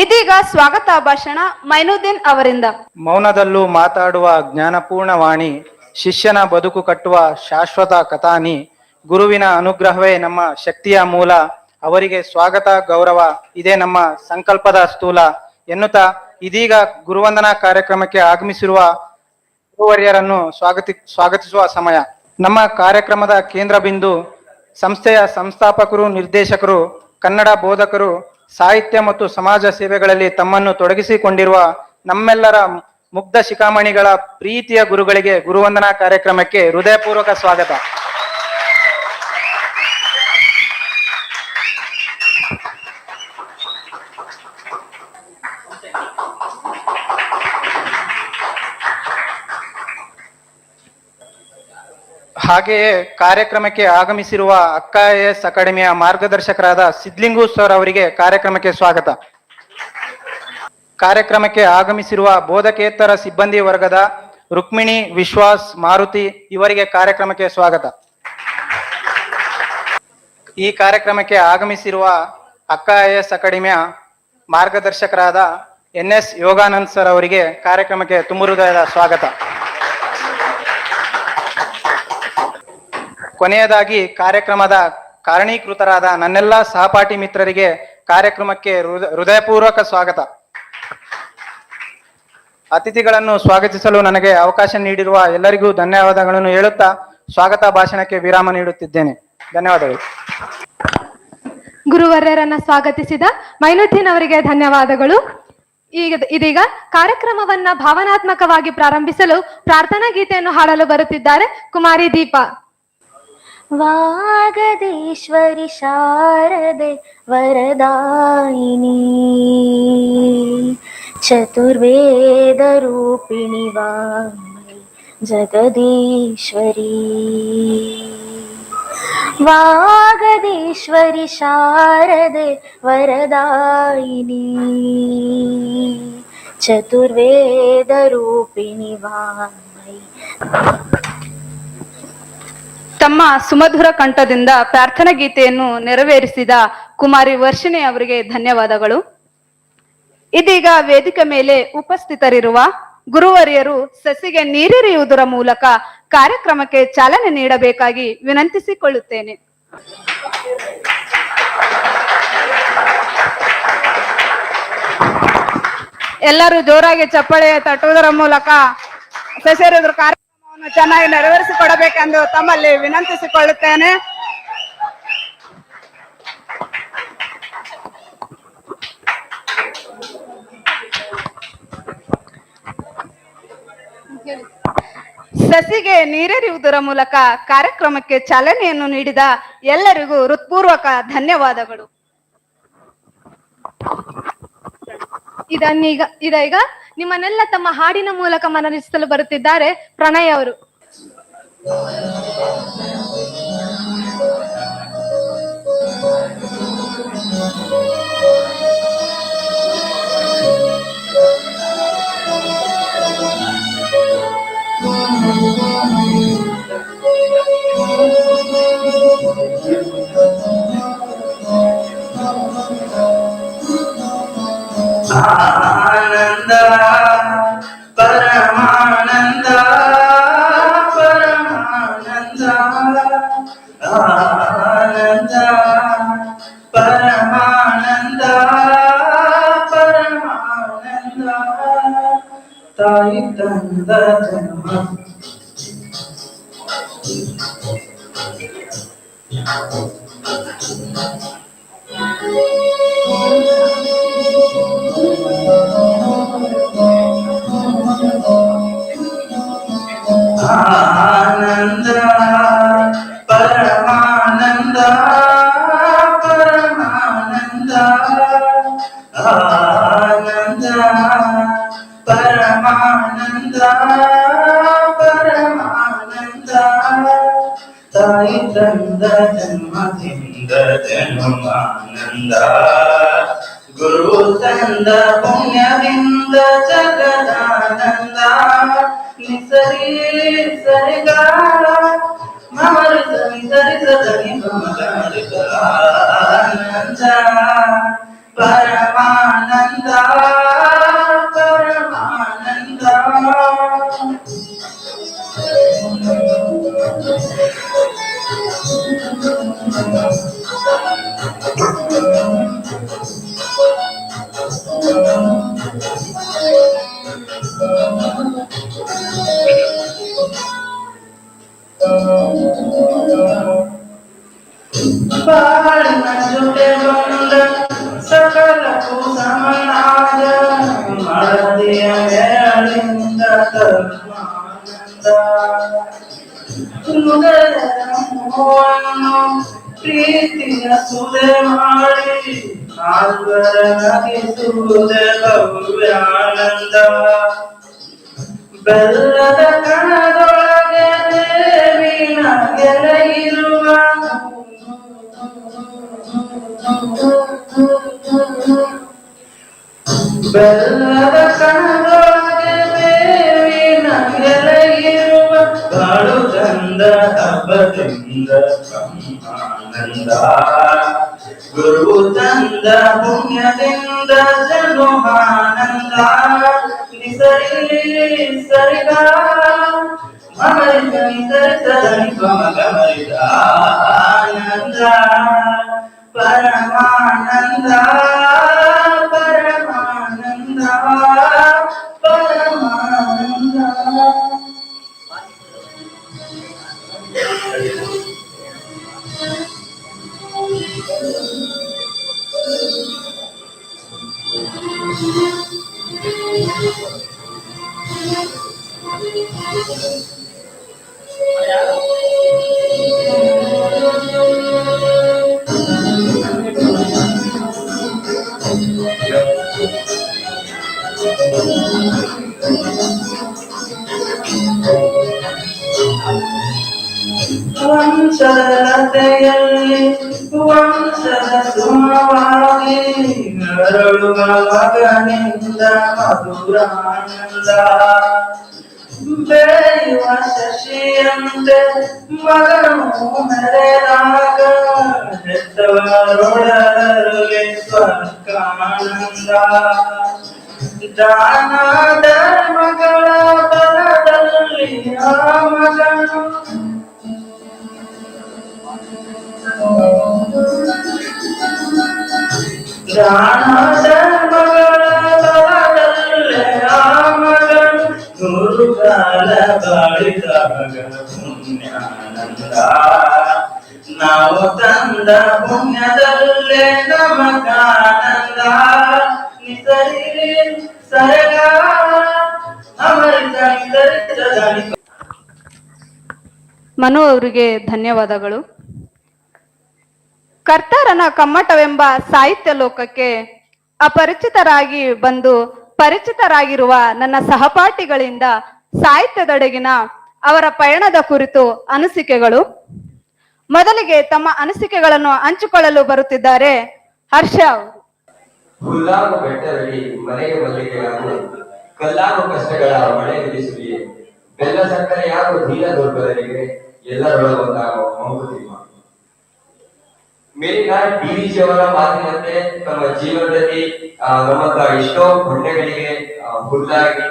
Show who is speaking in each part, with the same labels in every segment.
Speaker 1: ಇದೀಗ ಸ್ವಾಗತ ಭಾಷಣ ಮೈನುದ್ದೀನ್ ಅವರಿಂದ.
Speaker 2: ಮೌನದಲ್ಲೂ ಮಾತಾಡುವ ಜ್ಞಾನಪೂರ್ಣ ವಾಣಿ, ಶಿಷ್ಯನ ಬದುಕು ಕಟ್ಟುವ ಶಾಶ್ವತ ಕಥಾನಿ, ಗುರುವಿನ ಅನುಗ್ರಹವೇ ನಮ್ಮ ಶಕ್ತಿಯ ಮೂಲ, ಅವರಿಗೆ ಸ್ವಾಗತ ಗೌರವ ಇದೇ ನಮ್ಮ ಸಂಕಲ್ಪದ ಸ್ಥೂಲ ಎನ್ನುತ್ತಾ ಇದೀಗ ಗುರುವಂದನಾ ಕಾರ್ಯಕ್ರಮಕ್ಕೆ ಆಗಮಿಸಿರುವ ಗುರುವರ್ಯರನ್ನು ಸ್ವಾಗತಿಸುವ ಸಮಯ. ನಮ್ಮ ಕಾರ್ಯಕ್ರಮದ ಕೇಂದ್ರ ಬಿಂದು ಸಂಸ್ಥೆಯ ಸಂಸ್ಥಾಪಕರು, ನಿರ್ದೇಶಕರು, ಕನ್ನಡ ಬೋಧಕರು, ಸಾಹಿತ್ಯ ಮತ್ತು ಸಮಾಜ ಸೇವೆಗಳಲ್ಲಿ ತಮ್ಮನ್ನು ತೊಡಗಿಸಿಕೊಂಡಿರುವ ನಮ್ಮೆಲ್ಲರ ಮುಗ್ಧ ಶಿಖಾಮಣಿಗಳ ಪ್ರೀತಿಯ ಗುರುಗಳಿಗೆ ಗುರುವಂದನಾ ಕಾರ್ಯಕ್ರಮಕ್ಕೆ ಹೃದಯಪೂರ್ವಕ ಸ್ವಾಗತ. ಹಾಗೆಯೇ ಕಾರ್ಯಕ್ರಮಕ್ಕೆ ಆಗಮಿಸಿರುವ ಅಕ್ಕ IAS ಅಕಾಡೆಮಿಯ ಮಾರ್ಗದರ್ಶಕರಾದ ಸಿದ್ಲಿಂಗು ಸರ್ ಅವರಿಗೆ ಕಾರ್ಯಕ್ರಮಕ್ಕೆ ಸ್ವಾಗತ. ಕಾರ್ಯಕ್ರಮಕ್ಕೆ ಆಗಮಿಸಿರುವ ಬೋಧಕೇತರ ಸಿಬ್ಬಂದಿ ವರ್ಗದ ರುಕ್ಮಿಣಿ, ವಿಶ್ವಾಸ್, ಮಾರುತಿ ಇವರಿಗೆ ಕಾರ್ಯಕ್ರಮಕ್ಕೆ ಸ್ವಾಗತ. ಈ ಕಾರ್ಯಕ್ರಮಕ್ಕೆ ಆಗಮಿಸಿರುವ ಅಕ್ಕ IAS ಅಕಾಡೆಮಿಯ ಮಾರ್ಗದರ್ಶಕರಾದ NS ಯೋಗಾನಂದ್ ಸರ್ ಅವರಿಗೆ ಕಾರ್ಯಕ್ರಮಕ್ಕೆ ತುಂಬು ಹೃದಯದ ಸ್ವಾಗತ. ಕೊನೆಯದಾಗಿ ಕಾರ್ಯಕ್ರಮದ ಕಾರಣೀಕೃತರಾದ ನನ್ನೆಲ್ಲ ಸಹಪಾಠಿ ಮಿತ್ರರಿಗೆ ಕಾರ್ಯಕ್ರಮಕ್ಕೆ ಹೃದಯಪೂರ್ವಕ ಸ್ವಾಗತ. ಅತಿಥಿಗಳನ್ನು ಸ್ವಾಗತಿಸಲು ನನಗೆ ಅವಕಾಶ ನೀಡಿರುವ ಎಲ್ಲರಿಗೂ ಧನ್ಯವಾದಗಳನ್ನು ಹೇಳುತ್ತಾ ಸ್ವಾಗತ ಭಾಷಣಕ್ಕೆ ವಿರಾಮ ನೀಡುತ್ತಿದ್ದೇನೆ. ಧನ್ಯವಾದಗಳು.
Speaker 3: ಗುರುವರ್ಯರನ್ನ ಸ್ವಾಗತಿಸಿದ ಮೈನುದ್ದೀನ್ ಅವರಿಗೆ ಧನ್ಯವಾದಗಳು. ಇದೀಗ ಕಾರ್ಯಕ್ರಮವನ್ನ ಭಾವನಾತ್ಮಕವಾಗಿ ಪ್ರಾರಂಭಿಸಲು ಪ್ರಾರ್ಥನಾ ಗೀತೆಯನ್ನು ಹಾಡಲು ಬರುತ್ತಿದ್ದಾರೆ ಕುಮಾರಿ ದೀಪಾ.
Speaker 4: ವಾಗದೇಶ್ವರಿ ಶಾರದೆ ವರದಾಯಿನಿ ಚತುರ್ವೇದ ರೂಪಿಣಿ ವಾಮೈ ಜಗದೀಶ್ವರಿ. ವಾಗದೇಶ್ವರಿ ಶಾರದೆ ವರದಾಯಿನಿ ಚತುರ್ವೇದ ರೂಪಿಣಿ ವಾಮೈ.
Speaker 1: ತಮ್ಮ ಸುಮಧುರ ಕಂಠದಿಂದ ಪ್ರಾರ್ಥನಾ ಗೀತೆಯನ್ನು ನೆರವೇರಿಸಿದ ಕುಮಾರಿ ವರ್ಷಿಣಿ ಅವರಿಗೆ ಧನ್ಯವಾದಗಳು. ಇದೀಗ ವೇದಿಕೆ ಮೇಲೆ ಉಪಸ್ಥಿತರಿರುವ ಗುರುವರಿಯರು ಸಸಿಗೆ ನೀರೆರೆಯುವುದರ ಮೂಲಕ ಕಾರ್ಯಕ್ರಮಕ್ಕೆ ಚಾಲನೆ ನೀಡಬೇಕಾಗಿ ವಿನಂತಿಸಿಕೊಳ್ಳುತ್ತೇನೆ. ಎಲ್ಲರೂ ಜೋರಾಗಿ ಚಪ್ಪಾಳೆ ತಟ್ಟುವುದರ ಮೂಲಕ ಸಸಿಯರ ಕಾರ್ಯಕ್ರಮವನ್ನು ಚೆನ್ನಾಗಿ ನೆರವೇರಿಸಿಕೊಡಬೇಕೆಂದು ತಮ್ಮಲ್ಲಿ ವಿನಂತಿಸಿಕೊಳ್ಳುತ್ತೇನೆ. ಸಸಿಗೆ ನೀರೆರೆಯುವುದರ ಮೂಲಕ ಕಾರ್ಯಕ್ರಮಕ್ಕೆ ಚಾಲನೆಯನ್ನು ನೀಡಿದ ಎಲ್ಲರಿಗೂ ಹೃತ್ಪೂರ್ವಕ ಧನ್ಯವಾದಗಳು.
Speaker 3: ಇದೀಗ ನಿಮ್ಮನ್ನೆಲ್ಲ ತಮ್ಮ ಹಾಡಿನ ಮೂಲಕ ಮನರಂಜಿಸಲು ಬರುತ್ತಿದ್ದಾರೆ ಪ್ರಣಯ್ ಅವರು.
Speaker 5: ಆನಂದ ಪರಮಾನಂದ ಪರಮಾನಂದ ಆನಂದ ಪರಮಾನಂದ ಪರಮಾನಂದ ತಾಯಿ ತಂದ ಜನ್ಮ ಆನಂದ ಪರಮಾನಂದ ಪರಮಾನಂದ ಆನಂದ ಪರಮಾನಂದ ಪರಮಾನಂದ ತಾಯಿ ತಂದ ಜನ್ಮದಿಂದ ಜನ್ಮಾನಂದ ಗುರು ತಂದ ಪುಣ್ಯದಿಂದ ಜಗದಾನಂದ ನಿಸರಿ ಸರಿಗಾಳ ಮಮರಿ ಸರಿ ಸರಿ ಸರಿ ಮಮಗಾರಿಕ ಆನಂದ ಪರಮಾನಂದ ಬಾಳಿನ ಜೊತೆ ಬಂದ ಸಕಲಕ್ಕೂ ಸಮನಾದ ಮಡದಿಯ ಮೇಲಿಂದ ಧರ್ಮಾನಂದ ಹೃದಯದ ಮೋಹವನ್ನು ಪ್ರೀತಿಯ ಸುದೆ ಮಾಡಿ ನಾಲ್ವರ ನಗಿಸುವುದೇ ಭವ್ಯಾನಂದ ಬೆಲ್ಲದ ಕಣದೊಳಗೆ ದೇವಿನ ಗೆರೆ ಇರುವ ಬೆಲ್ಲದ ಕಣದೊಳಗೆ ದೇವಿನ ಗೆರೆ ಇರುವ ಬಾಳು ಚಂದ ಹಬ್ಬದಿಂದ ಬ್ರಹ್ಮಾನಂದ ಗುರು ಚಂದ ಪುಣ್ಯದಿಂದ ಜನುಮಾನಂದ ನಿಸರಿ ಸರಿಗ ಮಗರಿಗ ನಿಸರಿ ಸರಿ ಮಗಮರಿಗ ಆನಂದ ಪರಮಾನಂದ ಪರಮಾನಂದ ಪರಮಾನಂದ. ವಂಶದತೆಯಲ್ಲಿ ವಂಶದ ಸುಮವಾಗಿ ನರಳುವ ಮಗನಿಂದ ಮಧುರಾನಂದ ಬೆಳೆಯುವ ಶಶಿಯಂತೆ ಮಗನು ಮೆರೆದಾಗ ಹೆತ್ತವರೊಡಲಲ್ಲಿ ಸ್ವರ್ಗಾನಂದ ದಾನ ಧರ್ಮಗಳ ಬಲದಲ್ಲಿ ಆ ಮಗನು ದಾನ ಧರ್ಮಗಳ ಬಲದಲ್ಲಿ ಆ ಮಗನು ನೂರು ಕಾಲ ಬಾಳಿದಾಗ ಪುಣ್ಯಾನಂದ ನಾವು ತಂದ ಪುಣ್ಯದಲ್ಲೇ ನಮಗಾನಂದ ನಿಸರಿ ಸರಗ ಅಮೃತ ನಿಸರಿ.
Speaker 1: ಮನು ಅವರಿಗೆ ಧನ್ಯವಾದಗಳು. ಕರ್ತಾರನ ಕಮ್ಮಟವೆಂಬ ಸಾಹಿತ್ಯ ಲೋಕಕ್ಕೆ ಅಪರಿಚಿತರಾಗಿ ಬಂದು ಪರಿಚಿತರಾಗಿರುವ ನನ್ನ ಸಹಪಾಠಿಗಳಿಂದ ಸಾಹಿತ್ಯದೆಡೆಗಿನ ಅವರ ಪಯಣದ ಕುರಿತು ಅನಿಸಿಕೆಗಳು. ಮೊದಲಿಗೆ ತಮ್ಮ ಅನಿಸಿಕೆಗಳನ್ನು ಹಂಚಿಕೊಳ್ಳಲು ಬರುತ್ತಿದ್ದಾರೆ ಹರ್ಷ ಅವರು.
Speaker 6: ಹುಲ್ಲಾರು ಬೆಟ್ಟದಲ್ಲಿ ಮನೆಗೆ ಮಲ್ಲಿಗೆ ಹಾಗೂ ಕಲ್ಲಾರು ಕಷ್ಟಗಳ ಮಳೆ ನಿಲ್ಲಿಸುವಿಯೇ ಬೆಲ್ಲ ಸಕ್ಕರೆ ಹಾಗೂ ದೀನ ದೊಡ್ಡವರಿಗೆ ಎಲ್ಲರೊಳಗೊಂದಾಗುವ ಮಂಕುತಿಮ್ಮ. ಮೇಲಿನ ಡಿವಿಜಿ ಅವರ ಮಾತಿನಂತೆ ತಮ್ಮ ಜೀವನದಲ್ಲಿ ನಮ್ಮಂತ ಎಷ್ಟೋ ಹೊಟ್ಟೆಗಳಿಗೆ ಹುಲ್ಲಾಗಿ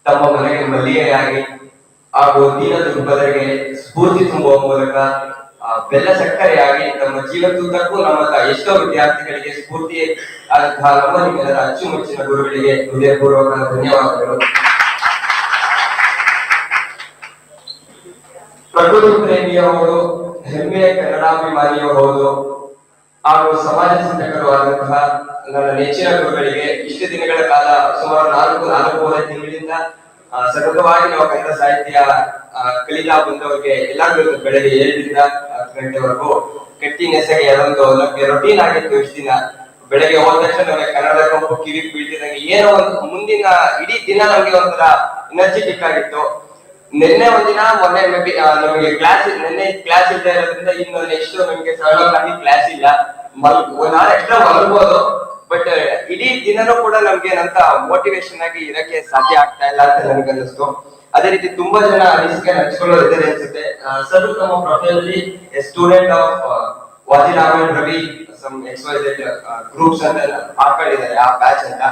Speaker 6: ತಮ್ಮ ಮನೆಗೆ ಮಲ್ಲಿಗೆಯಾಗಿ ಹಾಗೂ ದೀನ ದುರ್ಬಲರಿಗೆ ಸ್ಫೂರ್ತಿ ತುಂಬುವ ಮೂಲಕ ಬೆಲ್ಲ ಸಕ್ಕರೆಯಾಗಿ ತಮ್ಮ ಜೀವನದುದ್ದಕ್ಕೂ ನಮ್ಮಂತ ಎಷ್ಟೋ ವಿದ್ಯಾರ್ಥಿಗಳಿಗೆ ಸ್ಫೂರ್ತಿ ಆದಂತಹ ನಮ್ಮ ನಿಮ್ಮೆಲ್ಲರ ಅಚ್ಚುಮೆಚ್ಚಿನ ಗುರುಗಳಿಗೆ ಹೃದಯಪೂರ್ವಕ ಧನ್ಯವಾದಗಳು. ಪ್ರಕೃತಿ ಪ್ರೇಮಿಯವರು, ಹೆಮ್ಮೆಯ ಕನ್ನಡಾಭಿಮಾನಿಯೂ ಹೌದು ಹಾಗೂ ಸಮಾಜ ಚಿಂತಕರು ಆದಂತಹ ನನ್ನ ನೆಚ್ಚಿನ ಗುರುಗಳಿಗೆ ಇಷ್ಟು ದಿನಗಳ ಕಾಲ ಸುಮಾರು ನಾಲ್ಕೂವರೆ ತಿಂಗಳಿಂದ ಸತತವಾಗಿ ನಾವು ಕನ್ನಡ ಸಾಹಿತ್ಯ ಕಲಿತಾ ಬಂದವರಿಗೆ ಎಲ್ಲರಿಗೂ ಬೆಳಗ್ಗೆ 7ರಿಂದ 10 ಗಂಟೆವರೆಗೂ ಕಟ್ಟಿ ನೆಸಗೆ ಅದೊಂದು ನಮ್ಗೆ ರೊಟೀನ್ ಆಗಿತ್ತು. ಇಷ್ಟು ದಿನ ಬೆಳಗ್ಗೆ ಹೋದ ತಕ್ಷಣ ನಮಗೆ ಕನ್ನಡ ಕಂಪು ಕಿವಿ ಬೀಳ್ತಿದಂಗೆ ಏನೋ ಒಂದು ಮುಂದಿನ ಇಡೀ ದಿನ ನಮ್ಗೆ ಒಂಥರ ಎನರ್ಜೆಟಿಕ್ ಆಗಿತ್ತು. ನಿನ್ನೆ ಒಂದಿನ ಮೊನ್ನೆ ಮೇಬಿ ನಮಗೆ ನಿನ್ನೆ ಕ್ಲಾಸ್ ಇಲ್ಲದೆ ಇರೋದ್ರಿಂದ ಇನ್ನು ನೆಕ್ಸ್ಟ್ ನಮಗೆ ಸರಳವಾಗಿ ಕ್ಲಾಸ್ ಇಲ್ಲ. ನಾಳೆ ಎಕ್ಸ್ಟ್ರಾ ಮಲಗ್ಬೋದು, ಬಟ್ ಇಡೀ ದಿನನೂ ಕೂಡ ನಮ್ಗೆ ಏನಂತ ಮೋಟಿವೇಶನ್ ಆಗಿ ಇರಕ್ಕೆ ಸಾಧ್ಯ ಆಗ್ತಾ ಇಲ್ಲ ಅಂತ ನನಗೆ ಅನ್ನಿಸ್ತು. ಅದೇ ರೀತಿ ತುಂಬಾ ಜನ ಅನಿಸಿಕೆ ಹಂಚ್ಕೊಳ್ಳೋದಿದ್ದಾರೆ ಅನ್ಸುತ್ತೆ. ಸರ್ ನಮ್ಮ ಪ್ರೊಫೈಲಲ್ಲಿ student of Vajiram and Ravi some XYZ groups ಅಂತ ಹಾಕೊಂಡಿದ್ದಾರೆ ಆ ಬ್ಯಾಚ್ ಅಂತ.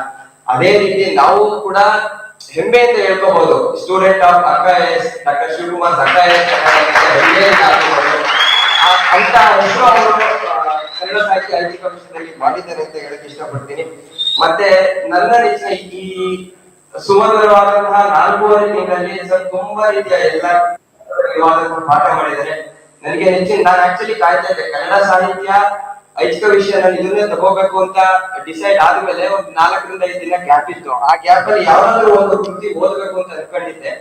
Speaker 6: ಅದೇ ರೀತಿ ನಾವು ಕೂಡ ಹೆಮ್ಮೆ ಅಂತ ಹೇಳ್ಕೋಬಹುದು. Student of IAS doctor Shivakumar IAS ಅಂತ ಹೆಸರು ಅವರು ಕನ್ನಡ ಸಾಹಿತ್ಯ ಐಚ್ಛಿಕ ವಿಷಯದಲ್ಲಿ ಮಾಡಿದ್ದಾರೆ ಅಂತ ಹೇಳಕ್ ಇಷ್ಟಪಡ್ತೀನಿ. ಮತ್ತೆ ನನ್ನ ಈ ಸುಮಧುರವಾದಂತಹ 4.5 ತಿಂಗಳಲ್ಲಿ ಸರ್ ತುಂಬಾ ರೀತಿಯ ಎಲ್ಲ ಪಾಠ ಮಾಡಿದ್ದಾರೆ. ನನಗೆ ನೆಚ್ಚಿನ, ನಾನು ಆಕ್ಚುಲಿ ಕಾಯ್ತಾ ಇದ್ದೆ ಕನ್ನಡ ಸಾಹಿತ್ಯ ಐಚ್ಛಿಕ ವಿಷಯ ನಾನು ಇದನ್ನೇ ತಗೋಬೇಕು ಅಂತ ಡಿಸೈಡ್ ಆದ್ಮೇಲೆ ಒಂದು 4 ರಿಂದ 5 ದಿನ ಗ್ಯಾಪ್ ಇತ್ತು. ಆ ಗ್ಯಾಪ್ ಅಲ್ಲಿ ಯಾವ್ದಾದ್ರು ಒಂದು ಕೃತಿ ಓದ್ಬೇಕು ಅಂತ ಅನ್ಕೊಂಡಿದ್ದೆ.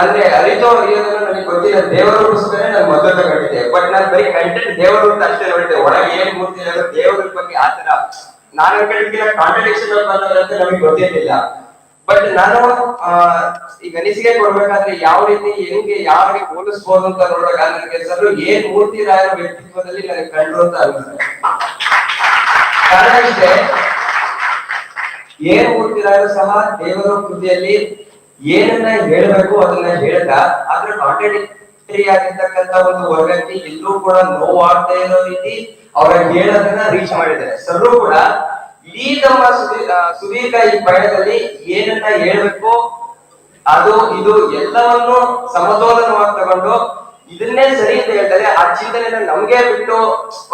Speaker 6: ಅಂದ್ರೆ ಅರಿತೋ ಅರಿಯೋದನ್ನ ನನಗೆ ಗೊತ್ತಿಲ್ಲ, ದೇವರ ಪುಸ್ತಕನೇ ನಾನು ಮೊದಲು ತಗೊಂಡಿದ್ದೆ. ಬಟ್ ನಾನು ಬರೀ ಕಂಟೆಂಟ್ ದೇವರು ಅಂತ ಅಷ್ಟೇ ನೋಡಿದ್ದೆ, ಒಳಗೆ ಏನ್ ಮೂರ್ತಿ ದೇವರ ಬಗ್ಗೆ ಆತರ ನಾನು ಅನ್ಕೊಂಡಿದ್ದಿಲ್ಲ. ಕಾಂಟ್ರಡಿಕ್ಷನ್ ಅಂತ ನಮಗೆ ಗೊತ್ತಿರ್ಲಿಲ್ಲ. ಬಟ್ ನಾನು ಈಗ ಅನಿಸಿಕೆ ಕೊಡ್ಬೇಕಾದ್ರೆ ಯಾವ ರೀತಿ ಹೆಂಗೆ ಯಾರಿಗೆ ಹೋಲಿಸ್ಬೋದು ಅಂತ ನೋಡುವಾಗ ನನಗೆ ಸರ್ ಏನ್ ಮೂರ್ತಿ ರಾಯರ ವ್ಯಕ್ತಿತ್ವದಲ್ಲಿ ನನಗೆ ಕಂಡು ಅಂತ ಅನಿಸ್ತದೆ. ಕಾರಣ ಇಷ್ಟೇ, ಏನ್ ಮೂರ್ತಿ ರಾಯರು ಸಹ ದೇವರ ಕೃತಿಯಲ್ಲಿ ಏನನ್ನ ಹೇಳಬೇಕು ಅದನ್ನ ಹೇಳ್ದ, ಆದ್ರೆ ಕಾಂಟ್ರಡಿಕ್ಟರಿ ಆಗಿರ್ತಕ್ಕಂತ ಒಂದು ವರ್ಗಕ್ಕೆ ಎಲ್ಲೂ ಕೂಡ ನೋವಾಗ್ತಾ ಇರೋ ರೀತಿ ಅವ್ರ ಹೇಳೋದನ್ನ ರೀಚ್ ಮಾಡಿದ್ದಾರೆ. ಸರ್ರು ಕೂಡ ಇಡೀ ತಮ್ಮ ಸುದೀರ್ಘ ಈ ಪಯಣದಲ್ಲಿ ಏನನ್ನ ಹೇಳ್ಬೇಕು ಅದು ಇದು ಎಲ್ಲವನ್ನು ಸಮತೋಲನವಾಗಿ ತಗೊಂಡು ಇದನ್ನೇ ಸರಿ ಅಂತ ಹೇಳ್ತಾರೆ. ಆ ಚಿಂತನೆನ ನಮ್ಗೆ ಬಿಟ್ಟು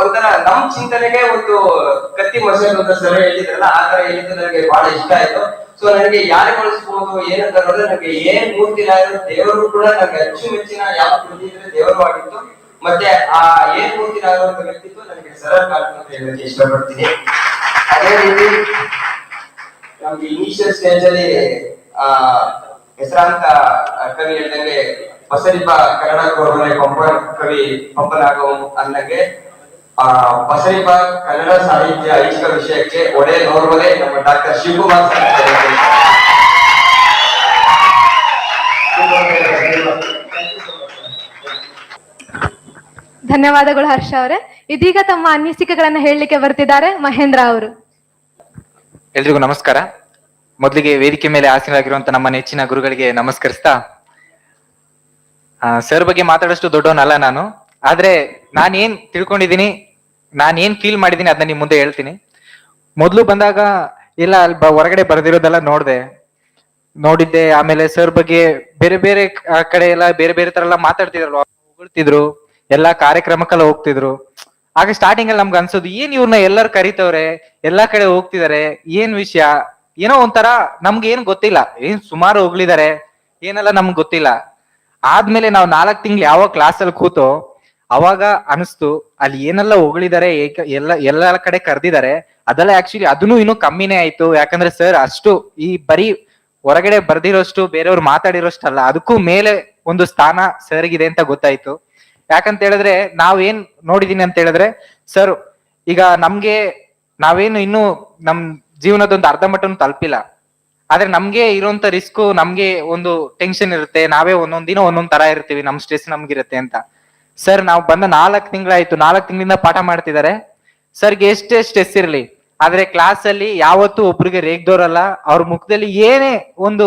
Speaker 6: ಒಂಥರ ನಮ್ ಚಿಂತನೆಗೆ ಒಂದು ಕತ್ತಿ ಮಸೇದು ಅಂತ ಸರ್ ಹೇಳಿದ್ರಲ್ಲ, ಆ ತರ ಹೇಳಿದ್ದು ನನಗೆ ಬಹಳ ಇಷ್ಟ ಆಯ್ತು. ಸೊ ನನಗೆ ಯಾರು ಕಳಿಸ್ಬೋದು ಏನಂತ ನೋಡಿದ್ರೆ ನನಗೆ ಏನ್ ಮೂರ್ತಿ ರಾಯರು ದೇವರು ಕೂಡ ನನಗೆ ಅಚ್ಚುಮೆಚ್ಚಿನ ಯಾವ ಕೃತಿ ಇದ್ರೆ ದೇವರು ಆಗಿತ್ತು. ಮತ್ತೆ ಆ ಏನ್ ಮೂರ್ತಿ ರಾಯರು ಅಂತ ವ್ಯಕ್ತಿತ್ವ ನನಗೆ ಸರಳ ಕಾಣ್ತು ಅಂತ ಹೇಳಕ್ಕೆ ಇಷ್ಟಪಡ್ತೀನಿ. ಅದೇ ರೀತಿ ನಮ್ಗೆ ಇನಿಷಿಯಲ್ ಸ್ಟೇಜ್ ಅಲ್ಲಿ ಹೆಸರಾಂತ ಕವಿ ಹೇಳಿದಂಗೆ ಬಸರಿಪ ಕನ್ನಡ ಕೋರ್ಮನೆ ಕವಿ ಪಂಪನಾಗಂ ಅನ್ನಂಗೆ ಬಸರಿಪ ಕನ್ನಡ ಸಾಹಿತ್ಯ ಐಚ್ಛಿಕ ವಿಷಯಕ್ಕೆ ಒಡೆ ನೋರ್ಮಲೆ ನಮ್ಮ ಡಾಕ್ಟರ್ ಶಿವಕುಮಾರ್
Speaker 3: ಧನ್ಯವಾದಗಳು ಹರ್ಷ ಅವರೇ. ಇದೀಗ ತಮ್ಮ ಅನಿಸಿಕೆಗಳನ್ನ ಹೇಳಲಿಕ್ಕೆ ಬರ್ತಿದ್ದಾರೆ ಮಹೇಂದ್ರ ಅವರು.
Speaker 7: ಎಲ್ರಿಗೂ ನಮಸ್ಕಾರ. ಮೊದಲಿಗೆ ವೇದಿಕೆ ಮೇಲೆ ಆಸೀನರಾಗಿರುವಂತ ನಮ್ಮ ನೆಚ್ಚಿನ ಗುರುಗಳಿಗೆ ನಮಸ್ಕರಿಸ್ತಾ, ಸರ್ ಬಗ್ಗೆ ಮಾತಾಡೋಷ್ಟು ದೊಡ್ಡವನಲ್ಲ ನಾನು, ಆದ್ರೆ ನಾನೇನ್ ತಿಳ್ಕೊಂಡಿದೀನಿ, ನಾನೇನ್ ಫೀಲ್ ಮಾಡಿದೀನಿ ಅದನ್ನ ನಿಮ್ ಮುಂದೆ ಹೇಳ್ತೀನಿ. ಮೊದ್ಲು ಬಂದಾಗ ಇಲ್ಲ ಅಲ್ಲಿ ಹೊರಗಡೆ ಬರ್ದಿರೋದೆಲ್ಲ ನೋಡಿದ್ದೆ. ಆಮೇಲೆ ಸರ್ ಬಗ್ಗೆ ಬೇರೆ ಬೇರೆ ಕಡೆ ಎಲ್ಲ ಬೇರೆ ಬೇರೆ ತರ ಎಲ್ಲ ಮಾತಾಡ್ತಿದ್ರಲ್ವ, ಹೊಗಳ್ತಿದ್ರು, ಎಲ್ಲಾ ಕಾರ್ಯಕ್ರಮಕ್ಕೆಲ್ಲ ಹೋಗ್ತಿದ್ರು. ಆಗ ಸ್ಟಾರ್ಟಿಂಗ್ ಅಲ್ಲಿ ನಮ್ಗೆ ಅನ್ಸೋದು ಏನ್ ಇವ್ರನ್ನ ಎಲ್ಲರೂ ಕರೀತವ್ರೆ, ಎಲ್ಲಾ ಕಡೆ ಹೋಗ್ತಿದಾರೆ, ಏನ್ ವಿಷಯ, ಏನೋ ಒಂಥರ ನಮ್ಗೆ ಏನ್ ಗೊತ್ತಿಲ್ಲ, ಏನ್ ಸುಮಾರು ಹೋಗ್ಲಿದ್ದಾರೆ ಏನೆಲ್ಲ ನಮ್ಗೆ ಗೊತ್ತಿಲ್ಲ. ಆದ್ಮೇಲೆ ನಾವು 4 ತಿಂಗಳು ಯಾವ ಕ್ಲಾಸ್ ಅಲ್ಲಿ ಕೂತೋ ಅವಾಗ ಅನಿಸ್ತು ಅಲ್ಲಿ ಏನೆಲ್ಲ ಹೊಗಳಿದ್ದಾರೆ, ಎಲ್ಲ ಕಡೆ ಕರೆದಿದ್ದಾರೆ, ಅದೆಲ್ಲ ಆಕ್ಚುಲಿ ಅದನ್ನು ಇನ್ನೂ ಕಮ್ಮಿನೇ ಆಯ್ತು. ಯಾಕಂದ್ರೆ ಸರ್ ಅಷ್ಟು ಈ ಬರೀ ಹೊರಗಡೆ ಬರ್ದಿರೋಷ್ಟು ಬೇರೆಯವ್ರು ಮಾತಾಡಿರೋಷ್ಟಲ್ಲ, ಅದಕ್ಕೂ ಮೇಲೆ ಒಂದು ಸ್ಥಾನ ಸರ್ಗಿದೆ ಅಂತ ಗೊತ್ತಾಯ್ತು. ಯಾಕಂತ ಹೇಳಿದ್ರೆ ನಾವೇನ್ ನೋಡಿದೀನಿ ಅಂತ ಹೇಳಿದ್ರೆ ಸರ್ ಈಗ ನಾವೇನು ಇನ್ನು ನಮ್ ಜೀವನದೊಂದು ಅರ್ಧ ಮಟ್ಟನು ತಲುಪಿಲ್ಲ, ಆದ್ರೆ ನಮ್ಗೆ ಇರೋಂತ ರಿಸ್ಕ್, ನಮ್ಗೆ ಒಂದು ಟೆನ್ಷನ್ ಇರುತ್ತೆ, ನಾವೇ ಒಂದೊಂದ್ ದಿನ ಒಂದೊಂದ್ ತರ ಇರ್ತೀವಿ, ನಮ್ ಸ್ಟ್ರೆಸ್ ನಮ್ಗಿರುತ್ತೆ ಅಂತ. ಸರ್ ನಾವು ಬಂದ 4 ತಿಂಗಳಾಯ್ತು, 4 ತಿಂಗಳಿಂದ ಪಾಠ ಮಾಡ್ತಿದ್ದಾರೆ. ಸರ್ಗೆ ಎಷ್ಟೇ ಸ್ಟ್ರೆಸ್ ಇರ್ಲಿ, ಆದ್ರೆ ಕ್ಲಾಸ್ ಅಲ್ಲಿ ಯಾವತ್ತೂ ಒಬ್ರಿಗೆ ರೇಗ್ದೋರಲ್ಲ, ಅವ್ರ ಮುಖದಲ್ಲಿ ಏನೇ ಒಂದು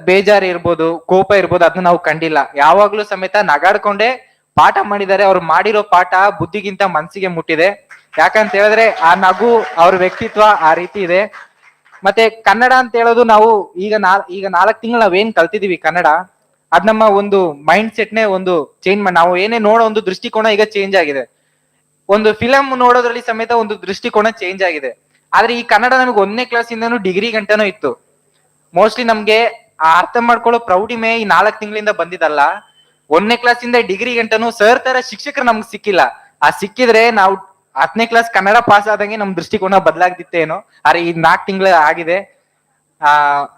Speaker 7: ಬೇಜಾರು ಇರ್ಬೋದು, ಕೋಪ ಇರ್ಬೋದು, ಅದನ್ನ ನಾವು ಕಂಡಿಲ್ಲ. ಯಾವಾಗ್ಲೂ ಸಮೇತ ನಗಾಡ್ಕೊಂಡೇ ಪಾಠ ಮಾಡಿದ್ದಾರೆ. ಅವ್ರು ಮಾಡಿರೋ ಪಾಠ ಬುದ್ಧಿಗಿಂತ ಮನ್ಸಿಗೆ ಮುಟ್ಟಿದೆ. ಯಾಕಂತ ಹೇಳಿದ್ರೆ ಆ ನಗು ಅವ್ರ ವ್ಯಕ್ತಿತ್ವ ಆ ರೀತಿ ಇದೆ. ಮತ್ತೆ ಕನ್ನಡ ಅಂತ ಹೇಳೋದು ನಾವು ಈಗ 4 ತಿಂಗಳು ನಾವೇನ್ ಕಲ್ತಿದೀವಿ ಕನ್ನಡ, ಅದ್ ನಮ್ಮ ಒಂದು ಮೈಂಡ್ ಸೆಟ್ನೇ ಒಂದು ಚೇಂಜ್ ಮಾಡಿ, ನಾವು ಏನೇ ನೋಡೋ ಒಂದು ದೃಷ್ಟಿಕೋನ ಈಗ ಚೇಂಜ್ ಆಗಿದೆ. ಒಂದು ಫಿಲಮ್ ನೋಡೋದ್ರಲ್ಲಿ ಸಮೇತ ಒಂದು ದೃಷ್ಟಿಕೋನ ಚೇಂಜ್ ಆಗಿದೆ. ಆದ್ರೆ ಈ ಕನ್ನಡ ನಮಗೆ 1ನೇ ಕ್ಲಾಸಿಂದನೂ ಡಿಗ್ರಿ ಗಂಟನೂ ಇತ್ತು. ಮೋಸ್ಟ್ಲಿ ನಮ್ಗೆ ಅರ್ಥ ಮಾಡ್ಕೊಳ್ಳೋ ಪ್ರೌಢಿಮೆ ಈ 4 ತಿಂಗಳಿಂದ ಬಂದಿದ್ದಲ್ಲ. 1ನೇ ಕ್ಲಾಸಿಂದ ಡಿಗ್ರಿ ಗಂಟನೂ ಸರ್ ತರ ಶಿಕ್ಷಕರು ನಮ್ಗೆ ಸಿಕ್ಕಿಲ್ಲ. ಆ ಸಿಕ್ಕಿದ್ರೆ ನಾವು 10ನೇ ಕ್ಲಾಸ್ ಕನ್ನಡ ಪಾಸ್ ಆದಂಗೆ ನಮ್ ದೃಷ್ಟಿಕೋನ ಬದಲಾಗ್ದಿತ್ತೇನೋ. ಆದ್ರೆ ಈ 4 ತಿಂಗಳ ಆಗಿದೆ.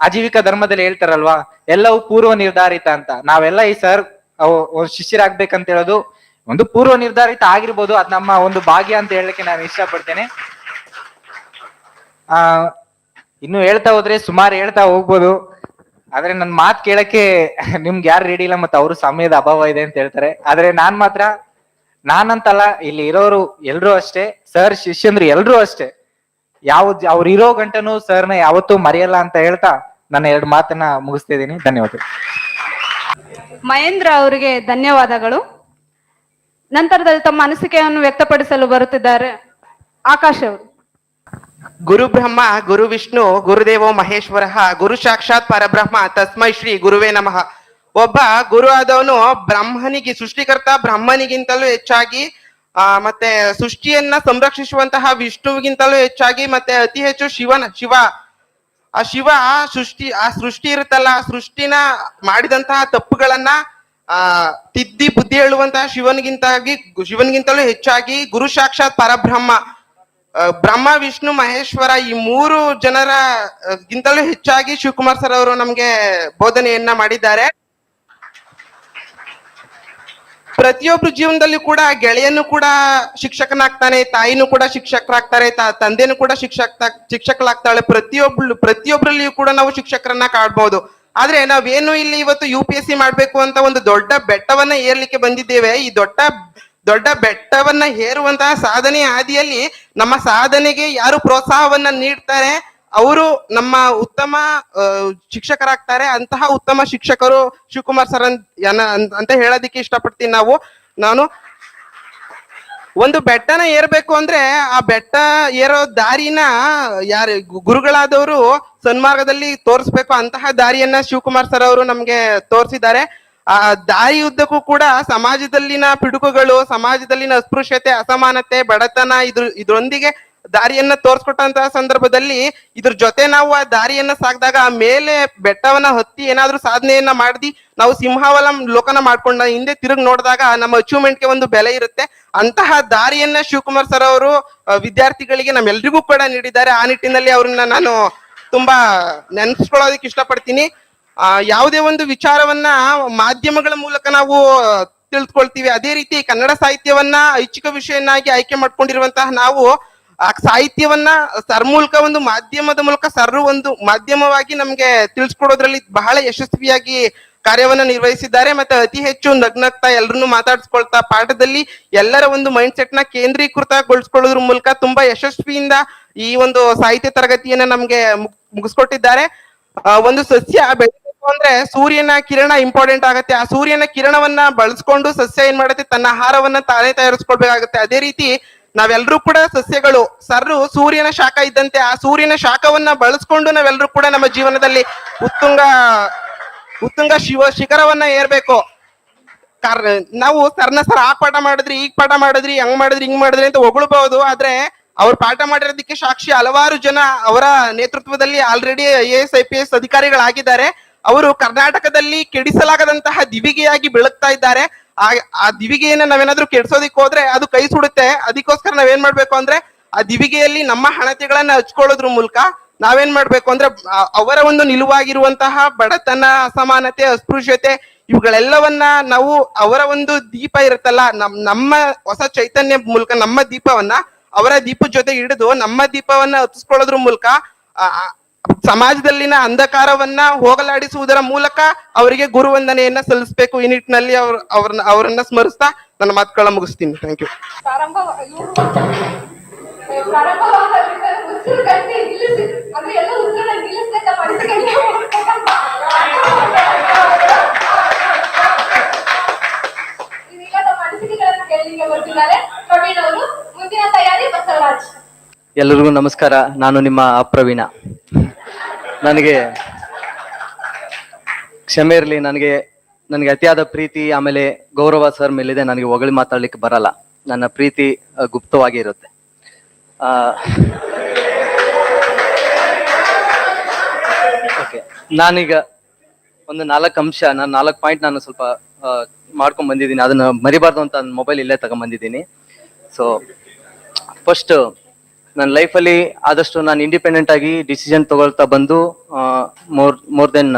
Speaker 7: ಆಜೀವಿಕ ಧರ್ಮದಲ್ಲಿ ಹೇಳ್ತಾರಲ್ವಾ, ಎಲ್ಲವೂ ಪೂರ್ವ ನಿರ್ಧಾರಿತ ಅಂತ. ನಾವೆಲ್ಲ ಈ ಸರ್ ಶಿಷ್ಯರಾಗ್ಬೇಕಂತ ಹೇಳೋದು ಒಂದು ಪೂರ್ವ ನಿರ್ಧಾರಿತ ಆಗಿರ್ಬೋದು, ಅದ್ ನಮ್ಮ ಒಂದು ಭಾಗ್ಯ ಅಂತ ಹೇಳಲಿಕ್ಕೆ ನಾನು ಇಷ್ಟಪಡ್ತೇನೆ. ಇನ್ನು ಹೇಳ್ತಾ ಹೋದ್ರೆ ಸುಮಾರು ಹೇಳ್ತಾ ಹೋಗ್ಬೋದು, ಆದ್ರೆ ನನ್ ಮಾತ್ ಕೇಳಕ್ಕೆ ನಿಮ್ಗೆ ಯಾರು ರೆಡಿ ಇಲ್ಲ, ಮತ್ತೆ ಅವರು ಸಮಯದ ಅಭಾವ ಇದೆ ಅಂತ ಹೇಳ್ತಾರೆ. ಆದ್ರೆ ನಾನಂತಲ್ಲ, ಇಲ್ಲಿ ಇರೋರು ಎಲ್ರು ಅಷ್ಟೇ, ಸರ್ ಶಿಷ್ಯಂದ್ರು ಎಲ್ರು ಅಷ್ಟೇ, ಅವ್ರು ಇರೋ ಗಂಟನು ಸರ್ನ ಯಾವತ್ತೂ ಮರೆಯಲ್ಲ ಅಂತ ಹೇಳ್ತಾ ನನ್ನ 2 ಮಾತನ್ನ ಮುಗಿಸ್ತಾ ಇದ್ದೀನಿ. ಧನ್ಯವಾದ.
Speaker 1: ಮಹೇಂದ್ರ ಅವರಿಗೆ ಧನ್ಯವಾದಗಳು. ನಂತರದಲ್ಲಿ ತಮ್ಮ ಅನಿಸಿಕೆಯನ್ನು ವ್ಯಕ್ತಪಡಿಸಲು ಬರುತ್ತಿದ್ದಾರೆ ಆಕಾಶ್ ಅವರು.
Speaker 8: ಗುರು ಬ್ರಹ್ಮ ಗುರು ವಿಷ್ಣು ಗುರುದೇವೋ ಮಹೇಶ್ವರ ಗುರು ಸಾಕ್ಷಾತ್ ಪರಬ್ರಹ್ಮ ತಸ್ಮೈ ಶ್ರೀ ಗುರುವೇ ನಮಃ. ಒಬ್ಬ ಗುರು ಆದವನು ಬ್ರಹ್ಮನಿಗೆ, ಸೃಷ್ಟಿಕರ್ತ ಬ್ರಹ್ಮನಿಗಿಂತಲೂ ಹೆಚ್ಚಾಗಿ, ಮತ್ತೆ ಸೃಷ್ಟಿಯನ್ನ ಸಂರಕ್ಷಿಸುವಂತಹ ವಿಷ್ಣುವಿಗಿಂತಲೂ ಹೆಚ್ಚಾಗಿ, ಮತ್ತೆ ಅತಿ ಹೆಚ್ಚು ಶಿವ ಆ ಸೃಷ್ಟಿ ಇರುತ್ತಲ್ಲ, ಆ ಸೃಷ್ಟಿನ ಮಾಡಿದಂತಹ ತಪ್ಪುಗಳನ್ನ ತಿದ್ದಿ ಬುದ್ಧಿ ಹೇಳುವಂತಹ ಶಿವನಿಗಿಂತಲೂ ಹೆಚ್ಚಾಗಿ ಗುರು ಸಾಕ್ಷಾತ್ ಪರಬ್ರಹ್ಮ, ಬ್ರಹ್ಮ ವಿಷ್ಣು ಮಹೇಶ್ವರ ಈ ಮೂರು ಜನರ ಗಿಂತಲೂ ಹೆಚ್ಚಾಗಿ ಶಿವಕುಮಾರ್ ಸರ್ ಅವರು ನಮ್ಗೆ ಬೋಧನೆಯನ್ನ ಮಾಡಿದ್ದಾರೆ. ಪ್ರತಿಯೊಬ್ರು ಜೀವನದಲ್ಲಿ ಕೂಡ ಗೆಳೆಯನು ಕೂಡ ಶಿಕ್ಷಕನಾಗ್ತಾನೆ, ತಾಯಿನೂ ಕೂಡ ಶಿಕ್ಷಕರಾಗ್ತಾರೆ, ತಂದೆನೂ ಕೂಡ ಶಿಕ್ಷಕರಾಗ್ತಾಳೆ. ಪ್ರತಿಯೊಬ್ಬರಲ್ಲಿಯೂ ಕೂಡ ನಾವು ಶಿಕ್ಷಕರನ್ನ ಕಾಡ್ಬೋದು. ಆದ್ರೆ ನಾವೇನು ಇಲ್ಲಿ ಇವತ್ತು UPSC ಮಾಡ್ಬೇಕು ಅಂತ ಒಂದು ದೊಡ್ಡ ಬೆಟ್ಟವನ್ನ ಏರ್ಲಿಕ್ಕೆ ಬಂದಿದ್ದೇವೆ. ಈ ದೊಡ್ಡ ಬೆಟ್ಟವನ್ನ ಹೇರುವಂತಹ ಸಾಧನೆಯ ಹಾದಿಯಲ್ಲಿ ನಮ್ಮ ಸಾಧನೆಗೆ ಯಾರು ಪ್ರೋತ್ಸಾಹವನ್ನ ನೀಡ್ತಾರೆ ಅವರು ನಮ್ಮ ಉತ್ತಮ ಶಿಕ್ಷಕರಾಗ್ತಾರೆ. ಅಂತಹ ಉತ್ತಮ ಶಿಕ್ಷಕರು ಶಿವಕುಮಾರ್ ಸರ್ ಅಂತ ಹೇಳೋದಿಕ್ಕೆ ಇಷ್ಟಪಡ್ತೀನಿ. ನಾನು ಒಂದು ಬೆಟ್ಟನ ಏರ್ಬೇಕು ಅಂದ್ರೆ ಆ ಬೆಟ್ಟ ಏರೋ ದಾರಿನ ಯಾರು ಗುರುಗಳಾದವರು ಸನ್ಮಾರ್ಗದಲ್ಲಿ ತೋರಿಸ್ಬೇಕು. ಅಂತಹ ದಾರಿಯನ್ನ ಶಿವಕುಮಾರ್ ಸರ್ ಅವರು ನಮ್ಗೆ ತೋರಿಸಿದ್ದಾರೆ. ಆ ದಾರಿ ಉದ್ದಕ್ಕೂ ಕೂಡ ಸಮಾಜದಲ್ಲಿನ ಪಿಡುಕುಗಳು, ಸಮಾಜದಲ್ಲಿನ ಅಸ್ಪೃಶ್ಯತೆ, ಅಸಮಾನತೆ, ಬಡತನ ಇದ್ರೊಂದಿಗೆ ದಾರಿಯನ್ನ ತೋರ್ಸ್ಕೊಟ್ಟಂತಹ ಸಂದರ್ಭದಲ್ಲಿ ಇದ್ರ ಜೊತೆ ನಾವು ಆ ದಾರಿಯನ್ನ ಸಾಕಿದಾಗ ಆ ಮೇಲೆ ಬೆಟ್ಟವನ್ನ ಹತ್ತಿ ಏನಾದ್ರೂ ಸಾಧನೆಯನ್ನ ಮಾಡಿ ನಾವು ಸಿಂಹಾವಲೋಕನ ಮಾಡ್ಕೊಂಡ ಹಿಂದೆ ತಿರುಗಿ ನೋಡಿದಾಗ ನಮ್ಮ ಅಚೀವ್ಮೆಂಟ್ಗೆ ಒಂದು ಬೆಲೆ ಇರುತ್ತೆ. ಅಂತಹ ದಾರಿಯನ್ನ ಶಿವಕುಮಾರ್ ಸರ್ ಅವರು ವಿದ್ಯಾರ್ಥಿಗಳಿಗೆ ನಮ್ಮೆಲ್ರಿಗೂ ಕೂಡ ನೀಡಿದ್ದಾರೆ. ಆ ನಿಟ್ಟಿನಲ್ಲಿ ಅವ್ರನ್ನ ನಾನು ತುಂಬಾ ನೆನ್ಸ್ಕೊಳ್ಳೋದಕ್ಕೆ ಇಷ್ಟಪಡ್ತೀನಿ. ಯಾವುದೇ ಒಂದು ವಿಚಾರವನ್ನ ಮಾಧ್ಯಮಗಳ ಮೂಲಕ ನಾವು ತಿಳಿದುಕೊಳ್ತೀವಿ, ಅದೇ ರೀತಿ ಕನ್ನಡ ಸಾಹಿತ್ಯವನ್ನ ಐಚ್ಛಿಕ ವಿಷಯನಾಗಿ ಆಯ್ಕೆ ಮಾಡ್ಕೊಂಡಿರುವಂತಹ ನಾವು ಆ ಸಾಹಿತ್ಯವನ್ನ ಸರ್ ಮೂಲಕ ಒಂದು ಮಾಧ್ಯಮದ ಮೂಲಕ ಒಂದು ಮಾಧ್ಯಮವಾಗಿ ನಮ್ಗೆ ತಿಳಿಸ್ಕೊಡೋದ್ರಲ್ಲಿ ಬಹಳ ಯಶಸ್ವಿಯಾಗಿ ಕಾರ್ಯವನ್ನ ನಿರ್ವಹಿಸಿದ್ದಾರೆ. ಮತ್ತೆ ಅತಿ ಹೆಚ್ಚು ನಗ್ನಗ್ತಾ ಎಲ್ಲರನ್ನು ಮಾತಾಡಿಸ್ಕೊಳ್ತಾ ಪಾಠದಲ್ಲಿ ಎಲ್ಲರ ಒಂದು ಮೈಂಡ್ ಸೆಟ್ ನ ಕೇಂದ್ರೀಕೃತಗೊಳಿಸ್ಕೊಳ್ಳೋದ್ರ ಮೂಲಕ ತುಂಬಾ ಯಶಸ್ವಿಯಿಂದ ಈ ಒಂದು ಸಾಹಿತ್ಯ ತರಗತಿಯನ್ನ ನಮ್ಗೆ ಮುಗಿಸ್ಕೊಟ್ಟಿದ್ದಾರೆ. ಒಂದು ಸಸ್ಯ ಬೆಳಿಬೇಕು ಅಂದ್ರೆ ಸೂರ್ಯನ ಕಿರಣ ಇಂಪಾರ್ಟೆಂಟ್ ಆಗುತ್ತೆ. ಆ ಸೂರ್ಯನ ಕಿರಣವನ್ನ ಬಳಸ್ಕೊಂಡು ಸಸ್ಯ ಏನ್ ಮಾಡುತ್ತೆ, ತನ್ನ ಆಹಾರವನ್ನ ತಾನೇ ತಯಾರಿಸ್ಕೊಳ್ಬೇಕಾಗುತ್ತೆ. ಅದೇ ರೀತಿ ನಾವೆಲ್ಲರೂ ಕೂಡ ಸಸ್ಯಗಳು. ಸರ್ರು ಸೂರ್ಯನ ಶಾಖ ಇದ್ದಂತೆ ಆ ಸೂರ್ಯನ ಶಾಖವನ್ನ ಬಳಸ್ಕೊಂಡು ನಾವೆಲ್ಲರೂ ಕೂಡ ನಮ್ಮ ಜೀವನದಲ್ಲಿ ಉತ್ತುಂಗ ಶಿಖರವನ್ನ ಏರ್ಬೇಕು. ನಾವು ಸರ್ ಆ ಪಾಠ ಮಾಡಿದ್ರಿ, ಈಗ ಪಾಠ ಮಾಡಿದ್ರಿ, ಹಂಗ್ ಮಾಡಿದ್ರಿ, ಹಿಂಗ್ ಮಾಡಿದ್ರಿ ಅಂತ ಹೊಗಳ್ಬಹುದು. ಆದ್ರೆ ಅವ್ರು ಪಾಠ ಮಾಡಿರೋದಕ್ಕೆ ಸಾಕ್ಷಿ ಹಲವಾರು ಜನ ಅವರ ನೇತೃತ್ವದಲ್ಲಿ ಆಲ್ರೆಡಿ IAS IPS ಅಧಿಕಾರಿಗಳಾಗಿದ್ದಾರೆ. ಅವರು ಕರ್ನಾಟಕದಲ್ಲಿ ಕೆಡಿಸಲಾಗದಂತಹ ದಿವಿಗೆಯಾಗಿ ಬೆಳಗ್ತಾ ಇದ್ದಾರೆ. ಆ ದಿವಿಗೆಯನ್ನ ನಾವೇನಾದ್ರೂ ಕೆಡ್ಸೋದಿಕ್ ಹೋದ್ರೆ ಅದು ಕೈ ಸುಡುತ್ತೆ. ಅದಕ್ಕೋಸ್ಕರ ನಾವೇನ್ ಮಾಡ್ಬೇಕು ಅಂದ್ರೆ ಆ ದಿವಿಗೆಯಲ್ಲಿ ನಮ್ಮ ಹಣತೆಗಳನ್ನ ಹಚ್ಕೊಳ್ಳೋದ್ರ ಮೂಲಕ ನಾವೇನ್ ಮಾಡ್ಬೇಕು ಅಂದ್ರೆ ಅವರ ಒಂದು ನಿಲುವಾಗಿರುವಂತಹ ಬಡತನ, ಅಸಮಾನತೆ, ಅಸ್ಪೃಶ್ಯತೆ ಇವುಗಳೆಲ್ಲವನ್ನ ನಾವು ಅವರ ಒಂದು ದೀಪ ಇರುತ್ತಲ್ಲ, ನಮ್ಮ ಹೊಸ ಚೈತನ್ಯ ಮೂಲಕ ನಮ್ಮ ದೀಪವನ್ನ ಅವರ ದೀಪದ ಜೊತೆ ಹಿಡಿದು ನಮ್ಮ ದೀಪವನ್ನ ಹತ್ತಿಸ್ಕೊಳ್ಳೋದ್ರ ಮೂಲಕ ಸಮಾಜದಲ್ಲಿನ ಅಂಧಕಾರವನ್ನ ಹೋಗಲಾಡಿಸುವುದರ ಮೂಲಕ ಅವರಿಗೆ ಗುರುವಂದನೆಯನ್ನ ಸಲ್ಲಿಸಬೇಕು. ಈ ನಿಟ್ಟಿನಲ್ಲಿ ಅವರನ್ನ ಸ್ಮರಿಸ್ತಾ ನನ್ನ ಮಾತುಗಳನ್ನ ಮುಗಿಸ್ತೀನಿ. Thank you.
Speaker 9: ಎಲ್ಲರಿಗೂ ನಮಸ್ಕಾರ. ನಾನು ನಿಮ್ಮ ಪ್ರವೀಣ. ನನಗೆ ಕ್ಷಮೆ ಇರಲಿ, ನನಗೆ ಅತಿಯಾದ ಪ್ರೀತಿ ಆಮೇಲೆ ಗೌರವ ಸರ್ ಮೇಲಿದೆ. ನನಗೆ ಹೊಗಳಿ ಮಾತಾಡ್ಲಿಕ್ಕೆ ಬರಲ್ಲ. ನನ್ನ ಪ್ರೀತಿ ಗುಪ್ತವಾಗಿ ಇರುತ್ತೆ. ಓಕೆ, ನಾನೀಗ ಒಂದು 4 ಪಾಯಿಂಟ್ ನಾನು ಸ್ವಲ್ಪ ಮಾಡ್ಕೊಂಡ್ ಬಂದಿದ್ದೀನಿ. ಅದನ್ನ ಮರಿಬಾರ್ದು ಅಂತ ನನ್ನ ಮೊಬೈಲ್ ಇಲ್ಲೇ ತಗೊಂಡ್ಬಂದಿದ್ದೀನಿ. ಸೊ ಫಸ್ಟ್, ನನ್ನ ಲೈಫಲ್ಲಿ ಆದಷ್ಟು ನಾನು ಇಂಡಿಪೆಂಡೆಂಟ್ ಆಗಿ ಡಿಸಿಷನ್ ತಗೊಳ್ತಾ ಬಂದು ಮೋರ್ ದೆನ್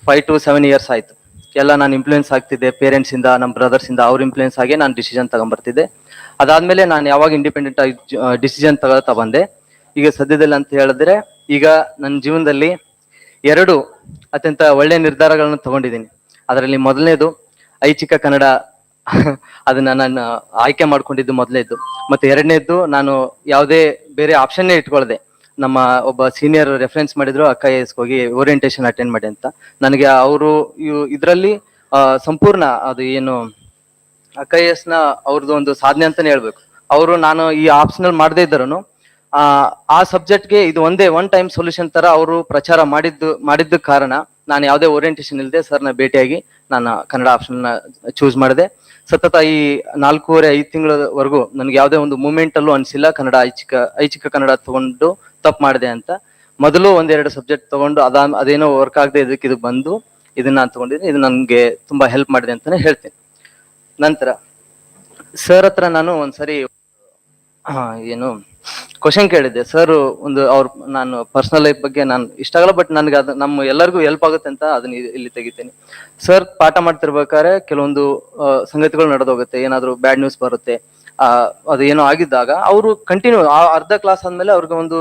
Speaker 9: 5 to 7 years ಆಯ್ತು. ಎಲ್ಲ ನಾನು ಇನ್ಫ್ಲೂಯೆನ್ಸ್ ಆಗ್ತಿದ್ದೆ ಪೇರೆಂಟ್ಸ್ ಇಂದ, ನಮ್ಮ ಬ್ರದರ್ಸ್ ಇಂದ. ಅವ್ರ ಇನ್ಫ್ಲೂಯೆನ್ಸ್ ಆಗಿ ನಾನು ಡಿಸಿಷನ್ ತಗೊಂಡ್ಬರ್ತಿದ್ದೆ. ಅದಾದ್ಮೇಲೆ ನಾನು ಯಾವಾಗ ಇಂಡಿಪೆಂಡೆಂಟ್ ಆಗಿ ಡಿಸಿಷನ್ ತಗೊಳ್ತಾ ಬಂದೆ. ಈಗ ಸದ್ಯದಲ್ಲಿ ಅಂತ ಹೇಳಿದ್ರೆ ಈಗ ನನ್ನ ಜೀವನದಲ್ಲಿ 2 ಅತ್ಯಂತ ಒಳ್ಳೆ ನಿರ್ಧಾರಗಳನ್ನು ತಗೊಂಡಿದ್ದೀನಿ. ಅದರಲ್ಲಿ ಮೊದಲನೇದು ಐಚ್ಛಿಕ ಕನ್ನಡ, ಅದನ್ನ ನಾನು ಆಯ್ಕೆ ಮಾಡ್ಕೊಂಡಿದ್ದು ಮೊದಲನೇದು. ಮತ್ತೆ 2ನೇದ್ದು, ನಾನು ಯಾವುದೇ ಬೇರೆ ಆಪ್ಷನ್ನೇ ಇಟ್ಕೊಳ್ದೆ. ನಮ್ಮ ಒಬ್ಬ ಸೀನಿಯರ್ ರೆಫರೆನ್ಸ್ ಮಾಡಿದ್ರು, IAS ಹೋಗಿ ಓರಿಯಂಟೇಶನ್ ಅಟೆಂಡ್ ಮಾಡಿ ಅಂತ. ನನಗೆ ಅವರು ಇದರಲ್ಲಿ ಸಂಪೂರ್ಣ ಅದು ಏನು IAS ನ ಅವ್ರದ್ದು ಒಂದು ಸಾಧನೆ ಅಂತಾನೆ ಹೇಳ್ಬೇಕು. ಅವರು ನಾನು ಈ ಆಪ್ಷನಲ್ ಮಾಡದೇ ಇದ್ದರನು ಆ ಸಬ್ಜೆಕ್ಟ್ಗೆ ಇದು ಒನ್ ಟೈಮ್ ಸೊಲ್ಯೂಷನ್ ತರ ಅವರು ಪ್ರಚಾರ ಮಾಡಿದ್ದ ಕಾರಣ ನಾನು ಯಾವುದೇ ಓರಿಯಂಟೇಶನ್ ಇಲ್ಲದೆ ಸರ್ನ ಭೇಟಿಯಾಗಿ ನಾನು ಕನ್ನಡ ಆಪ್ಷನ್ ನ ಚೂಸ್ ಮಾಡಿದೆ. ಸತತ ಈ 4.5 ತಿಂಗಳವರೆಗೂ ನನಗೆ ಯಾವುದೇ ಒಂದು ಮೂಮೆಂಟ್ ಅಲ್ಲೂ ಅನ್ಸಿಲ್ಲ ಕನ್ನಡ ಐಚ್ಛಿಕ ಕನ್ನಡ ತಗೊಂಡು ತಪ್ಪು ಮಾಡಿದೆ ಅಂತ. ಮೊದಲು 1-2 ಸಬ್ಜೆಕ್ಟ್ ತಗೊಂಡು ಅದೇನೋ ವರ್ಕ್ ಆಗದೆ ಇದಕ್ಕೆ ಬಂದು ಇದನ್ನ ನಾನು ತಗೊಂಡಿದ್ದೀನಿ, ಇದು ನನ್ಗೆ ತುಂಬಾ ಹೆಲ್ಪ್ ಮಾಡಿದೆ ಅಂತಾನೆ ಹೇಳ್ತೀನಿ. ನಂತರ ಸರ್ ಹತ್ರ ನಾನು ಒಂದ್ಸರಿ ಏನು ಕ್ವಶನ್ ಕೇಳಿದ್ದೆ. ಸರ್ ನಾನು ಪರ್ಸನಲ್ ಲೈಫ್ ಬಗ್ಗೆ ನಾನು ಇಷ್ಟ ಆಗಲ್ಲ, ಬಟ್ ನನ್ಗೆ ಅದು ನಮ್ಮ ಎಲ್ಲರಿಗೂ ಹೆಲ್ಪ್ ಆಗುತ್ತೆ ಅಂತ ಅದನ್ನ ಇಲ್ಲಿ ತೆಗಿತೀನಿ. ಸರ್ ಪಾಠ ಮಾಡ್ತಿರ್ಬೇಕಾದ್ರೆ ಕೆಲವೊಂದು ಸಂಗತಿಗಳು ನಡೆದೋಗುತ್ತೆ, ಏನಾದ್ರು ಬ್ಯಾಡ್ ನ್ಯೂಸ್ ಬರುತ್ತೆ. ಅದು ಏನೋ ಆಗಿದ್ದಾಗ ಅವರು ಕಂಟಿನ್ಯೂ ಅರ್ಧ ಕ್ಲಾಸ್ ಆದ್ಮೇಲೆ ಅವ್ರಿಗೆ ಒಂದು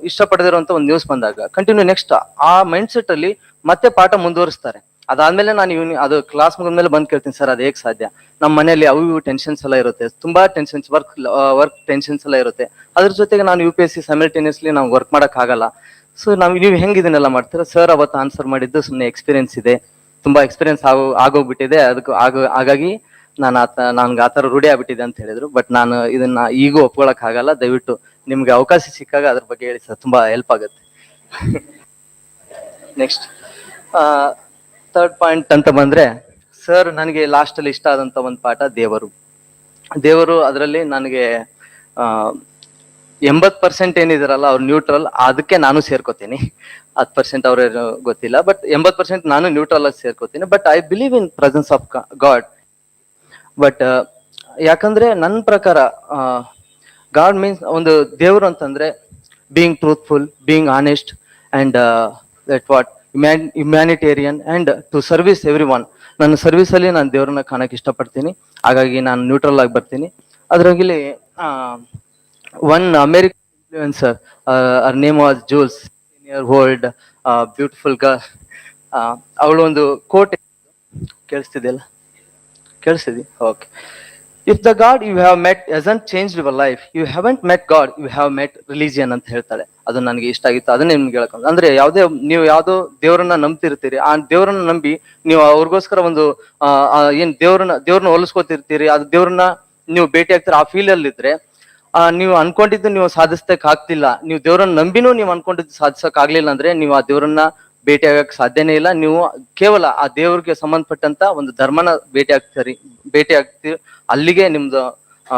Speaker 9: ಇಷ್ಟಪಡದಿರುವಂತ ಒಂದು ನ್ಯೂಸ್ ಬಂದಾಗ ಕಂಟಿನ್ಯೂ ನೆಕ್ಸ್ಟ್ ಆ ಮೈಂಡ್ ಸೆಟ್ ಅಲ್ಲಿ ಮತ್ತೆ ಪಾಠ ಮುಂದುವರಿಸ್ತಾರೆ. ಅದಾದ್ಮೇಲೆ ನಾನು ಅದು ಕ್ಲಾಸ್ ಮುಗಿದ್ಮೇಲೆ ಬಂದ್ ಕೇಳ್ತೀನಿ, ಸರ್ ಅದು ಹೇಗ್ ಸಾಧ್ಯ? ನಮ್ಮ ಮನೆಯಲ್ಲಿ ಅವು ಇವು ಟೆನ್ಷನ್ಸ್ ಎಲ್ಲ ಇರುತ್ತೆ, ತುಂಬಾ ಟೆನ್ಷನ್ಸ್, ವರ್ಕ್ ಟೆನ್ಷನ್ಸ್ ಎಲ್ಲ ಇರುತ್ತೆ. ಅದ್ರ ಜೊತೆಗೆ ನಾನು UPSC ಸೈಮಲ್ಟೇನಿಯಸ್ಲಿ ನಾವು ವರ್ಕ್ ಮಾಡಕ್ ಆಗಲ್ಲ. ಸೊ ನೀವು ಹೆಂಗ್ ಇದನ್ನೆಲ್ಲ ಮಾಡ್ತೀರಾ? ಸರ್ ಅವತ್ತು ಆನ್ಸರ್ ಮಾಡಿದ್ದು ಸುಮ್ಮನೆ ಎಕ್ಸ್ಪೀರಿಯನ್ಸ್ ಇದೆ, ತುಂಬಾ ಎಕ್ಸ್ಪೀರಿಯನ್ಸ್ ಆಗೋಗ್ಬಿಟ್ಟಿದೆ, ಹಾಗಾಗಿ ನನ್ಗೆ ಆತರ ರೂಢಿ ಆಗ್ಬಿಟ್ಟಿದೆ ಅಂತ ಹೇಳಿದ್ರು. ಬಟ್ ನಾನು ಇದನ್ನ ಈಗೂ ಒಪ್ಕೊಳಕ್ ಆಗಲ್ಲ. ದಯವಿಟ್ಟು ನಿಮ್ಗೆ ಅವಕಾಶ ಸಿಕ್ಕಾಗ ಅದ್ರ ಬಗ್ಗೆ ಹೇಳಿ ಸರ್, ತುಂಬಾ ಹೆಲ್ಪ್ ಆಗುತ್ತೆ. ನೆಕ್ಸ್ಟ್ ಥರ್ಡ್ ಪಾಯಿಂಟ್ ಅಂತ ಬಂದ್ರೆ, ಸರ್ ನನಗೆ ಲಾಸ್ಟ್ ಅಲ್ಲಿ ಇಷ್ಟ ಆದಂತ ಒಂದು ಪಾಠ ದೇವರು. ಅದರಲ್ಲಿ ನನಗೆ 80% ಏನಿದಾರಲ್ಲ ಅವ್ರು ನ್ಯೂಟ್ರಲ್, ಅದಕ್ಕೆ ನಾನು ಸೇರ್ಕೋತೀನಿ. 10% ಅವ್ರೇನು ಗೊತ್ತಿಲ್ಲ, ಬಟ್ 80% ನಾನು ನ್ಯೂಟ್ರಲ್ ಆಗಿ ಸೇರ್ಕೋತೀನಿ. But I believe in presence of God. But ಯಾಕಂದ್ರೆ ನನ್ನ ಪ್ರಕಾರ ಗಾಡ್ ಮೀನ್ಸ್ ಒಂದು ದೇವರು ಅಂತಂದ್ರೆ being truthful, being honest and that what humanitarian and to service everyone. ನನ್ನ ಸರ್ವಿಸ್ ಅಲ್ಲಿ ನಾನು ದೇವ್ರನ್ನ ಕಾಣಕ್ ಇಷ್ಟಪಡ್ತೀನಿ, ಹಾಗಾಗಿ ನಾನು ನ್ಯೂಟ್ರಲ್ ಆಗಿ ಬರ್ತೀನಿ. ಅದ್ರಲ್ಲಿ ಒನ್ ಅಮೇರಿಕನ್ ಇನ್ಫ್ಲೂಯೆನ್ಸರ್, ಅವರ್ name was Jules, world beautiful girl. ಅವಳು ಒಂದು ಕೋಟ್ ಕೇಳಿಸ್ತಿದೆಯಲ್ಲ? ಕೇಳಿಸ್ತಿದಿ? Okay. If the God you have met hasn't changed your life, you haven't met God, you have met religion ಅಂತ ಹೇಳ್ತಾಳೆ. ಅದು ನನಗೆ ಇಷ್ಟ ಆಗಿತ್ತು, ಅದನ್ನೇ ನಿಮ್ಗೆ ಹೇಳ್ಕೊಂಡು. ಅಂದ್ರೆ ನೀವು ಯಾವ್ದೋ ದೇವರನ್ನ ನಂಬ್ತಿರ್ತೀರಿ, ಆ ದೇವರನ್ನ ನಂಬಿ ನೀವು ಅವ್ರಿಗೋಸ್ಕರ ಒಂದು ಏನ್ ದೇವ್ರನ್ನ ಹೋಲಿಸ್ಕೊತಿರ್ತೀರಿ, ಅದು ದೇವ್ರನ್ನ ನೀವು ಭೇಟಿ ಆಗ್ತೀರ, ಆ ಫೀಲ್ ಅಲ್ಲಿ ಇದ್ರೆ ನೀವು ಅನ್ಕೊಂಡಿದ್ದು ನೀವು ಸಾಧಿಸ್ತಕ್ ಆಗ್ತಿಲ್ಲ. ನೀವು ದೇವ್ರನ್ನ ನಂಬಿನೂ ನೀವು ಅನ್ಕೊಂಡಿದ್ದು ಸಾಧಿಸಕ್ ಆಗ್ಲಿಲ್ಲ ಅಂದ್ರೆ ನೀವು ಆ ದೇವ್ರನ್ನ ಭೇಟಿ ಆಗಕ್ ಸಾಧ್ಯನೇ ಇಲ್ಲ. ನೀವು ಕೇವಲ ಆ ದೇವ್ರಿಗೆ ಸಂಬಂಧಪಟ್ಟಂತ ಒಂದು ಧರ್ಮನ ಭೇಟಿ ಆಗ್ತೀರಿ, ಅಲ್ಲಿಗೆ ನಿಮ್ದು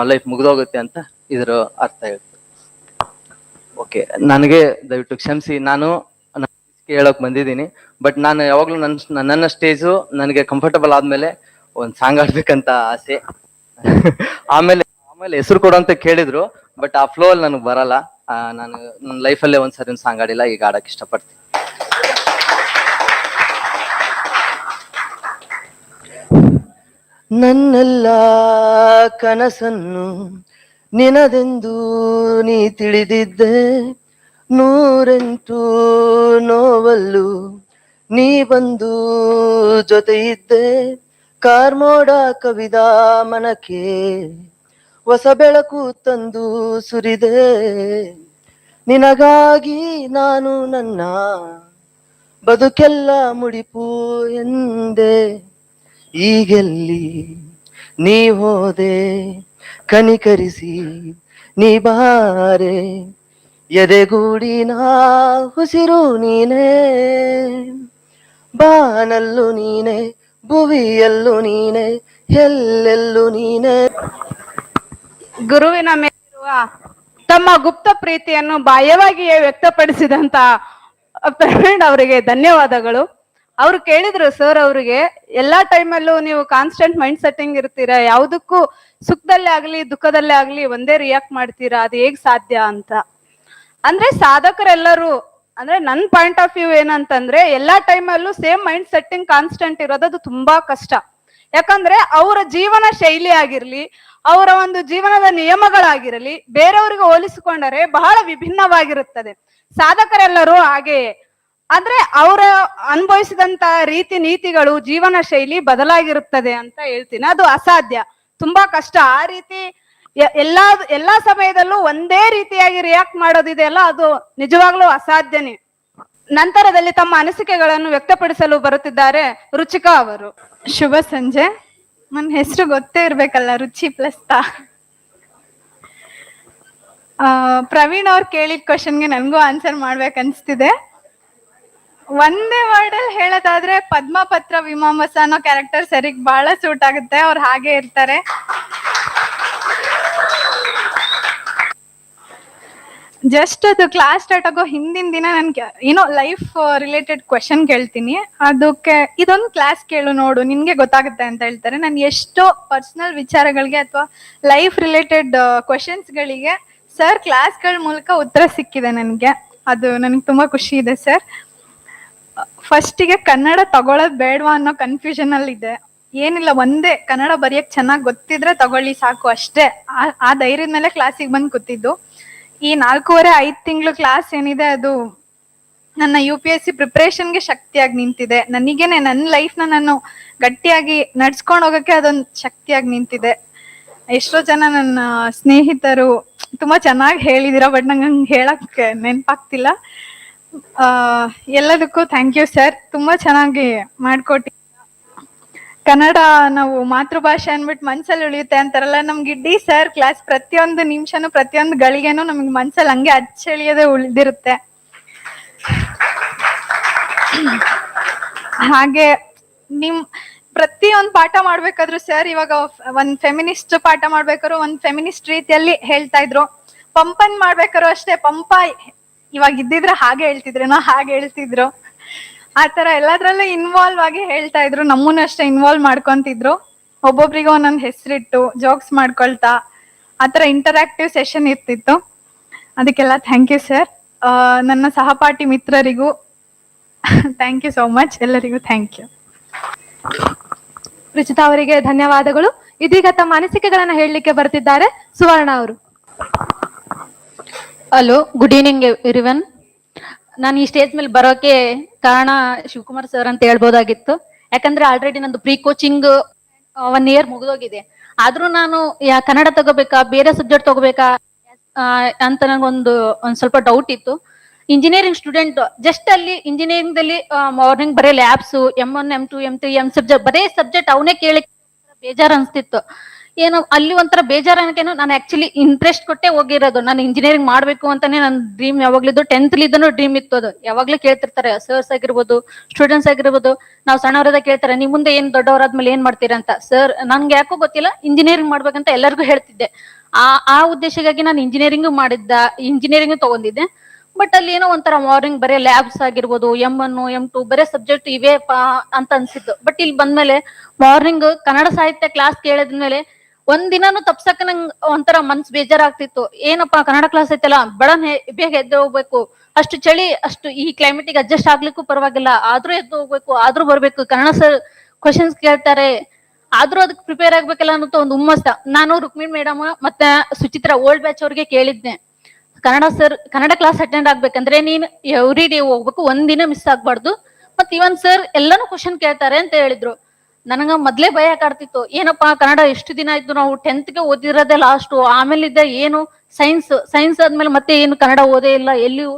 Speaker 9: ಲೈಫ್ ಮುಗ್ದೋಗುತ್ತೆ ಅಂತ ಇದ್ರ ಅರ್ಥ ಹೇಳ್ತಾರೆ. ಓಕೆ, ನನಗೆ ದಯವಿಟ್ಟು ಕ್ಷಮಿಸಿ, ನಾನು ಹೇಳಕ್ ಬಂದಿದ್ದೀನಿ. ಬಟ್ ನಾನು ಯಾವಾಗ್ಲೂ ನನ್ನ ಸ್ಟೇಜು ನನಗೆ ಕಂಫರ್ಟಬಲ್ ಆದ್ಮೇಲೆ ಒಂದ್ ಸಾಂಗ್ ಆಡ್ಬೇಕಂತ ಆಸೆ. ಆಮೇಲೆ ಹೆಸರು ಕೊಡು ಅಂತ ಕೇಳಿದ್ರು, ಬಟ್ ಆ ಫ್ಲೋ ಅಲ್ಲಿ ನನಗೆ ಬರಲ್ಲ. ನಾನು ನನ್ನ ಲೈಫಲ್ಲೇ ಒಂದ್ಸರಿ ಒಂದು ಸಾಂಗ್ ಆಡಿಲ್ಲ, ಈಗ ಆಡಕ್ ಇಷ್ಟಪಡ್ತೀನಿ. ನನ್ನೆಲ್ಲ ಕನಸನ್ನು ನಿನದೆಂದು ನೀ ತಿಳಿದಿದ್ದೆ, 108 ನೋವಲ್ಲೂ ನೀ ಬಂದು ಜೊತೆ ಇದ್ದೆ, ಕಾರ್ಮೋಡ ಕವಿದ ಮನಕ್ಕೆ ಹೊಸ ಬೆಳಕು ತಂದು ಸುರಿದೆ, ನಿನಗಾಗಿ ನಾನು ನನ್ನ ಬದುಕೆಲ್ಲ ಮುಡಿಪು ಎಂದೆ, ಈಗೆಲ್ಲಿ ನೀ ಹೋದೆ ಕನಿಕರಿಸಿ ನೀ ಬಾರೆ, ಎದೆಗೂಡಿನ ಉಸಿರು ನೀನೇ, ಬಾನಲ್ಲೂ ನೀನೆ ಭುವಿಯಲ್ಲೂ ನೀನೆ, ಎಲ್ಲೆಲ್ಲೂ ನೀನೆ.
Speaker 1: ಗುರುವಿನ ಮೇಲಿರುವ ತಮ್ಮ ಗುಪ್ತ ಪ್ರೀತಿಯನ್ನು ಬಾಹ್ಯವಾಗಿಯೇ ವ್ಯಕ್ತಪಡಿಸಿದಂತ ಪ್ರವೀಣ್ ಅವರಿಗೆ ಧನ್ಯವಾದಗಳು. ಅವ್ರು ಕೇಳಿದ್ರು ಸರ್ ಅವ್ರಿಗೆ, ಎಲ್ಲಾ ಟೈಮಲ್ಲೂ ನೀವು ಕಾನ್ಸ್ಟೆಂಟ್ ಮೈಂಡ್ ಸೆಟ್ಟಿಂಗ್ ಇರ್ತೀರಾ, ಯಾವುದಕ್ಕೂ ಸುಖದಲ್ಲೇ ಆಗ್ಲಿ ದುಃಖದಲ್ಲೇ ಆಗ್ಲಿ ಒಂದೇ ರಿಯಾಕ್ಟ್ ಮಾಡ್ತೀರಾ, ಅದು ಹೇಗ್ ಸಾಧ್ಯ ಅಂತ. ಅಂದ್ರೆ ಸಾಧಕರೆಲ್ಲರೂ, ಅಂದ್ರೆ ನನ್ ಪಾಯಿಂಟ್ ಆಫ್ ವ್ಯೂ ಏನಂತಂದ್ರೆ, ಎಲ್ಲಾ ಟೈಮಲ್ಲೂ ಸೇಮ್ ಮೈಂಡ್ ಸೆಟ್ಟಿಂಗ್ ಕಾನ್ಸ್ಟೆಂಟ್ ಇರೋದು ಅದು ತುಂಬಾ ಕಷ್ಟ. ಯಾಕಂದ್ರೆ ಅವರ ಜೀವನ ಶೈಲಿ ಆಗಿರ್ಲಿ, ಅವರ ಒಂದು ಜೀವನದ ನಿಯಮಗಳಾಗಿರಲಿ ಬೇರೆಯವರಿಗೆ ಹೋಲಿಸಿಕೊಂಡರೆ ಬಹಳ ವಿಭಿನ್ನವಾಗಿರುತ್ತದೆ. ಸಾಧಕರೆಲ್ಲರೂ ಹಾಗೆಯೇ, ಆದ್ರೆ ಅವರ ಅನುಭವಿಸಿದಂತ ರೀತಿ ನೀತಿಗಳು ಜೀವನ ಶೈಲಿ ಬದಲಾಗಿರುತ್ತದೆ ಅಂತ ಹೇಳ್ತೀನಿ. ಅದು ಅಸಾಧ್ಯ, ತುಂಬಾ ಕಷ್ಟ. ಆ ರೀತಿ ಎಲ್ಲಾ ಸಮಯದಲ್ಲೂ ಒಂದೇ ರೀತಿಯಾಗಿ ರಿಯಾಕ್ಟ್ ಮಾಡೋದಿದೆಯಲ್ಲ, ಅದು ನಿಜವಾಗ್ಲೂ ಅಸಾಧ್ಯನೇ. ನಂತರದಲ್ಲಿ ತಮ್ಮ ಅನಿಸಿಕೆಗಳನ್ನು ವ್ಯಕ್ತಪಡಿಸಲು ಬರುತ್ತಿದ್ದಾರೆ ರುಚಿಕಾ ಅವರು.
Speaker 3: ಶುಭ ಸಂಜೆ. ನನ್ನ ಹೆಸರು ಗೊತ್ತೇ ಇರ್ಬೇಕಲ್ಲ, ರುಚಿ ಪ್ಲಸ್ ತಾ. ಪ್ರವೀಣ್ ಅವ್ರು ಕೇಳಿದ ಕ್ವಶನ್ಗೆ ನನಗೂ ಆನ್ಸರ್ ಮಾಡ್ಬೇಕನ್ಸ್ತಿದೆ. ಒಂದೇ ವರ್ಡ್ ಅಲ್ಲಿ ಹೇಳೋದಾದ್ರೆ ಪದ್ಮಪತ್ರ ವಿಮಾಂಬಸ ಅನ್ನೋ ಕ್ಯಾರೆಕ್ಟರ್ ಸರಿಗ್ ಬಹಳ ಸೂಟ್ ಆಗುತ್ತೆ. ಅವ್ರು ಹಾಗೆ ಇರ್ತಾರೆ. ಜಸ್ಟ್ ಅದು ಕ್ಲಾಸ್ ಸ್ಟಾರ್ಟ್ ಆಗೋ ಹಿಂದಿನ ದಿನ ನನ್ಗೆ ಏನೋ ಲೈಫ್ ರಿಲೇಟೆಡ್ ಕ್ವೆಶನ್ ಕೇಳ್ತೀನಿ, ಅದಕ್ಕೆ ಇದೊಂದು ಕ್ಲಾಸ್ ಕೇಳು ನೋಡು ನಿನ್ಗೆ ಗೊತ್ತಾಗುತ್ತೆ ಅಂತ ಹೇಳ್ತಾರೆ. ನಾನು ಎಷ್ಟೋ ಪರ್ಸನಲ್ ವಿಚಾರಗಳಿಗೆ ಅಥವಾ ಲೈಫ್ ರಿಲೇಟೆಡ್ ಕ್ವೆಶನ್ಸ್ಗಳಿಗೆ ಸರ್ ಕ್ಲಾಸ್ಗಳ ಮೂಲಕ ಉತ್ತರ ಸಿಕ್ಕಿದೆ ನನಗೆ. ಅದು ನನಗೆ ತುಂಬಾ ಖುಷಿ ಇದೆ ಸರ್. ಫಸ್ಟಿಗೆ ಕನ್ನಡ ತಗೊಳ್ಳೋದು ಬೇಡವಾ ಅನ್ನೋ ಕನ್ಫ್ಯೂಷನ್ ಅಲ್ಲಿ ಇದೆ. ಏನಿಲ್ಲ, ಒಂದೇ ಕನ್ನಡ ಬರೆಯಕ್ ಚೆನ್ನಾಗಿ ಗೊತ್ತಿದ್ರೆ ತಗೊಳ್ಳಿ ಸಾಕು ಅಷ್ಟೇ. ಆ ಧೈರ್ಯದ ಮೇಲೆ ಕ್ಲಾಸಿಗೆ ಬಂದು ಕೂತಿದ್ದು. ಈ 4.5 ತಿಂಗಳು ಕ್ಲಾಸ್ ಏನಿದೆ ಅದು ನನ್ನ UPSC ಪ್ರಿಪ್ರೇಷನ್ಗೆ ಶಕ್ತಿಯಾಗಿ ನಿಂತಿದೆ. ನನಗೇನೆ ನನ್ನ ಲೈಫ್ನ ನಾನು ಗಟ್ಟಿಯಾಗಿ ನಡ್ಸ್ಕೊಂಡು ಹೋಗಕ್ಕೆ ಅದೊಂದು ಶಕ್ತಿಯಾಗಿ ನಿಂತಿದೆ. ಎಷ್ಟೋ ಜನ ನನ್ನ ಸ್ನೇಹಿತರು ತುಂಬಾ ಚೆನ್ನಾಗಿ ಹೇಳಿದಿರ, ಬಟ್ ನಂಗೆ ಹಂಗೆ ಹೇಳಕ್ಕೆ ನೆನಪಾಗ್ತಿಲ್ಲ. ಎಲ್ಲದಕ್ಕೂ ಥ್ಯಾಂಕ್ ಯು ಸರ್, ತುಂಬಾ ಚೆನ್ನಾಗಿ ಮಾಡ್ಕೊಟ್ಟಿ. ಕನ್ನಡ ನಾವು ಮಾತೃಭಾಷೆ ಅನ್ಬಿಟ್ಟು ಮನ್ಸಲ್ಲಿ ಉಳಿಯುತ್ತೆ ಅಂತಾರಲ್ಲ, ನಮ್ಗೆ ಇಡೀ ಸರ್ ಕ್ಲಾಸ್ ಪ್ರತಿಯೊಂದು ನಿಮಿಷನೂ ಪ್ರತಿಯೊಂದು ಗಳಿಗೆನೂ ನಮ್ಗೆ ಮನ್ಸಲ್ಲಿ ಹಂಗೆ ಅಚ್ಚಳಿಯದೆ ಉಳಿದಿರುತ್ತೆ. ಹಾಗೆ ನಿಮ್ ಪ್ರತಿಯೊಂದು ಪಾಠ ಮಾಡ್ಬೇಕಾದ್ರು ಸರ್, ಇವಾಗ ಒಂದ್ ಫೆಮಿನಿಸ್ಟ್ ಪಾಠ ಮಾಡ್ಬೇಕಾದ್ರು ಒಂದ್ ಫೆಮಿನಿಸ್ಟ್ ರೀತಿಯಲ್ಲಿ ಹೇಳ್ತಾ ಇದ್ರು. ಪಂಪನ್ ಮಾಡ್ಬೇಕಾದ್ರು ಅಷ್ಟೇ, ಪಂಪ ಇವಾಗ ಇದ್ದಿದ್ರೆ ಹಾಗೆ ಹೇಳ್ತಿದ್ರೇನೋ ಹಾಗೆ ಹೇಳ್ತಿದ್ರು. ಆತರ ಎಲ್ಲದ್ರಲ್ಲೂ ಇನ್ವಾಲ್ವ್ ಆಗಿ ಹೇಳ್ತಾ ಇದ್ರು, ನಮ್ಮನ್ನ ಅಷ್ಟೇ ಇನ್ವಾಲ್ವ್ ಮಾಡ್ಕೊಂತಿದ್ರು. ಒಬ್ಬೊಬ್ರಿಗೆ ಒಂದೊಂದು ಹೆಸರಿಟ್ಟು ಜೋಕ್ಸ್ ಮಾಡ್ಕೊಳ್ತಾ ಆತರ ಇಂಟರಾಕ್ಟಿವ್ ಸೆಷನ್ ಇರ್ತಿತ್ತು. ಅದಕ್ಕೆಲ್ಲ ಥ್ಯಾಂಕ್ ಯು ಸರ್. ನನ್ನ ಸಹಪಾಠಿ ಮಿತ್ರರಿಗೂ ಥ್ಯಾಂಕ್ ಯು ಸೋ ಮಚ್. ಎಲ್ಲರಿಗೂ ಥ್ಯಾಂಕ್ ಯು.
Speaker 10: ರುಚಿತಾ ಅವರಿಗೆ ಧನ್ಯವಾದಗಳು. ಇದೀಗ ತಮ್ಮ ಅನಿಸಿಕೆಗಳನ್ನ ಹೇಳಲಿಕ್ಕೆ ಬರ್ತಿದ್ದಾರೆ ಸುವರ್ಣ ಅವರು.
Speaker 11: Hello, good evening everyone. ನಾನು ಈ ಸ್ಟೇಜ್ ಮೇಲೆ ಬರೋಕೆ ಕಾರಣ ಶಿವಕುಮಾರ್ ಸರ್ ಅಂತ ಹೇಳ್ಬೋದಾಗಿತ್ತು. ಯಾಕಂದ್ರೆ ಆಲ್ರೆಡಿ ನಂದು ಪ್ರೀ ಕೋಚಿಂಗ್ 1 ಇಯರ್ ಮುಗಿದೋಗಿದೆ. ಆದ್ರೂ ನಾನು ಕನ್ನಡ ತಗೋಬೇಕಾ ಬೇರೆ ಸಬ್ಜೆಕ್ಟ್ ತಗೋಬೇಕಾ ಅಂತ ನಂಗೊಂದು ಸ್ವಲ್ಪ ಡೌಟ್ ಇತ್ತು. ಇಂಜಿನಿಯರಿಂಗ್ ಸ್ಟೂಡೆಂಟ್ ಜಸ್ಟ್ ಅಲ್ಲಿ ಇಂಜಿನಿಯರಿಂಗ್ ದಲ್ಲಿ ಮಾರ್ನಿಂಗ್ ಬರೀ labs M1 M2 M3 M subject ಬರೇ ಸಬ್ಜೆಕ್ಟ್ ಅವನೇ ಕೇಳಿ ಬೇಜಾರು ಅನ್ಸ್ತಿತ್ತು. ಏನೋ ಅಲ್ಲಿ ಒಂಥರ ಬೇಜಾರು ಅನ್ನಕೇನು, ನಾನು ಆಕ್ಚುಲಿ ಇಂಟ್ರೆಸ್ಟ್ ಕೊಟ್ಟೆ ಹೋಗಿರೋದು. ನಾನು ಇಂಜಿನಿಯರಿಂಗ್ ಮಾಡ್ಬೇಕು ಅಂತಾನೆ ನನ್ನ ಡ್ರೀಮ್ ಯಾವಾಗ್ಲಿದ್ದು 10th ಲಿದ್ದನೂ ಡ್ರೀಮ್ ಇತ್ತು. ಅದು ಯಾವಾಗ್ಲೂ ಕೇಳ್ತಿರ್ತಾರೆ ಸರ್ಸ್ ಆಗಿರ್ಬೋದು ಸ್ಟೂಡೆಂಟ್ಸ್ ಆಗಿರ್ಬೋದು. ನಾವು ಸಣ್ಣವರದ ಕೇಳ್ತಾರೆ, ನಿಮ್ ಮುಂದೆ ಏನ್ ದೊಡ್ಡವರಾದ್ಮೇಲೆ ಏನ್ ಮಾಡ್ತೀರಾ ಅಂತ. ಸರ್ ನನ್ಗೆ ಯಾಕೋ ಗೊತ್ತಿಲ್ಲ, ಇಂಜಿನಿಯರಿಂಗ್ ಮಾಡ್ಬೇಕಂತ ಎಲ್ಲರಿಗೂ ಹೇಳ್ತಿದ್ದೆ. ಆ ಉದ್ದೇಶಕ್ಕಾಗಿ ನಾನು ಇಂಜಿನಿಯರಿಂಗ್ ತಗೊಂಡಿದ್ದೆ. ಬಟ್ ಅಲ್ಲಿ ಏನೋ ಒಂಥರ ಮಾರ್ನಿಂಗ್ ಬರೀ ಲ್ಯಾಬ್ಸ್ ಆಗಿರ್ಬೋದು M1 M2 ಬರೇ ಸಬ್ಜೆಕ್ಟ್ ಇವೆ ಅಂತ ಅನ್ಸಿತ್ತು. ಬಟ್ ಇಲ್ಲಿ ಬಂದ್ಮೇಲೆ ಮಾರ್ನಿಂಗ್ ಕನ್ನಡ ಸಾಹಿತ್ಯ ಕ್ಲಾಸ್ ಕೇಳಿದ್ಮೇಲೆ ಒಂದಿನಾನು ತಪ್ಸಕ್ ನಂಗ್ ಒಂಥರ ಮನ್ಸ್ ಬೇಜಾರಾಗ್ತಿತ್ತು. ಏನಪ್ಪಾ ಕನ್ನಡ ಕ್ಲಾಸ್ ಐತಲ್ಲ, ಬೇಗ ಎದ್ದು ಹೋಗ್ಬೇಕು, ಅಷ್ಟು ಚಳಿ, ಅಷ್ಟು ಈ ಕ್ಲೈಮೇಟಿಗೆ ಅಡ್ಜಸ್ಟ್ ಆಗ್ಲಿಕ್ಕೂ ಪರವಾಗಿಲ್ಲ, ಆದ್ರೂ ಎದ್ದು ಹೋಗ್ಬೇಕು, ಆದ್ರೂ ಬರ್ಬೇಕು, ಕನ್ನಡ ಸರ್ ಕ್ವಶನ್ಸ್ ಕೇಳ್ತಾರೆ, ಆದ್ರೂ ಅದಕ್ಕೆ ಪ್ರಿಪೇರ್ ಆಗ್ಬೇಕಲ್ಲ ಅನ್ನೋ ಒಂದು ಹುಮ್ಮಸ್ಸ. ನಾನು ರುಕ್ಮಿಣಿ ಮೇಡಮ್ ಮತ್ತೆ ಸುಚಿತ್ರಾ ಓಲ್ಡ್ ಬ್ಯಾಚ್ ಅವ್ರಿಗೆ ಕೇಳಿದ್ನೆ, ಕನ್ನಡ ಕ್ಲಾಸ್ ಅಟೆಂಡ್ ಆಗ್ಬೇಕಂದ್ರೆ ನೀನ್ ಎವ್ರಿ ಡೇ ಹೋಗ್ಬೇಕು, ಒಂದಿನ ಮಿಸ್ ಆಗ್ಬಾರ್ದು. ಮತ್ ಇವನ್ ಸರ್ ಎಲ್ಲಾನು ಕ್ವಶನ್ ಕೇಳ್ತಾರೆ ಅಂತ ಹೇಳಿದ್ರು. ನನಗ ಮೊದ್ಲೇ ಭಯ ಕಾಡ್ತಿತ್ತು, ಏನಪ್ಪಾ ಕನ್ನಡ ಎಷ್ಟು ದಿನ ಆಯ್ತು, ನಾವು 10th ಗೆ ಓದಿರೋದೇ ಲಾಸ್ಟ್, ಆಮೇಲಿದ್ದ ಏನು ಸೈನ್ಸ್ ಆದ್ಮೇಲೆ ಮತ್ತೆ ಏನು ಕನ್ನಡ ಓದೇ ಇಲ್ಲ, ಎಲ್ಲಿಯೂ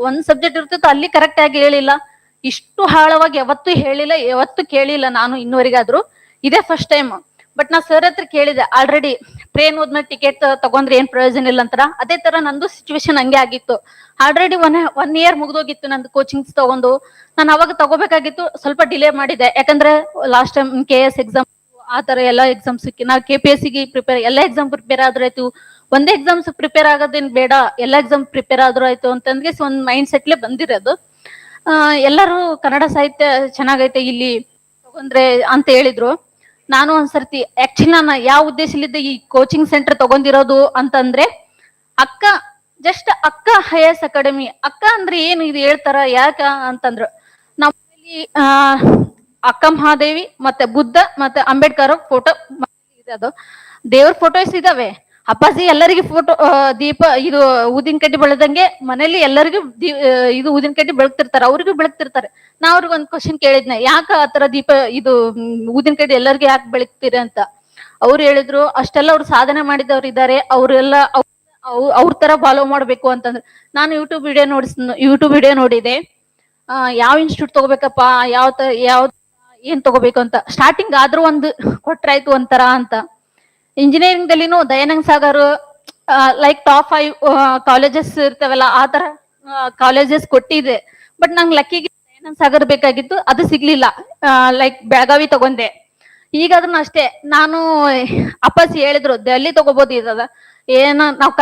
Speaker 11: ಒಂದ್ ಸಬ್ಜೆಕ್ಟ್ ಇರ್ತಿತ್ತು ಅಲ್ಲಿ ಕರೆಕ್ಟ್ ಆಗಿ ಹೇಳಿಲ್ಲ. ಇಷ್ಟು ಆಳವಾಗಿ ಯಾವತ್ತೂ ಹೇಳಿಲ್ಲ, ಯಾವತ್ತೂ ಕೇಳಿಲ್ಲ ನಾನು ಇನ್ನುವರೆಗಾದ್ರು. ಇದೇ ಫಸ್ಟ್ ಟೈಮ್. ಬಟ್ ನಾ ಸರ್ ಹತ್ರ ಕೇಳಿದೆ, ಆಲ್ರೆಡಿ ಟ್ರೈನ್ ಹೋದ್ಮೇಲೆ ಟಿಕೆಟ್ ತಗೊಂಡ್ರೆ ಏನ್ ಪ್ರಯೋಜನ ಇಲ್ಲ ಅಂತಾರ. ಅದೇ ತರ ನಂದು ಸಿಚುವೇಶನ್ ಹಂಗೆ ಆಗಿತ್ತು. ಆಲ್ರೆಡಿ 1 ಇಯರ್ ಮುಗ್ದೋಗಿತ್ತು ನಂದು ಕೋಚಿಂಗ್ಸ್ ತಗೊಂಡು. ನಾನು ಅವಾಗ ತಗೋಬೇಕಾಗಿತ್ತು, ಸ್ವಲ್ಪ ಡಿಲೇ ಮಾಡಿದೆ. ಯಾಕಂದ್ರೆ ಲಾಸ್ಟ್ ಟೈಮ್ KS ಎಕ್ಸಾಮ್ ಆ ತರ ಎಲ್ಲಾ ಎಕ್ಸಾಮ್ಸ್ ನಾವು KPSC ಪ್ರಿಪೇರ್ ಎಲ್ಲಾ ಎಕ್ಸಾಮ್ ಪ್ರಿಪೇರ್ ಆದ್ರೂ ಆಯ್ತು, ಒಂದೇ ಎಕ್ಸಾಮ್ಸ್ ಪ್ರಿಪೇರ್ ಆಗೋದೇನ್ ಬೇಡ, ಎಲ್ಲಾ ಎಕ್ಸಾಮ್ ಪ್ರಿಪೇರ್ ಆದ್ರೂ ಆಯ್ತು ಅಂತಂದ್ರೆ ಒಂದ್ ಮೈಂಡ್ ಸೆಟ್ಲೆ ಬಂದಿರೋದು. ಎಲ್ಲರೂ ಕನ್ನಡ ಸಾಹಿತ್ಯ ಚೆನ್ನಾಗೈತೆ ಇಲ್ಲಿ ತಗೊಂಡ್ರೆ ಅಂತ ಹೇಳಿದ್ರು. ನಾನು ಒಂದ್ಸರ್ತಿ ಆಕ್ಚುಲಿ ನಾನು ಯಾವ ಉದ್ದೇಶಲಿದ್ದೆ ಈ ಕೋಚಿಂಗ್ ಸೆಂಟರ್ ತಗೊಂಡಿರೋದು ಅಂತಂದ್ರೆ, ಅಕ್ಕ ಹೈಯರ್ಸ್ ಅಕಾಡೆಮಿ. ಅಕ್ಕ ಅಂದ್ರೆ ಏನು ಇದು ಹೇಳ್ತಾರ ಯಾಕ ಅಂತಂದ್ರು. ನಮ್ಮಲ್ಲಿ ಅಕ್ಕ ಮಹಾದೇವಿ ಮತ್ತೆ ಬುದ್ಧ ಮತ್ತೆ ಅಂಬೇಡ್ಕರ್ ಫೋಟೋ ಇದೆ. ಅದು ದೇವ್ರ ಫೋಟೋಸ್ ಇದಾವೆ. ಅಪ್ಪಾಜಿ ಎಲ್ಲರಿಗೂ ಫೋಟೋ ದೀಪ ಇದು ಊದಿನ ಕಡ್ಡಿ ಬೆಳೆದಂಗೆ ಮನೇಲಿ ಎಲ್ಲರಿಗೂ ಇದು ಊದಿನ ಕಡ್ಡಿ ಬೆಳಗ್ತಿರ್ತಾರೆ, ಅವ್ರಿಗೂ ಬೆಳಗ್ತಿರ್ತಾರೆ. ನಾ ಅವ್ರಿಗೆ ಒಂದ್ ಕ್ವಶನ್ ಕೇಳಿದ್ನೆ, ಯಾಕ ಆತರ ದೀಪ ಇದು ಊದಿನ ಕಡ್ಡಿ ಎಲ್ಲರಿಗೂ ಯಾಕೆ ಬೆಳಗ್ತೀರಿ ಅಂತ. ಅವ್ರು ಹೇಳಿದ್ರು, ಅಷ್ಟೆಲ್ಲ ಅವ್ರು ಸಾಧನೆ ಮಾಡಿದವ್ರು ಇದ್ದಾರೆ, ಅವ್ರೆಲ್ಲ ಅವ್ರ ತರ ಫಾಲೋ ಮಾಡ್ಬೇಕು ಅಂತಂದ್ರೆ. ನಾನು ಯೂಟ್ಯೂಬ್ ವಿಡಿಯೋ ನೋಡಿದೆ. ಯಾವ ಇನ್ಸ್ಟಿಟ್ಯೂಟ್ ತಗೋಬೇಕಪ್ಪ, ಯಾವ ಏನ್ ತಗೋಬೇಕು ಅಂತ ಸ್ಟಾರ್ಟಿಂಗ್ ಆದ್ರೂ ಒಂದು ಕೊಟ್ರಾಯ್ತು ಒಂಥರ ಅಂತ. ಇಂಜಿನಿಯರಿಂಗ್ ದಲ್ಲಿನೂ Dayanand Sagar like top 5 colleges ಇರ್ತಾವಲ್ಲ, ಆ ತರ ಕಾಲೇಜಸ್ ಕೊಟ್ಟಿದೆ. ಬಟ್ ನಂಗೆ ಲಕ್ಕಿಗೆ ದಯಾನಂದ್ ಸಾಗರ್ ಬೇಕಾಗಿತ್ತು, ಅದು ಸಿಗ್ಲಿಲ್ಲ. ಲೈಕ್ ಬೆಳಗಾವಿ ತಗೊಂಡೆ. ಈಗಾದ್ರೂ ಅಷ್ಟೇ, ನಾನು ಅಪ್ಪಾಜಿ ಹೇಳಿದ್ರು ಡೆಲ್ಲಿ ತಗೋಬಹುದು ಇರದ, ನಾವ್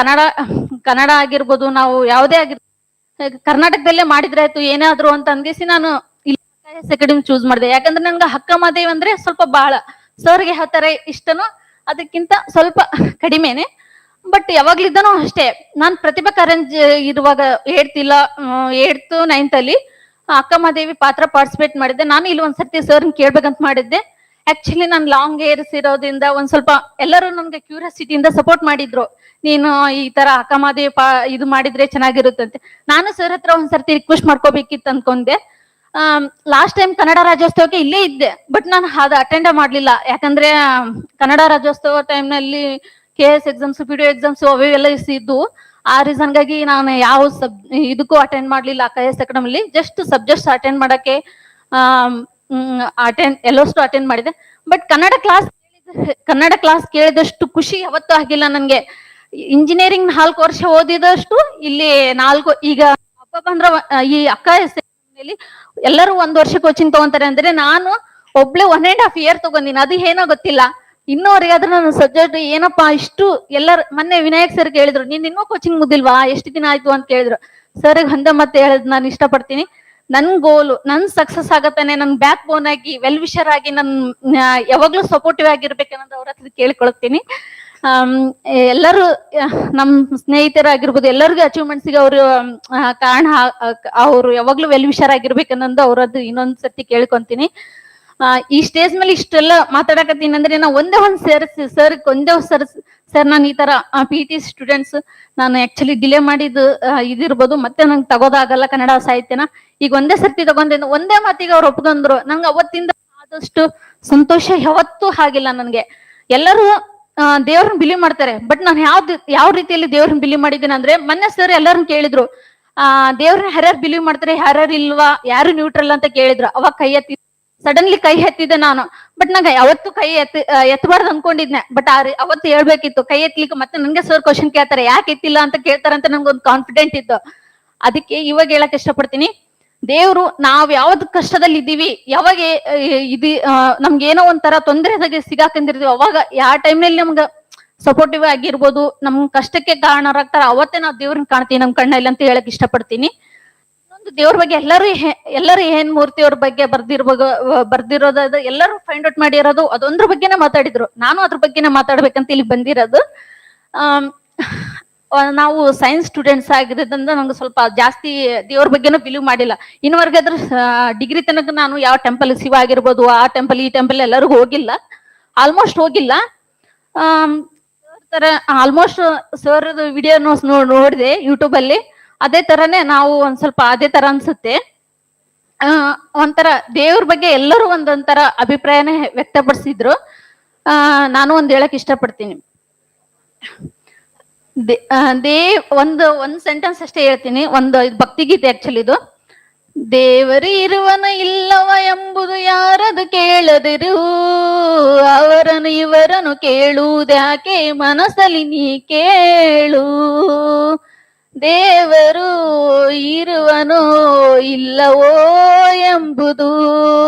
Speaker 11: ಕನ್ನಡ ಆಗಿರ್ಬೋದು, ನಾವು ಯಾವುದೇ ಆಗಿರ್ಬೋದು ಕರ್ನಾಟಕದಲ್ಲೇ ಮಾಡಿದ್ರೆ ಆಯ್ತು ಏನಾದ್ರು ಅಂತ ಅಂದಿಸಿ ನಾನು ಇಲ್ಲಿ ಅಕಾಡೆಮಿ ಚೂಸ್ ಮಾಡಿದೆ. ಯಾಕಂದ್ರೆ ನನ್ಗೆ ಹಕ್ಕ ಮಾದೇವಿ ಅಂದ್ರೆ ಸ್ವಲ್ಪ ಬಹಳ ಸರ್ಗೆ ಯಾವ ತರ ಇಷ್ಟನೋ ಅದಕ್ಕಿಂತ ಸ್ವಲ್ಪ ಕಡಿಮೆನೆ. ಬಟ್ ಯಾವಾಗ್ಲಿದ್ದಾನು ಅಷ್ಟೇ, ನಾನ್ ಪ್ರತಿಭಾ ಕಾರಂಜಿ ಇರುವಾಗ ಏಳ್ತ್ 9th ಅಲ್ಲಿ ಅಕ್ಕ ಮಾದೇವಿ ಪಾತ್ರ ಪಾರ್ಟಿಸಿಪೇಟ್ ಮಾಡಿದ್ದೆ. ನಾನು ಇಲ್ಲಿ ಒಂದ್ಸರ್ತಿ ಸರ್ ಕೇಳ್ಬೇಕಂತ ಮಾಡಿದ್ದೆ. ಆಕ್ಚುಲಿ ನಾನು ಲಾಂಗ್ ಏರ್ಸ್ ಇರೋದ್ರಿಂದ ಒಂದ್ ಸ್ವಲ್ಪ ಎಲ್ಲರೂ ನನ್ಗೆ ಕ್ಯೂರಿಯಾಸಿಟಿಯಿಂದ ಸಪೋರ್ಟ್ ಮಾಡಿದ್ರು, ನೀನು ಈ ತರ ಅಕ್ಕ ಮಾದೇವಿ ಇದು ಮಾಡಿದ್ರೆ ಚೆನ್ನಾಗಿರುತ್ತಂತೆ. ನಾನು ಸರ್ ಹತ್ರ ಒಂದ್ಸರ್ತಿ ರಿಕ್ವೆಸ್ಟ್ ಮಾಡ್ಕೋಬೇಕಿತ್ತು ಅನ್ಕೊಂಡೆ. ಲಾಸ್ಟ್ ಟೈಮ್ ಕನ್ನಡ ರಾಜ್ಯೋತ್ಸವಕ್ಕೆ ಇಲ್ಲೇ ಇದ್ದೆ, ಬಟ್ ನಾನು ಅದು ಅಟೆಂಡ್ ಮಾಡ್ಲಿಲ್ಲ. ಯಾಕಂದ್ರೆ ಕನ್ನಡ ರಾಜ್ಯೋತ್ಸವ ಟೈಮ್ ನಲ್ಲಿ KS ಎಕ್ಸಾಮ್ಸ್, PDO ಎಕ್ಸಾಮ್ಸ್ ಅವೆಲ್ಲ ಇದ್ದು, ಆ ರೀಸನ್ಗಾಗಿ ನಾನು ಯಾವ ಇದಕ್ಕೂ ಅಟೆಂಡ್ ಮಾಡ್ಲಿಲ್ಲ. KS ಅಕಾಡೆಮಿಲಿ ಜಸ್ಟ್ ಸಬ್ಜೆಕ್ಟ್ಸ್ ಅಟೆಂಡ್ ಮಾಡಕ್ಕೆ ಎಲ್ಲಷ್ಟು ಅಟೆಂಡ್ ಮಾಡಿದೆ. ಬಟ್ ಕನ್ನಡ ಕ್ಲಾಸ್ ಕೇಳಿದಷ್ಟು ಖುಷಿ ಯಾವತ್ತೂ ಆಗಿಲ್ಲ ನನ್ಗೆ. ಇಂಜಿನಿಯರಿಂಗ್ 4 ವರ್ಷ ಓದಿದಷ್ಟು ಇಲ್ಲಿ 4 ಈಗ ಹಬ್ಬ ಬಂದ್ರ ಈ ಅಕ್ಕ ಎಲ್ಲರೂ 1 ವರ್ಷ ಕೋಚಿಂಗ್ ತಗೊಂತಾರೆ ಅಂದ್ರೆ ನಾನು ಒಬ್ಳೆ 1.5 year ತಗೊಂಡಿನಿ. ಅದು ಏನೋ ಗೊತ್ತಿಲ್ಲ ಇನ್ನೂವರೆಗೆ. ಆದ್ರೆ ನನ್ನ ಸಬ್ಜೆಕ್ಟ್ ಏನಪ್ಪಾ ಇಷ್ಟು ಎಲ್ಲರ ಮೊನ್ನೆ ವಿನಾಯಕ್ ಸರ್ ಕೇಳಿದ್ರು, ನೀನ್ ಇನ್ನೂ ಕೋಚಿಂಗ್ ಮುಗಿಲ್ವಾ, ಎಷ್ಟು ದಿನ ಆಯ್ತು ಅಂತ ಕೇಳಿದ್ರು. ಸರ್ ಒಂದೇ ಮತ್ತೆ ಹೇಳದ್ ನಾನು ಇಷ್ಟಪಡ್ತೀನಿ, ನನ್ ಗೋಲು ನನ್ ಸಕ್ಸಸ್ ಆಗತ್ತಾನೆ, ನನ್ ಬ್ಯಾಕ್ ಬೋನ್ ಆಗಿ ವೆಲ್ ವಿಷರ್ ಆಗಿ ನನ್ ಯಾವಾಗ್ಲೂ ಸಪೋರ್ಟಿವ್ ಆಗಿರ್ಬೇಕನ್ನೋದು ಅವ್ರ ಹತ್ರ ಕೇಳ್ಕೊಳ್ತೀನಿ. ಎಲ್ಲರೂ ನಮ್ ಸ್ನೇಹಿತರಾಗಿರ್ಬೋದು ಎಲ್ಲರಿಗೂ ಅಚೀವ್ಮೆಂಟ್ಸ್ಗೆ ಅವರು ಕಾರಣ, ಅವ್ರು ಯಾವಾಗ್ಲೂ ವೆಲ್ ವಿಷರ್ ಆಗಿರ್ಬೇಕನ್ನೋದು ಅವ್ರದ್ದು ಇನ್ನೊಂದ್ ಸರ್ತಿ ಕೇಳ್ಕೊಂತೀನಿ. ಈ ಸ್ಟೇಜ್ ಮೇಲೆ ಇಷ್ಟೆಲ್ಲ ಮಾತಾಡಕತ್ತೀನಿ ಅಂದ್ರೆ ನಾ ಒಂದೇ ಸರ್ ನಾನು ಈ ತರ PT ಸ್ಟೂಡೆಂಟ್ಸ್ ನಾನು ಆಕ್ಚುಲಿ ಡಿಲೇ ಮಾಡಿದ್ದು ಇದಿರ್ಬೋದು, ಮತ್ತೆ ನಂಗೆ ತಗೋದಾಗಲ್ಲ ಕನ್ನಡ ಸಾಹಿತ್ಯನ. ಈಗ ಒಂದೇ ಸರ್ತಿ ತಗೊಂಡಿದ್ದು, ಒಂದೇ ಮಾತಿಗೆ ಅವ್ರು ಒಪ್ಕೊಂಡ್ರು. ನಂಗೆ ಅವತ್ತಿಂದ ಆದಷ್ಟು ಸಂತೋಷ ಯಾವತ್ತೂ ಆಗಿಲ್ಲ ನನ್ಗೆ. ಎಲ್ಲರೂ ದೇವ್ರನ್ನ ಬಿಲೀವ್ ಮಾಡ್ತಾರೆ, ಬಟ್ ನಾನು ಯಾವ ರೀತಿಯಲ್ಲಿ ದೇವ್ರನ್ನ ಬಿಲೀವ್ ಮಾಡಿದ್ದೀನಿ ಅಂದ್ರೆ, ಮೊನ್ನೆ ಸರ್ ಎಲ್ಲರನ್ನ ಕೇಳಿದ್ರು, ದೇವ್ರನ್ನ ಯಾರ್ಯಾರು ಬಿಲೀವ್ ಮಾಡ್ತಾರೆ ಯಾರ್ಯಾರು ಇಲ್ವಾ, ಯಾರು ನ್ಯೂಟ್ರಲ್ ಅಂತ ಕೇಳಿದ್ರು. ಅವಾಗ ಸಡನ್ಲಿ ಕೈ ಎತ್ತಿದ್ದೆ ನಾನು. ಬಟ್ ನಂಗೆ ಯಾವತ್ತು ಕೈ ಎತ್ತಬಾರ್ದು ಅನ್ಕೊಂಡಿದ್ನೆ. ಬಟ್ ಅವತ್ತು ಹೇಳ್ಬೇಕಿತ್ತು ಕೈ ಎತ್ತಲಿಕ್ಕೆ. ಮತ್ತೆ ನನ್ಗೆ ಸರ್ ಕ್ವಶನ್ ಕೇಳ್ತಾರೆ, ಯಾಕೆ ಎತ್ತಿಲ್ಲ ಅಂತ ಕೇಳ್ತಾರಂತ ನಂಗೊಂದು ಕಾನ್ಫಿಡೆಂಟ್ ಇತ್ತು. ಅದಕ್ಕೆ ಇವಾಗ ಹೇಳಕ್ ಇಷ್ಟಪಡ್ತೀನಿ, ದೇವ್ರು ನಾವ್ ಯಾವ್ದು ಕಷ್ಟದಲ್ಲಿ ಇದ್ದೀವಿ, ಯಾವಾಗ ನಮ್ಗೆ ಏನೋ ಒಂಥರ ತೊಂದರೆದಾಗೆ ಸಿಗಾಕೊಂಡಿರ್ತೀವಿ, ಅವಾಗ ಯಾವ ಟೈಮ್ನಲ್ಲಿ ನಮ್ಗ ಸಪೋರ್ಟಿವ್ ಆಗಿರ್ಬೋದು, ನಮ್ ಕಷ್ಟಕ್ಕೆ ಕಾರಣರಾಗ್ತಾರ, ಅವತ್ತೇ ನಾವ್ ದೇವ್ರನ್ನ ಕಾಣ್ತೀವಿ ನಮ್ ಕಣ್ಣಲ್ಲಿ ಅಂತ ಹೇಳಕ್ ಇಷ್ಟಪಡ್ತೀನಿ. ದೇವ್ರ ಬಗ್ಗೆ ಎಲ್ಲರೂ ಏನ್ ಮೂರ್ತಿ ಅವ್ರ ಬಗ್ಗೆ ಬರ್ದಿರೋದು ಎಲ್ಲರೂ ಫೈಂಡ್ ಔಟ್ ಮಾಡಿರೋದು ಅದೊಂದ್ರ ಬಗ್ಗೆನೇ ಮಾತಾಡಿದ್ರು. ನಾನು ಅದ್ರ ಬಗ್ಗೆನೇ ಮಾತಾಡ್ಬೇಕಂತ ಇಲ್ಲಿ ಬಂದಿರೋದು. ನಾವು ಸೈನ್ಸ್ ಸ್ಟೂಡೆಂಟ್ಸ್ ಆಗಿರೋದ್ರಿಂದ ನಂಗೆ ಸ್ವಲ್ಪ ಜಾಸ್ತಿ ದೇವ್ರ ಬಗ್ಗೆನೂ ಬಿಲೀವ್ ಮಾಡಿಲ್ಲ. ಇನ್ನವರೆಗೆ ಅದ್ರ ಡಿಗ್ರಿ ತನಕ ನಾನು ಯಾವ ಟೆಂಪಲ್, ಶಿವ ಆಗಿರ್ಬೋದು, ಆ ಟೆಂಪಲ್ ಈ ಟೆಂಪಲ್ ಎಲ್ಲರಿಗೂ ಹೋಗಿಲ್ಲ, ಆಲ್ಮೋಸ್ಟ್ ಹೋಗಿಲ್ಲ. ತರ ಆಲ್ಮೋಸ್ಟ್ ಸರ್ ವಿಡಿಯೋ ನೋಡಿದೆ ಯೂಟ್ಯೂಬ್ ಅಲ್ಲಿ. ಅದೇ ತರನೇ ನಾವು ಒಂದ್ ಸ್ವಲ್ಪ ಅದೇ ತರ ಅನ್ಸುತ್ತೆ. ಒಂಥರ ದೇವ್ರ ಬಗ್ಗೆ ಎಲ್ಲರೂ ಒಂದೊಂಥರ ಅಭಿಪ್ರಾಯನೇ ವ್ಯಕ್ತಪಡಿಸಿದ್ರು. ನಾನು ಒಂದ್ ಹೇಳಕ್ ಇಷ್ಟಪಡ್ತೀನಿ. ಒಂದ್ ಸೆಂಟೆನ್ಸ್ ಅಷ್ಟೇ ಹೇಳ್ತೀನಿ. ಒಂದು ಭಕ್ತಿಗೀತೆ ಆಕ್ಚುಲಿ ಇದು. ದೇವರು ಇರುವನ ಇಲ್ಲವ ಎಂಬುದು ಯಾರದು ಕೇಳದಿರು, ಅವರನ್ನು ಇವರನ್ನು ಕೇಳುವುದ್ಯಾಕೆ ಮನಸ್ಸಲ್ಲಿ ನೀ ಕೇಳು. ದೇವರು ಇರುವನೋ ಇಲ್ಲವೋ ಎಂಬುದು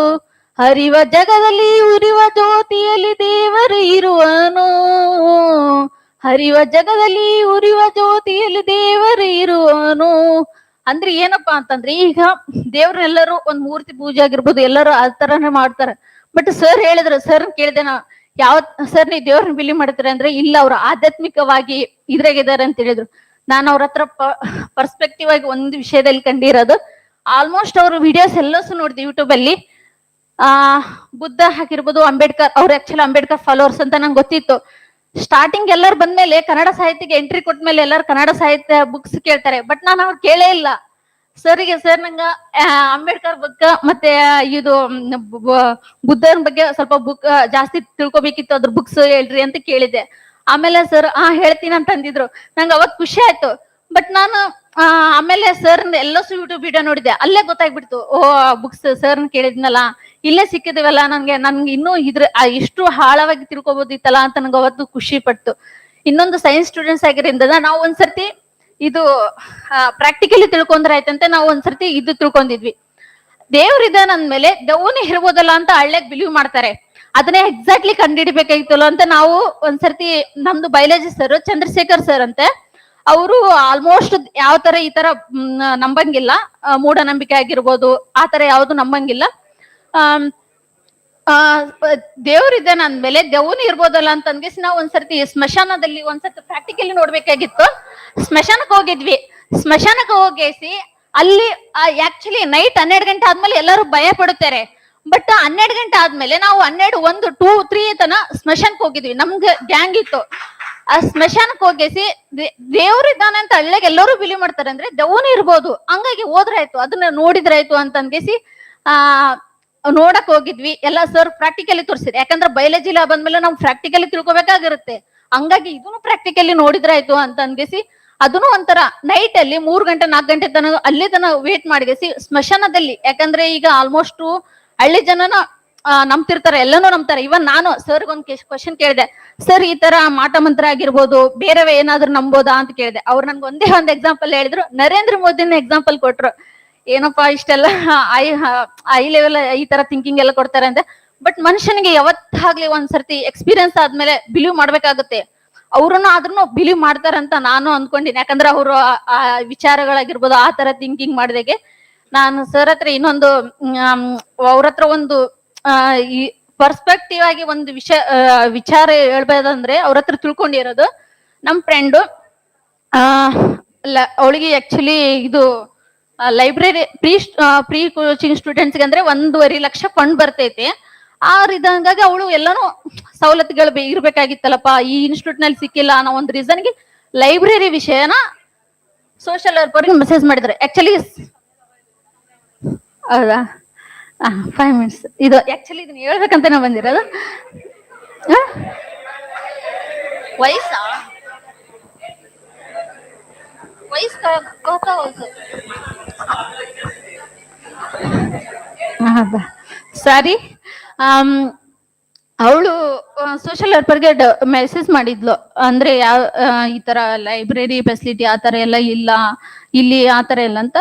Speaker 11: ಹರಿವ ಜಗದಲ್ಲಿ ಉರಿವ ಜ್ಯೋತಿಯಲ್ಲಿ ದೇವರು ಇರುವನೋ, ಹರಿವ ಜಗದಲ್ಲಿ ಉರಿವ ಜ್ಯೋತಿಯಲ್ಲಿ ದೇವರು ಇರುವನು. ಅಂದ್ರೆ ಏನಪ್ಪಾ ಅಂತಂದ್ರೆ, ಈಗ ದೇವ್ರನ್ನೆಲ್ಲರೂ ಒಂದ್ ಮೂರ್ತಿ ಪೂಜೆ ಆಗಿರ್ಬೋದು ಎಲ್ಲರೂ ಆ ತರನೇ ಮಾಡ್ತಾರೆ. ಬಟ್ ಸರ್ ಹೇಳಿದ್ರು, ಸರ್ ಕೇಳಿದೆ ನಾ, ಸರ್ ನೀವು ದೇವ್ರನ್ನ ಬಿಲೀವ್ ಮಾಡ್ತಾರೆ ಅಂದ್ರೆ, ಇಲ್ಲ ಅವ್ರು ಆಧ್ಯಾತ್ಮಿಕವಾಗಿ ಇದ್ರಾಗಿದ್ದಾರೆ ಅಂತ ಹೇಳಿದ್ರು. ನಾನು ಅವ್ರ ಹತ್ರ ಪರ್ಸ್ಪೆಕ್ಟಿವ್ ಆಗಿ ಒಂದು ವಿಷಯದಲ್ಲಿ ಕಂಡಿರೋದು, ಆಲ್ಮೋಸ್ಟ್ ಅವ್ರ ವಿಡಿಯೋಸ್ ಎಲ್ಲಸು ನೋಡಿದೆ ಯೂಟ್ಯೂಬ್ ಅಲ್ಲಿ. ಬುದ್ಧ ಆಗಿರ್ಬೋದು, ಅಂಬೇಡ್ಕರ್, ಅವ್ರು ಆಕ್ಚುಲಿ ಅಂಬೇಡ್ಕರ್ ಫಾಲೋವರ್ಸ್ ಅಂತ ನಂಗೆ ಗೊತ್ತಿತ್ತು. ಸ್ಟಾರ್ಟಿಂಗ್ ಎಲ್ಲರೂ ಬಂದ್ಮೇಲೆ ಕನ್ನಡ ಸಾಹಿತ್ಯಕ್ಕೆ ಎಂಟ್ರಿ ಕೊಟ್ಮೇಲೆ ಎಲ್ಲರೂ ಕನ್ನಡ ಸಾಹಿತ್ಯ ಬುಕ್ಸ್ ಕೇಳ್ತಾರೆ. ಬಟ್ ನಾನು ಅವ್ರು ಕೇಳೇ ಇಲ್ಲ. ಸರ್ ನಂಗ ಅಂಬೇಡ್ಕರ್ ಬಗ್ಗೆ ಮತ್ತೆ ಇದು ಬುದ್ಧನ ಬಗ್ಗೆ ಸ್ವಲ್ಪ ಬುಕ್ ಜಾಸ್ತಿ ತಿಳ್ಕೊಬೇಕಿತ್ತು, ಅದ್ರ ಬುಕ್ಸ್ ಹೇಳ್ರಿ ಅಂತ ಕೇಳಿದ್ದೆ. ಆಮೇಲೆ ಸರ್ ಹೇಳ್ತೀನಿ ಅಂತ ಅಂದಿದ್ರು. ನಂಗೆ ಅವತ್ ಖುಷಿ ಆಯ್ತು. ಬಟ್ ನಾನು ಆಮೇಲೆ ಸರ್ ಎಲ್ಲಸು ಯೂಟ್ಯೂಬ್ ವಿಡಿಯೋ ನೋಡಿದೆ, ಅಲ್ಲೇ ಗೊತ್ತಾಗ್ಬಿಡ್ತು, ಓ ಬುಕ್ಸ್ ಸರ್ ಕೇಳಿದ್ನಲ್ಲ ಇಲ್ಲೇ ಸಿಕ್ಕಿದಿವಲ್ಲ, ನನ್ಗೆ ಇನ್ನೂ ಎಷ್ಟು ಆಳವಾಗಿ ತಿಳ್ಕೊಬೋದಿತ್ತಲ್ಲ ಅಂತ ನಂಗೆ ಅವತ್ತು ಖುಷಿ ಪಡ್ತು. ಇನ್ನೊಂದು ಸೈನ್ಸ್ ಸ್ಟೂಡೆಂಟ್ಸ್ ಆಗಿರೋದ್ರಿಂದ ನಾವು ಒಂದ್ಸರ್ತಿ ಇದು ಪ್ರಾಕ್ಟಿಕಲಿ ತಿಳ್ಕೊಂಡ್ರೆ ಆಯ್ತಂತೆ ನಾವು ಒಂದ್ಸರ್ತಿ ಇದು ತಿಳ್ಕೊಂಡಿದ್ವಿ, ದೇವ್ರಿದಾನ ಅಂದ್ಮೇಲೆ ದೌನೇ ಇರ್ಬೋದಲ್ಲ ಅಂತ ಹಳ್ಳಿಯಾಗ ಬಿಲೀವ್ ಮಾಡ್ತಾರೆ. ಅದನ್ನೇ ಎಕ್ಸಾಕ್ಟ್ಲಿ ಕಂಡುಹಿಡಿಬೇಕಾಗಿತ್ತಲ್ಲ ಅಂತ ನಾವು ಒಂದ್ಸರ್ತಿ, ನಮ್ದು ಬಯಾಲಜಿ ಸರ್ ಚಂದ್ರಶೇಖರ್ ಸರ್ ಅಂತೆ, ಅವರು ಆಲ್ಮೋಸ್ಟ್ ಯಾವ ತರ ಈ ತರ ನಂಬಂಗಿಲ್ಲ, ಮೂಢನಂಬಿಕೆ ಆಗಿರ್ಬೋದು ಆ ತರ ಯಾವ್ದು ನಂಬಂಗಿಲ್ಲ. ಆಮ್, ಆ ದೇವ್ರಿದ್ದಾನೆ ಅಂದ್ಮೇಲೆ ದೇವ್ನು ಇರ್ಬೋದಲ್ಲ ಅಂತ ಅಂದ್ಗೆಸಿ ನಾವು ಒಂದ್ಸರ್ತಿ ಸ್ಮಶಾನದಲ್ಲಿ ಒಂದ್ಸರ್ತಿ ಪ್ರಾಕ್ಟಿಕಲಿ ನೋಡ್ಬೇಕಾಗಿತ್ತು. ಸ್ಮಶಾನಕ್ಕೆ ಹೋಗಿದ್ವಿ. ಸ್ಮಶಾನಕ್ಕೆ ಹೋಗೇಸಿ ಅಲ್ಲಿ ಆಕ್ಚುಲಿ ನೈಟ್ 12 ಗಂಟೆ ಆದ್ಮೇಲೆ ಎಲ್ಲರೂ ಭಯ ಪಡುತ್ತಾರೆ. ಬಟ್ 12 ಗಂಟೆ ಆದ್ಮೇಲೆ ನಾವು 12, 1, 2, 3 ತನ ಸ್ಮಶಾನಕ್ಕೆ ಹೋಗಿದ್ವಿ. ನಮ್ಗೆ ಗ್ಯಾಂಗ್ ಇತ್ತು. ಆ ಸ್ಮಶಾನಕ್ಕೆ ಹೋಗೇಸಿ ದೇವ್ರಿದ್ದಾನೆ ಅಂತ ಹಳ್ಳಿಗೆ ಎಲ್ಲರೂ ಬಿಲೀವ್ ಮಾಡ್ತಾರೆ, ಅಂದ್ರೆ ದೇವ್ನು ಇರ್ಬೋದು, ಹಂಗಾಗಿ ಹೋದ್ರಾಯ್ತು, ಅದನ್ನ ನೋಡಿದ್ರಾಯ್ತು ಅಂತ ಅಂದ್ಗೆಸಿ ನೋಡಕ್ ಹೋಗಿದ್ವಿ. ಎಲ್ಲ ಸರ್ ಪ್ರಾಕ್ಟಿಕಲಿ ತೋರಿಸಿದ್ರು, ಯಾಕಂದ್ರೆ ಬಯಾಲಜಿ ಲ್ಯಾಬ್ ಅಂದ್ಮೇಲೆ ನಾವು ಪ್ರಾಕ್ಟಿಕಲಿ ತಿಳ್ಕೊಬೇಕಾಗಿರುತ್ತೆ. ಹಂಗಾಗಿ ಇದನ್ನು ಪ್ರಾಕ್ಟಿಕಲಿ ನೋಡಿದ್ರಾಯ್ತು ಅಂತ ಅಂದ್ಗೆಸಿ ಅದನ್ನು ಒಂಥರ ನೈಟ್ ಅಲ್ಲಿ 3 ಗಂಟೆ 4 ಗಂಟೆ ತನ ಅಲ್ಲಿ ತನ ವೇಟ್ ಮಾಡಿಗೆಸಿ ಸ್ಮಶಾನದಲ್ಲಿ, ಯಾಕಂದ್ರೆ ಈಗ ಆಲ್ಮೋಸ್ಟ್ ಹಳ್ಳಿ ಜನನ ನಂಬ್ತಿರ್ತಾರೆ, ಎಲ್ಲನೂ ನಂಬ್ತಾರೆ. ಇವನ್ ನಾನು ಸರ್ ಒಂದ್ ಕ್ವಶನ್ ಕೇಳಿದೆ, ಸರ್ ಈ ತರ ಮಾಟ ಮಂತ್ರ ಆಗಿರ್ಬೋದು ಬೇರೆ ಏನಾದ್ರು ನಂಬೋದಾ ಅಂತ ಕೇಳಿದೆ. ಅವ್ರು ನನ್ಗೆ ಒಂದೇ ಒಂದ್ ಎಕ್ಸಾಂಪಲ್ ಹೇಳಿದ್ರು, ನರೇಂದ್ರ ಮೋದಿನ ಎಕ್ಸಾಂಪಲ್ ಕೊಟ್ರು. ಏನಪ್ಪಾ ಇಷ್ಟೆಲ್ಲ ಐ ಲೆವೆಲ್ ಈ ತರ ಥಿಂಕಿಂಗ್ ಎಲ್ಲ ಕೊಡ್ತಾರೆ ಅಂತ. ಬಟ್ ಮನುಷ್ಯನಿಗೆ ಯಾವತ್ತಾಗ್ಲಿ ಒಂದ್ಸರ್ತಿ ಎಕ್ಸ್ಪೀರಿಯನ್ಸ್ ಆದ್ಮೇಲೆ ಬಿಲೀವ್ ಮಾಡ್ಬೇಕಾಗುತ್ತೆ. ಅವ್ರನ್ನು ಆದ್ರೂ ಬಿಲೀವ್ ಮಾಡ್ತಾರಂತ ನಾನು ಅನ್ಕೊಂಡಿನಿ, ಯಾಕಂದ್ರೆ ಅವರು ಆ ವಿಚಾರಗಳಾಗಿರ್ಬೋದು ಆ ತರ ಥಿಂಕಿಂಗ್ ಮಾಡಿದಾಗೆ. ನಾನು ಸರ್ ಹತ್ರ ಇನ್ನೊಂದು ಅವ್ರ ಹತ್ರ ಒಂದು ಈ ಪರ್ಸ್ಪೆಕ್ಟಿವ್ ಆಗಿ ಒಂದು ವಿಚಾರ ಹೇಳ್ಬೇಕಂದ್ರೆ ಅವ್ರ ಹತ್ರ ತಿಳ್ಕೊಂಡಿರೋದು, ನಮ್ ಫ್ರೆಂಡು ಅವಳಿಗೆ ಆಕ್ಚುಲಿ ಇದು ಲೈಬ್ರರಿ ಪ್ರೀ ಕೋಚಿಂಗ್ ಸ್ಟೂಡೆಂಟ್ಸ್ಗೆ ಅಂದ್ರೆ 1.5 ಲಕ್ಷ ಫಂಡ್ ಬರ್ತೈತೆ. ಇದಂಗಾಗಿ ಅವಳು ಎಲ್ಲಾನು ಸವಲತ್ತುಗಳು ಇರ್ಬೇಕಾಗಿತ್ತಲ್ಲಪ್ಪ, ಈ ಇನ್ಸ್ಟಿಟ್ಯೂಟ್ ನಲ್ಲಿ ಸಿಕ್ಕಿಲ್ಲ ಅನ್ನೋ ಒಂದು ರೀಸನ್ಗೆ ಲೈಬ್ರರಿ ವಿಷಯನ ಸೋಷಿಯಲ್ ವರ್ಕರ್ಗೆ ಮೆಸೇಜ್ ಮಾಡಿದ್ರೆ. ಆಕ್ಚುಲಿ ಹೌದಾ, 5 ಮಿನಿಟ್ಸ್. ಇದು ಆಕ್ಚುಲಿ ಇದನ್ನ ಹೇಳ್ಬೇಕಂತಾನೆ ಬಂದಿರೋದು. ವಯಸ್ಸಾ ಸಾರಿ, ಅವಳು ಸೋಷಿಯಲ್ ವರ್ಕರ್ಗೆ ಮೆಸೇಜ್ ಮಾಡಿದ್ಲು, ಅಂದ್ರೆ ಯಾವ ಈ ತರ ಲೈಬ್ರರಿ ಫೆಸಿಲಿಟಿ ಆತರ ಎಲ್ಲ ಇಲ್ಲ ಇಲ್ಲಿ, ಆತರ ಎಲ್ಲ ಅಂತ.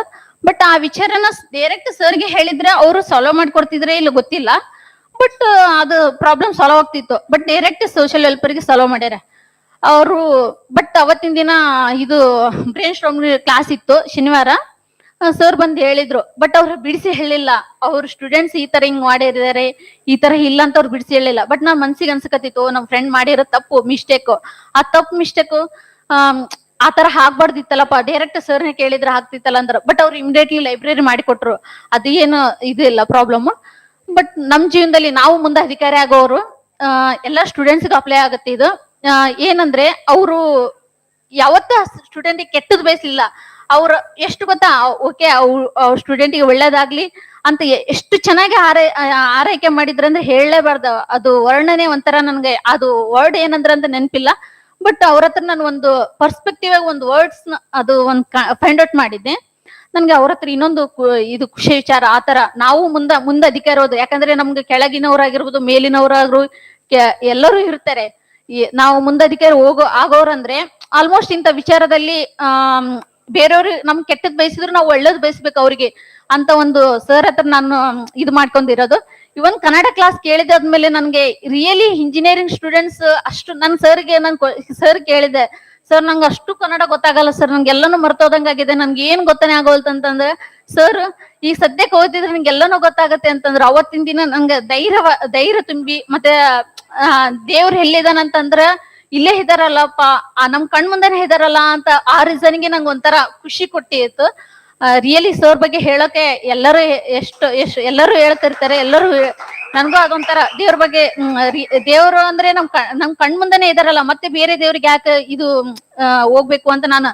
Speaker 11: ಬಟ್ ಆ ವಿಚಾರನ ಡೈರೆಕ್ಟ್ ಸರ್ಗೆ ಹೇಳಿದ್ರೆ ಅವರು ಸಾಲ್ವ್ ಮಾಡ್ಕೊಡ್ತಿದ್ರೆ ಇಲ್ಲ ಗೊತ್ತಿಲ್ಲ. ಬಟ್ ಅದು ಪ್ರಾಬ್ಲಮ್ ಸಾಲ್ವ್ ಆಗ್ತಿತ್ತು. ಬಟ್ ಡೈರೆಕ್ಟ್ ಸೋಷಿಯಲ್ ವೆಲ್ಫೇರ್ಗೆ ಸಾಲ್ವ್ ಮಾಡ್ಯಾರ ಅವರು. ಬಟ್ ಅವತ್ತಿನ ದಿನ ಇದು ಬ್ರೈನ್ ಸ್ಟಾರ್ಮ್ ಕ್ಲಾಸ್ ಇತ್ತು ಶನಿವಾರ. ಸರ್ ಬಂದು ಹೇಳಿದ್ರು, ಬಟ್ ಅವ್ರು ಬಿಡಿಸಿ ಹೇಳಿಲ್ಲ. ಅವ್ರ ಸ್ಟೂಡೆಂಟ್ಸ್ ಈ ತರ ಹಿಂಗ್ ಮಾಡಿದ್ದಾರೆ, ಈ ತರ ಇಲ್ಲ ಅಂತ ಅವ್ರು ಬಿಡಿಸಿ ಹೇಳಿಲ್ಲ. ಬಟ್ ನಾನ್ ಮನ್ಸಿಗೆ ಅನ್ಸಕತ್ತಿತ್ತು, ನಮ್ ಫ್ರೆಂಡ್ ಮಾಡಿರೋ ತಪ್ಪು ಮಿಸ್ಟೇಕ್, ಆ ತಪ್ಪು ಮಿಸ್ಟೇಕ್ ಆ ತರ ಆಗ್ಬಾರ್ದಿತ್ತಲ್ಲಪ್ಪ, ಡೈರೆಕ್ಟ್ ಸರ್ನೇ ಕೇಳಿದ್ರೆ ಆಗ್ತಿತ್ತಲ್ಲ ಅಂದ್ರ. ಬಟ್ ಅವ್ರು ಇಮಿಡಿಯೇಟ್ಲಿ ಲೈಬ್ರರಿ ಮಾಡಿಕೊಟ್ರು, ಅದೇನು ಇದು ಇಲ್ಲ ಪ್ರಾಬ್ಲಮ್. ಬಟ್ ನಮ್ ಜೀವನದಲ್ಲಿ ನಾವು ಮುಂದೆ ಅಧಿಕಾರಿ ಆಗೋರು, ಎಲ್ಲಾ ಸ್ಟೂಡೆಂಟ್ಸ್ಗೆ ಅಪ್ಲೈ ಆಗುತ್ತೆ ಇದು. ಏನಂದ್ರೆ ಅವರು ಯಾವತ್ತ ಸ್ಟೂಡೆಂಟ್ ಕೆಟ್ಟದ್ ಬಯಸಲಿಲ್ಲ. ಅವ್ರ ಎಷ್ಟು ಗೊತ್ತಾ, ಓಕೆ ಸ್ಟೂಡೆಂಟ್ಗೆ ಒಳ್ಳೇದಾಗ್ಲಿ ಅಂತ ಎಷ್ಟು ಚೆನ್ನಾಗಿ ಆರೈಕೆ ಮಾಡಿದ್ರಂದ್ರೆ ಹೇಳಲೇಬಾರ್ದು. ಅದು ವರ್ಣನೆ ಒಂಥರ ನನ್ಗೆ ಅದು ವರ್ಡ್ ಏನಂದ್ರ ಅಂತ ನೆನಪಿಲ್ಲ. ಬಟ್ ಅವ್ರ ಹತ್ರ ನಾನು ಒಂದು ಪರ್ಸ್ಪೆಕ್ಟಿವ್ ಆಗಿ ಒಂದು ವರ್ಡ್ಸ್ ಅದು ಒಂದು ಫೈಂಡ್ ಔಟ್ ಮಾಡಿದ್ದೆ. ನನ್ಗೆ ಅವ್ರ ಹತ್ರ ಇನ್ನೊಂದು ಇದು ಖುಷಿ ವಿಚಾರ. ಆತರ ನಾವು ಮುಂದೆ ಅಧಿಕಾರ ಇರೋದು, ಯಾಕಂದ್ರೆ ನಮ್ಗೆ ಕೆಳಗಿನವರಾಗಿರ್ಬೋದು ಮೇಲಿನವರಾಗ್ರು ಎಲ್ಲರೂ ಇರ್ತಾರೆ. ನಾವು ಮುಂದೆ ಅಧಿಕಾರ ಆಗೋರಂದ್ರೆ ಆಲ್ಮೋಸ್ಟ್ ಇಂಥ ವಿಚಾರದಲ್ಲಿ ಬೇರೆಯವ್ರು ನಮ್ ಕೆಟ್ಟದ್ ಬಯಸಿದ್ರು ನಾವು ಒಳ್ಳೇದ್ ಬಯಸ್ಬೇಕು ಅವ್ರಿಗೆ ಅಂತ ಒಂದು ಸರ್ ಹತ್ರ ನಾನು ಇದು ಮಾಡ್ಕೊಂಡಿರೋದು. ಇವನ್ ಕನ್ನಡ ಕ್ಲಾಸ್ ಕೇಳಿದಾದ್ಮೇಲೆ ನನ್ಗೆ ರಿಯಲಿ ಇಂಜಿನಿಯರಿಂಗ್ ಸ್ಟೂಡೆಂಟ್ಸ್ ಅಷ್ಟು ನನ್ ಸರ್ ಕೇಳಿದೆ, ಸರ್ ನಂಗೆ ಅಷ್ಟು ಕನ್ನಡ ಗೊತ್ತಾಗಲ್ಲ ಸರ್, ನಂಗೆ ಎಲ್ಲಾನು ಮರ್ತೋದಂಗಾಗಿದೆ, ನನ್ಗೆ ಏನ್ ಗೊತ್ತಾನೆ ಆಗೋಲ್ತ ಅಂತಂದ್ರೆ, ಸರ್ ಈಗ ಸದ್ಯಕ್ಕೆ ಓದಿದ್ರೆ ನಿಂಗೆ ಎಲ್ಲಾನು ಗೊತ್ತಾಗತ್ತೆ ಅಂತಂದ್ರೆ ಅವತ್ತಿನ ದಿನ ನಂಗೆ ಧೈರ್ಯ ತುಂಬಿ, ಮತ್ತೆ ದೇವ್ರು ಎಲ್ಲಿದಾನಂತಂದ್ರ ಇಲ್ಲೇ ಇದಾರಲ್ಲಪ್ಪ, ನಮ್ ಕಣ್ ಮುಂದೆನೆ ಇದಾರಲ್ಲ ಅಂತ ಆ ರೀಸನ್ಗೆ ನಂಗೆ ಒಂಥರ ಖುಷಿ ಕೊಟ್ಟಿತ್ತು. ರಿಯಲಿ ಸರ್ ಬಗ್ಗೆ ಹೇಳೋಕೆ ಎಲ್ಲರೂ ಎಲ್ಲರೂ ಹೇಳ್ತಿರ್ತಾರೆ, ಎಲ್ಲರೂ ನನ್ಗೂ ಅದೊಂಥರ ದೇವ್ರ ಬಗ್ಗೆ ದೇವ್ರು ಅಂದ್ರೆ ನಮ್ ಕಣ್ ಮುಂದೆನೆ ಇದಾರಲ್ಲ, ಮತ್ತೆ ಬೇರೆ ದೇವ್ರಿಗೆ ಯಾಕೆ ಇದು ಹೋಗ್ಬೇಕು ಅಂತ ನಾನು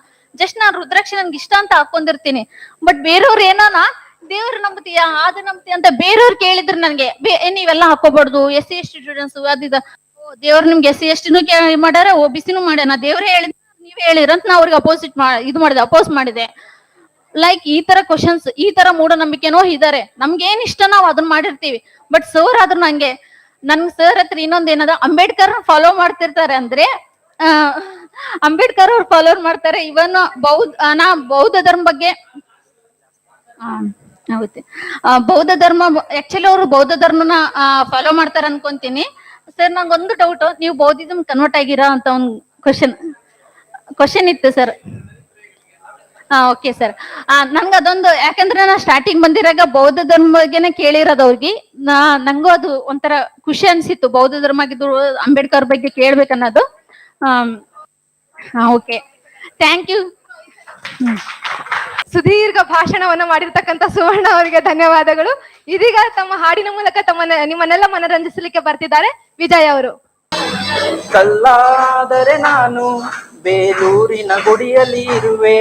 Speaker 11: ರುದ್ರಾಕ್ಷಿ ನನ್ಗೆ ಇಷ್ಟ ಅಂತ ಹಾಕೊಂಡಿರ್ತೀನಿ. ಬಟ್ ಬೇರೆಯವ್ರು ಏನಾನ ದೇವ್ರು ನಂಬ್ತೀಯಾ ಅದು ನಂಬ್ತೀಯ ಅಂತ ಬೇರೆಯವ್ರು ಕೇಳಿದ್ರು ನನ್ಗೆ ನೀವೆಲ್ಲ ಹಾಕೋಬಾರ್ದು, SC ST ಸ್ಟೂಡೆಂಟ್ಸ್ ಅದಿದ ದೇವ್ರು ನಿಮ್ಗೆ SC ST ಮಾಡ್ಯಾರ, OBC ಮಾಡ್ಯಾನ, ದೇವ್ರೇ ಹೇಳಿದ್ ನೀವೇ ಹೇಳಿರಂತ ನಾ ಅವ್ರಿಗೆ ಅಪೋಸ್ ಮಾಡಿದೆ. ಲೈಕ್ ಈ ತರ ಕ್ವಶನ್ಸ್, ಈ ತರ ಮೂಢನಂಬಿಕೆನೋ ಇದಾರೆ. ನಮ್ಗೆ ಏನ್ ಇಷ್ಟ ನಾವು ಅದನ್ನ ಮಾಡಿರ್ತೀವಿ. ಬಟ್ ಸರ್ ಆದ್ರೂ ನನ್ ಸರ್ ಹತ್ರ ಇನ್ನೊಂದ್ ಏನದ, ಅಂಬೇಡ್ಕರ್ ಫಾಲೋ ಮಾಡ್ತಿರ್ತಾರೆ ಅಂದ್ರೆ ಅಂಬೇಡ್ಕರ್ ಅವ್ರು ಫಾಲೋ ಮಾಡ್ತಾರೆ. ಇವನ್ ಬೌದ್ಧ ಧರ್ಮ ಬಗ್ಗೆ ಆಗುತ್ತೆ. ಬೌದ್ಧ ಧರ್ಮ ಆಕ್ಚುಲಿ ಅವರು ಬೌದ್ಧ ಧರ್ಮನ ಫಾಲೋ ಮಾಡ್ತಾರ ಅನ್ಕೊಂತೀನಿ. ಸರ್ ನಂಗೊಂದು ಡೌಟ್, ನೀವು ಬೌದ್ಧಿಸಮ್ ಕನ್ವರ್ಟ್ ಆಗಿರಾ ಅಂತ ಒಂದ್ ಕ್ವಶನ್. ಕ್ವಶನ್ ಇತ್ತು ಸರ್. ಹಾ ಓಕೆ ಸರ್. ನನ್ಗೆ ಅದೊಂದು, ಯಾಕಂದ್ರೆ ನಾನು ಸ್ಟಾರ್ಟಿಂಗ್ ಬಂದಿರಾಗ ಬೌದ್ಧ ಧರ್ಮ ಬಗ್ಗೆನೇ ಕೇಳಿರೋದು ಅವ್ರಿಗೆ, ನಂಗೂ ಅದು ಒಂಥರ ಖುಷಿ ಅನ್ಸಿತ್ತು, ಬೌದ್ಧ ಧರ್ಮ ಆಗಿದ್ದು ಅಂಬೇಡ್ಕರ್ ಬಗ್ಗೆ ಕೇಳ್ಬೇಕನ್ನೋದು. Okay, thank you.
Speaker 10: ಸುದೀರ್ಘ ಭಾಷಣವನ್ನು ಮಾಡಿರ್ತಕ್ಕಂಥ ಸುವರ್ಣ ಅವರಿಗೆ ಧನ್ಯವಾದಗಳು. ಇದೀಗ ತಮ್ಮ ಹಾಡಿನ ಮೂಲಕ ನಿಮ್ಮನ್ನೆಲ್ಲ ಮನರಂಜಿಸಲಿಕ್ಕೆ ಬರ್ತಿದ್ದಾರೆ ವಿಜಯ್ ಅವರು.
Speaker 5: ಕಲ್ಲಾದರೆ ನಾನು ಬೇಲೂರಿನ ಗುಡಿಯಲ್ಲಿ ಇರುವೆ,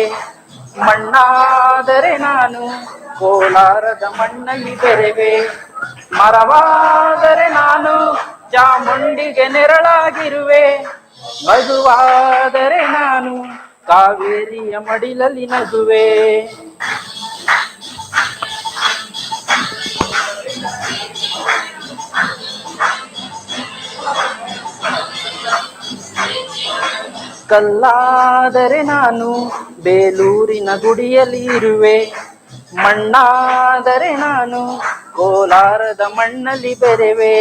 Speaker 5: ಮಣ್ಣಾದರೆ ನಾನು ಕೋಲಾರದ ಮಣ್ಣಲ್ಲಿ ಬೆರೆವೆ, ಮರವಾದರೆ ನಾನು ಚಾಮುಂಡಿಗೆ ನೆರಳಾಗಿರುವೆ, ಮಗುವಾದರೆ ನಾನು ಕಾವೇರಿಯ ಮಡಿಲಲ್ಲಿ ನಗುವೆ. ಕಲ್ಲಾದರೆ ನಾನು ಬೇಲೂರಿನ ಗುಡಿಯಲ್ಲಿ ಇರುವೆ, ಮಣ್ಣಾದರೆ ನಾನು ಕೋಲಾರದ ಮಣ್ಣಲ್ಲಿ ಬೆರೆವೆ.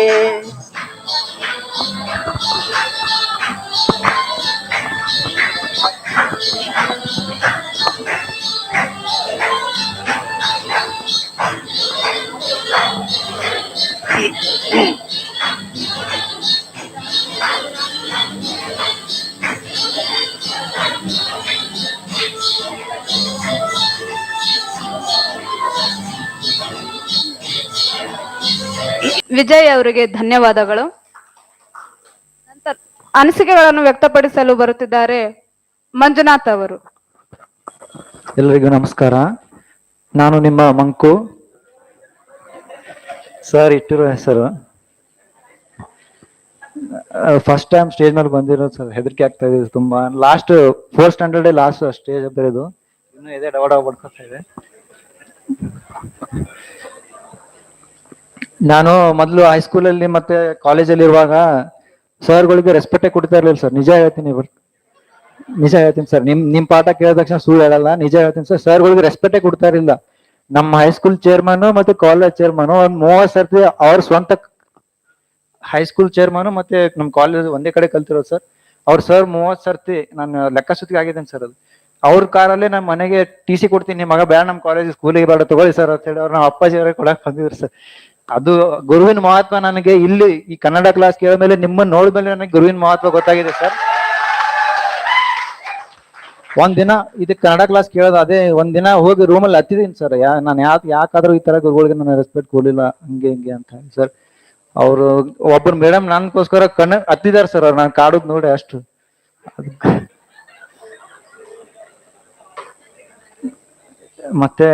Speaker 1: ವಿಜಯ್ ಅವರಿಗೆ ಧನ್ಯವಾದಗಳು. ನಂತರ ಅನಿಸಿಕೆಗಳನ್ನು ವ್ಯಕ್ತಪಡಿಸಲು ಬರುತ್ತಿದ್ದಾರೆ ಮಂಜುನಾಥ್ ಅವರು.
Speaker 12: ಎಲ್ಲರಿಗೂ ನಮಸ್ಕಾರ. ನಾನು ನಿಮ್ಮ ಮಂಕು. ಸರ್ ಇಟ್ಟಿರೋ ಹೆಸರು. ಫಸ್ಟ್ ಟೈಮ್ ಸ್ಟೇಜ್ ಮೇಲೆ ಬಂದಿರೋದು ಸರ್, ಹೆದರಿಕೆ ಆಗ್ತಾ ಇದೆ ತುಂಬಾ. Last 4th standard last stage ಬರೋದು, ಇನ್ನು ಇದೆ ಡವ ಬಡ್ಕೊತಾ ಇದೆ. ನಾನು ಮೊದಲು ಹೈಸ್ಕೂಲಲ್ಲಿ ಮತ್ತೆ ಕಾಲೇಜಲ್ಲಿ ಇರುವಾಗ ಸರ್ಗಳಿಗೆ ರೆಸ್ಪೆಕ್ಟೇ ಕೊಡ್ತಾ ಇರ್ಲಿಲ್ಲ ಸರ್. ನಿಜ ಹೇಳ್ತೀನಿ ಸರ್. ನಿಮ್ ಪಾಠ ಕೇಳಿದ ತಕ್ಷಣ ಸುಳ್ಳು ಹೇಳಲ್ಲ, ನಿಜ ಹೇಳ್ತೀನಿ ಸರ್. ಸರ್ಗಳಿಗೆ ರೆಸ್ಪೆಕ್ಟೇ ಕೊಡ್ತಾ ಇರಲಿಲ್ಲ. ನಮ್ಮ ಹೈಸ್ಕೂಲ್ ಚೇರ್ಮನ್ ಮತ್ತೆ ಕಾಲೇಜ್ ಚೇರ್ಮನ್ ಒಂದ್ 30 ಸರ್ತಿ ಅವ್ರ ಸ್ವಂತ ಹೈಸ್ಕೂಲ್ ಚೇರ್ಮನ್ ಮತ್ತೆ ನಮ್ ಕಾಲೇಜ್ ಒಂದೇ ಕಡೆ ಕಲ್ತಿರೋದು ಸರ್. ಅವ್ರ ಸರ್ 30 ಸರ್ತಿ ನಾನು ಲೆಕ್ಕ ಸುತ್ತಿಗೆ ಆಗಿದ್ದೇನೆ ಸರ್. ಅದು ಅವ್ರ ಕಾರಲ್ಲೇ ನಮ್ಮ ಮನೆಗೆ TC ಕೊಡ್ತೀನಿ, ನಿಮ್ಮ ಮಗ ಬೇಡ ನಮ್ಮ ಕಾಲೇಜ್ ಸ್ಕೂಲಿಗೆ ಬೇಡ ತಗೊಳ್ಳಿ ಸರ್ ಅಂತ ಹೇಳಿ ಅವ್ರ ನಮ್ಮ ಅಪ್ಪಾಜಿ ಅವರೇ ಕೊಡಕ್ ಬಂದಿದ್ರು ಸರ್. ಅದು ಗುರುವಿನ ಮಹತ್ವ ನನಗೆ ಇಲ್ಲಿ ಈ ಕನ್ನಡ ಕ್ಲಾಸ್ ಕೇಳಿದ್ಮೇಲೆ, ನಿಮ್ಮನ್ನ ನೋಡಿದ್ಮೇಲೆ ನನಗೆ ಗುರುವಿನ ಮಹತ್ವ ಗೊತ್ತಾಗಿದೆ ಸರ್. ಒಂದಿನ ಇದಕ್ಕೆ ಕನ್ನಡ ಕ್ಲಾಸ್ ಕೇಳೋದು, ಅದೇ ಒಂದಿನ ಹೋಗಿ ರೂಮಲ್ಲಿ ಹತ್ತಿದೀನಿ ಸರ್. ನಾನು ಯಾಕಾದ್ರೂ ಈ ತರ ಗುರುಗಳಿಗೆ ನಾನು ರೆಸ್ಪೆಕ್ಟ್ ಕೊಡಲಿಲ್ಲ ಹಂಗೆ ಹಿಂಗೆ ಅಂತ ಹೇಳಿ ಸರ್. ಅವರು ಒಬ್ಬರು ಮೇಡಮ್ ನನ್ಗೋಸ್ಕರ ಹತ್ತಿದಾರೆ ಸರ್. ಅವ್ರು ನಾನು ಕಾಡುದ್ ನೋಡಿ ಅಷ್ಟು. ಮತ್ತೆ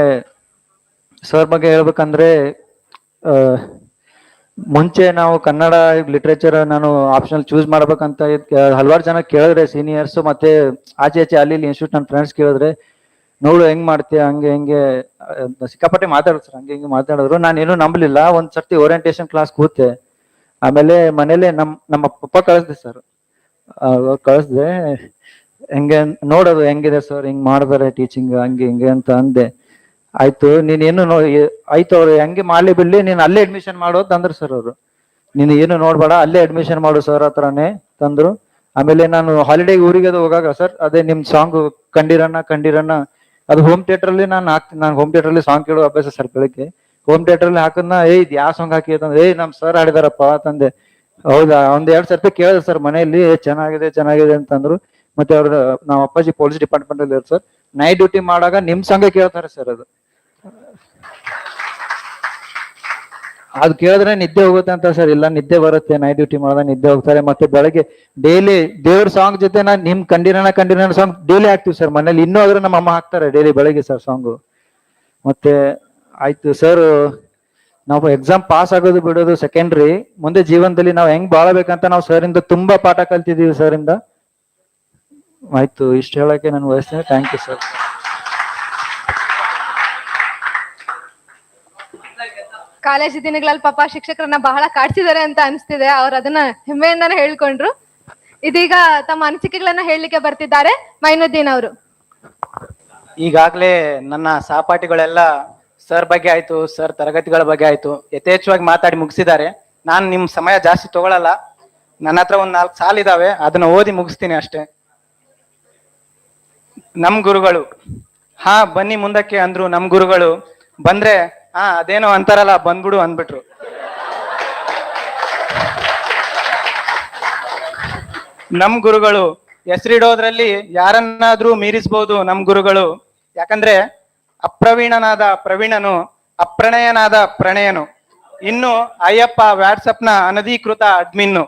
Speaker 12: ಸರ್ ಬಗ್ಗೆ ಹೇಳ್ಬೇಕಂದ್ರೆ, ಮುಂಚೆ ನಾವು ಕನ್ನಡ ಲಿಟ್ರೇಚರ್ ನಾನು ಆಪ್ಷನಲ್ ಚೂಸ್ ಮಾಡ್ಬೇಕಂತ ಹಲವಾರು ಜನ ಕೇಳಿದ್ರೆ, ಸೀನಿಯರ್ಸ್ ಮತ್ತೆ ಆಚೆ ಅಲ್ಲಿ ಇನ್ಸ್ಟಿಟ್ಯೂಟ್ ನನ್ನ ಫ್ರೆಂಡ್ಸ್ ಕೇಳಿದ್ರೆ, ನೋಡು ಹೆಂಗ್ ಮಾಡ್ತೀಯ ಹಂಗೆ ಹಿಂಗೆ ಸಿಕ್ಕಾಪಟ್ಟೆ ಮಾತಾಡಿದ್ರು ಸರ್. ಹಂಗೆ ಹಿಂಗೆ ಮಾತಾಡಿದ್ರು. ನಾನೇನು ನಂಬಲಿಲ್ಲ. ಒಂದ್ ಸರ್ತಿ ಓರಿಯಂಟೇಶನ್ ಕ್ಲಾಸ್ ಕೂತೆ, ಆಮೇಲೆ ಮನೇಲೆ ನಮ್ಮ ಪಪ್ಪ ಕಳಿಸ್ದೆ ಸರ್. ಕಳಿಸ್ದೆ, ಹೆಂಗೆ ನೋಡೋದು ಹೆಂಗಿದೆ ಸರ್, ಹಿಂಗ್ ಮಾಡಿದಾರೆ ಟೀಚಿಂಗ್ ಹಂಗೆ ಹಿಂಗೆ ಅಂತ ಅಂದೆ. ಆಯ್ತು ನೀನೇನು ಆಯ್ತು ಅವ್ರು ಹೆಂಗೆ ಮಾಡ್ಲಿ ಬಿಡ್ಲಿ, ನೀನ್ ಅಲ್ಲೇ ಅಡ್ಮಿಷನ್ ಮಾಡೋದು ತಂದ್ರು ಸರ್ ಅವರು. ನೀನು ಏನು ನೋಡ್ಬೇಡ, ಅಲ್ಲೇ ಅಡ್ಮಿಷನ್ ಮಾಡು ಸರ್ ಹತ್ರನೇ ತಂದ್ರು. ಆಮೇಲೆ ನಾನು ಹಾಲಿಡೇ ಊರಿಗೆ ಅದು ಹೋಗಾಗ ಸರ್, ಅದೇ ನಿಮ್ ಸಾಂಗ್ ಕಂಡಿರಣ್ಣ ಅದು ಹೋಮ್ ಥಿಯೇಟರ್ ಅಲ್ಲಿ ನಾನು ಹಾಕ್ತೀನಿ. ನಾನು ಹೋಮ್ ಥಿಯೇಟರ್ ಅಲ್ಲಿ ಸಾಂಗ್ ಕೇಳೋ ಅಭ್ಯಾಸ ಸರ್. ಬೆಳಿಗ್ಗೆ ಹೋಮ್ ಥಿಯೇಟರ್ ಅಲ್ಲಿ ಹಾಕದ್ನ, ಇದ್ ಯಾವ ಸಾಂಗ್ ಹಾಕಿ ಅಂತಂದ್ರೆ, ನಮ್ ಸರ್ ಹಾಡಿದಾರಪ್ಪ ತಂದೆ. ಹೌದಾ, 1-2 ಸರ್ತಿ ಕೇಳಿದ್ರು ಸರ್ ಮನೆಯಲ್ಲಿ, ಚೆನ್ನಾಗಿದೆ ಅಂತಂದ್ರು. ಮತ್ತೆ ಅವ್ರ ನಮ್ಮ ಅಪ್ಪಾಜಿ ಪೊಲೀಸ್ ಡಿಪಾರ್ಟ್ಮೆಂಟ್ ಅಲ್ಲಿ ಇರ್ತಾರೆ ಸರ್. ನೈಟ್ ಡ್ಯೂಟಿ ಮಾಡಾಗ ನಿಮ್ ಸಾಂಗ್ ಕೇಳ್ತಾರೆ ಸರ್. ಅದು ಕೇಳಿದ್ರೆ ನಿದ್ದೆ ಹೋಗುತ್ತೆ ಅಂತ ಸರ್. ಇಲ್ಲ, ನಿದ್ದೆ ಬರುತ್ತೆ, ನೈಟ್ ಡ್ಯೂಟಿ ಮಾಡಿದಾಗ ನಿದ್ದೆ ಹೋಗ್ತಾರೆ. ಮತ್ತೆ ಬೆಳಗ್ಗೆ ಡೈಲಿ ದೇವ್ರ ಸಾಂಗ್ ಜೊತೆ ನಾನು ನಿಮ್ ಕಂಡಿರಣ ಸಾಂಗ್ ಡೈಲಿ ಹಾಕ್ತಿವಿ ಸರ್ ಮನೇಲಿ. ಇನ್ನೂ ಆದ್ರೆ ನಮ್ಮ ಅಮ್ಮ ಹಾಕ್ತಾರೆ ಡೈಲಿ ಬೆಳಗ್ಗೆ ಸರ್ ಸಾಂಗು. ಮತ್ತೆ ಆಯ್ತು ಸರ್, ನಾವು ಎಕ್ಸಾಮ್ ಪಾಸ್ ಆಗೋದು ಬಿಡೋದು ಸೆಕೆಂಡ್ರಿ, ಮುಂದೆ ಜೀವನದಲ್ಲಿ ನಾವು ಹೆಂಗ್ ಬಾಳಬೇಕಂತ ನಾವು ಸರ್ ಇಂದ ತುಂಬಾ ಪಾಠ ಕಲ್ತಿದೀವಿ ಸರ್ ಇಂದ. ಆಯ್ತು, ಇಷ್ಟು ಹೇಳಕ್ಕೆ ನಾನು ವಯಸ್ಸಿನ. Thank you sir.
Speaker 10: ಕಾಲೇಜು ದಿನಗಳಲ್ಲಿ ಪಾಪ ಶಿಕ್ಷಕರನ್ನ ಬಹಳ ಕಾಡ್ಸಿದ್ದಾರೆ ಅಂತ ಅನ್ಸ್ತಿದೆ. ಅವ್ರು ಅದನ್ನ ಹೆಮ್ಮೆಯಿಂದಾನೆ ಹೇಳ್ಕೊಂಡ್ರು. ಇದೀಗ ತಮ್ಮ ಅನಿಸಿಕೆಗಳನ್ನ ಹೇಳಲಿಕ್ಕೆ ಬರ್ತಿದ್ದಾರೆ ಮೈನುದ್ದೀನ್ ಅವರು.
Speaker 2: ಈಗಾಗ್ಲೇ ನನ್ನ ಸಹಪಾಠಿಗಳೆಲ್ಲ ಸರ್ ಬಗ್ಗೆ ಆಯ್ತು, ಸರ್ ತರಗತಿಗಳ ಬಗ್ಗೆ ಆಯ್ತು, ಯಥೇಚ್ಛವಾಗಿ ಮಾತಾಡಿ ಮುಗಿಸಿದ್ದಾರೆ. ನಾನು ನಿಮ್ ಸಮಯ ಜಾಸ್ತಿ ತಗೊಳಲ್ಲ. ನನ್ನ ಹತ್ರ ಒಂದ್ 4 ಸಾಲಿದಾವೆ, ಅದನ್ನ ಓದಿ ಮುಗಿಸ್ತೀನಿ ಅಷ್ಟೇ. ನಮ್ ಗುರುಗಳು. ಹಾ ಬನ್ನಿ ಮುಂದಕ್ಕೆ ಅಂದ್ರು ನಮ್ ಗುರುಗಳು. ಬಂದ್ರೆ ಹಾ ಅದೇನೋ ಅಂತಾರಲ್ಲ ಬಂದ್ಬಿಡು ಅಂದ್ಬಿಟ್ರು. ನಮ್ ಗುರುಗಳು ಹೆಸರಿಡೋದ್ರಲ್ಲಿ ಯಾರನ್ನಾದ್ರೂ ಮೀರಿಸಬಹುದು ನಮ್ ಗುರುಗಳು. ಯಾಕಂದ್ರೆ ಅಪ್ರವೀಣನಾದ ಪ್ರವೀಣನು, ಅಪ್ರಣಯನಾದ ಪ್ರಣಯನು, ಇನ್ನು ಅಯ್ಯಪ್ಪ ವಾಟ್ಸಪ್ನ ಅನಧಿಕೃತ ಅಡ್ಮಿನ್ನು.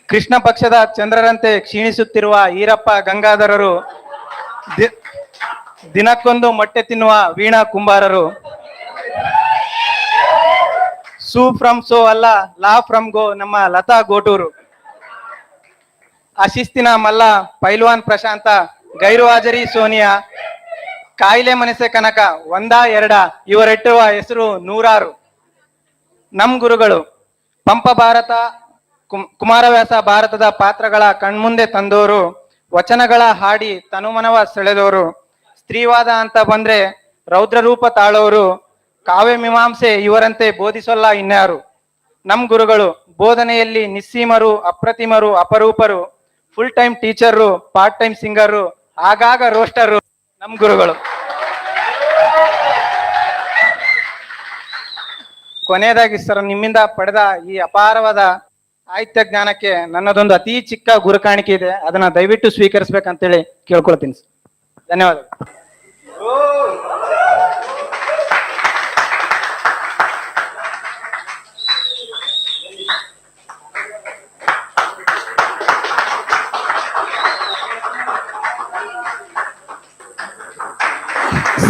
Speaker 2: ಕೃಷ್ಣ ಪಕ್ಷದ ಚಂದ್ರರಂತೆ ಕ್ಷೀಣಿಸುತ್ತಿರುವ ಈರಪ್ಪ ಗಂಗಾಧರರು, ದಿನಕ್ಕೊಂದು ಮೊಟ್ಟೆ ತಿನ್ನುವ ವೀಣಾ ಕುಂಬಾರರು, ಸೂ ಫ್ರಮ್ ಸೋ ಅಲ್ಲ ಲಾ ಫ್ರಮ್ ಗೋ ನಮ್ಮ ಲತಾ ಗೋಟೂರು, ಅಶಿಸ್ತಿನ ಮಲ್ಲ ಪೈಲ್ವಾನ್ ಪ್ರಶಾಂತ, ಗೈರು ಹಾಜರಿ ಸೋನಿಯಾ, ಕಾಯಿಲೆ ಮನಸೆ ಕನಕ, ಒಂದ ಎರಡ ಇವರಿಟ್ಟುವ ಹೆಸರು ನೂರಾರು. ನಮ್ ಗುರುಗಳು ಪಂಪ ಭಾರತ, ಕುಮಾರವ್ಯಾಸ ಭಾರತದ ಪಾತ್ರಗಳ ಕಣ್ಮುಂದೆ ತಂದೋರು, ವಚನಗಳ ಹಾಡಿ ತನುಮನವ ಸೆಳೆದೋರು, ಸ್ತ್ರೀವಾದ ಅಂತ ಬಂದ್ರೆ ರೌದ್ರ ರೂಪ ತಾಳೋರು, ಕಾವ್ಯ ಮೀಮಾಂಸೆ ಇವರಂತೆ ಬೋಧಿಸೋಲ್ಲ ಇನ್ಯಾರು. ನಮ್ ಗುರುಗಳು ಬೋಧನೆಯಲ್ಲಿ ನಿಸ್ಸೀಮರು, ಅಪ್ರತಿಮರು, ಅಪರೂಪರು, full time teacher, part time singer, ಆಗಾಗ ರೋಸ್ಟರು ನಮ್ ಗುರುಗಳು. ಕೊನೆಯದಾಗಿ ಸರ್, ನಿಮ್ಮಿಂದ ಪಡೆದ ಈ ಅಪಾರವಾದ ಸಾಹಿತ್ಯ ಜ್ಞಾನಕ್ಕೆ ನನ್ನದೊಂದು ಅತಿ ಚಿಕ್ಕ ಗುರುಕಾಣಿಕೆ ಇದೆ, ಅದನ್ನ ದಯವಿಟ್ಟು ಸ್ವೀಕರಿಸ್ಬೇಕಂತೇಳಿ ಕೇಳ್ಕೊಳ್ತೀನಿ ಸರ್. ಧನ್ಯವಾದಗಳು.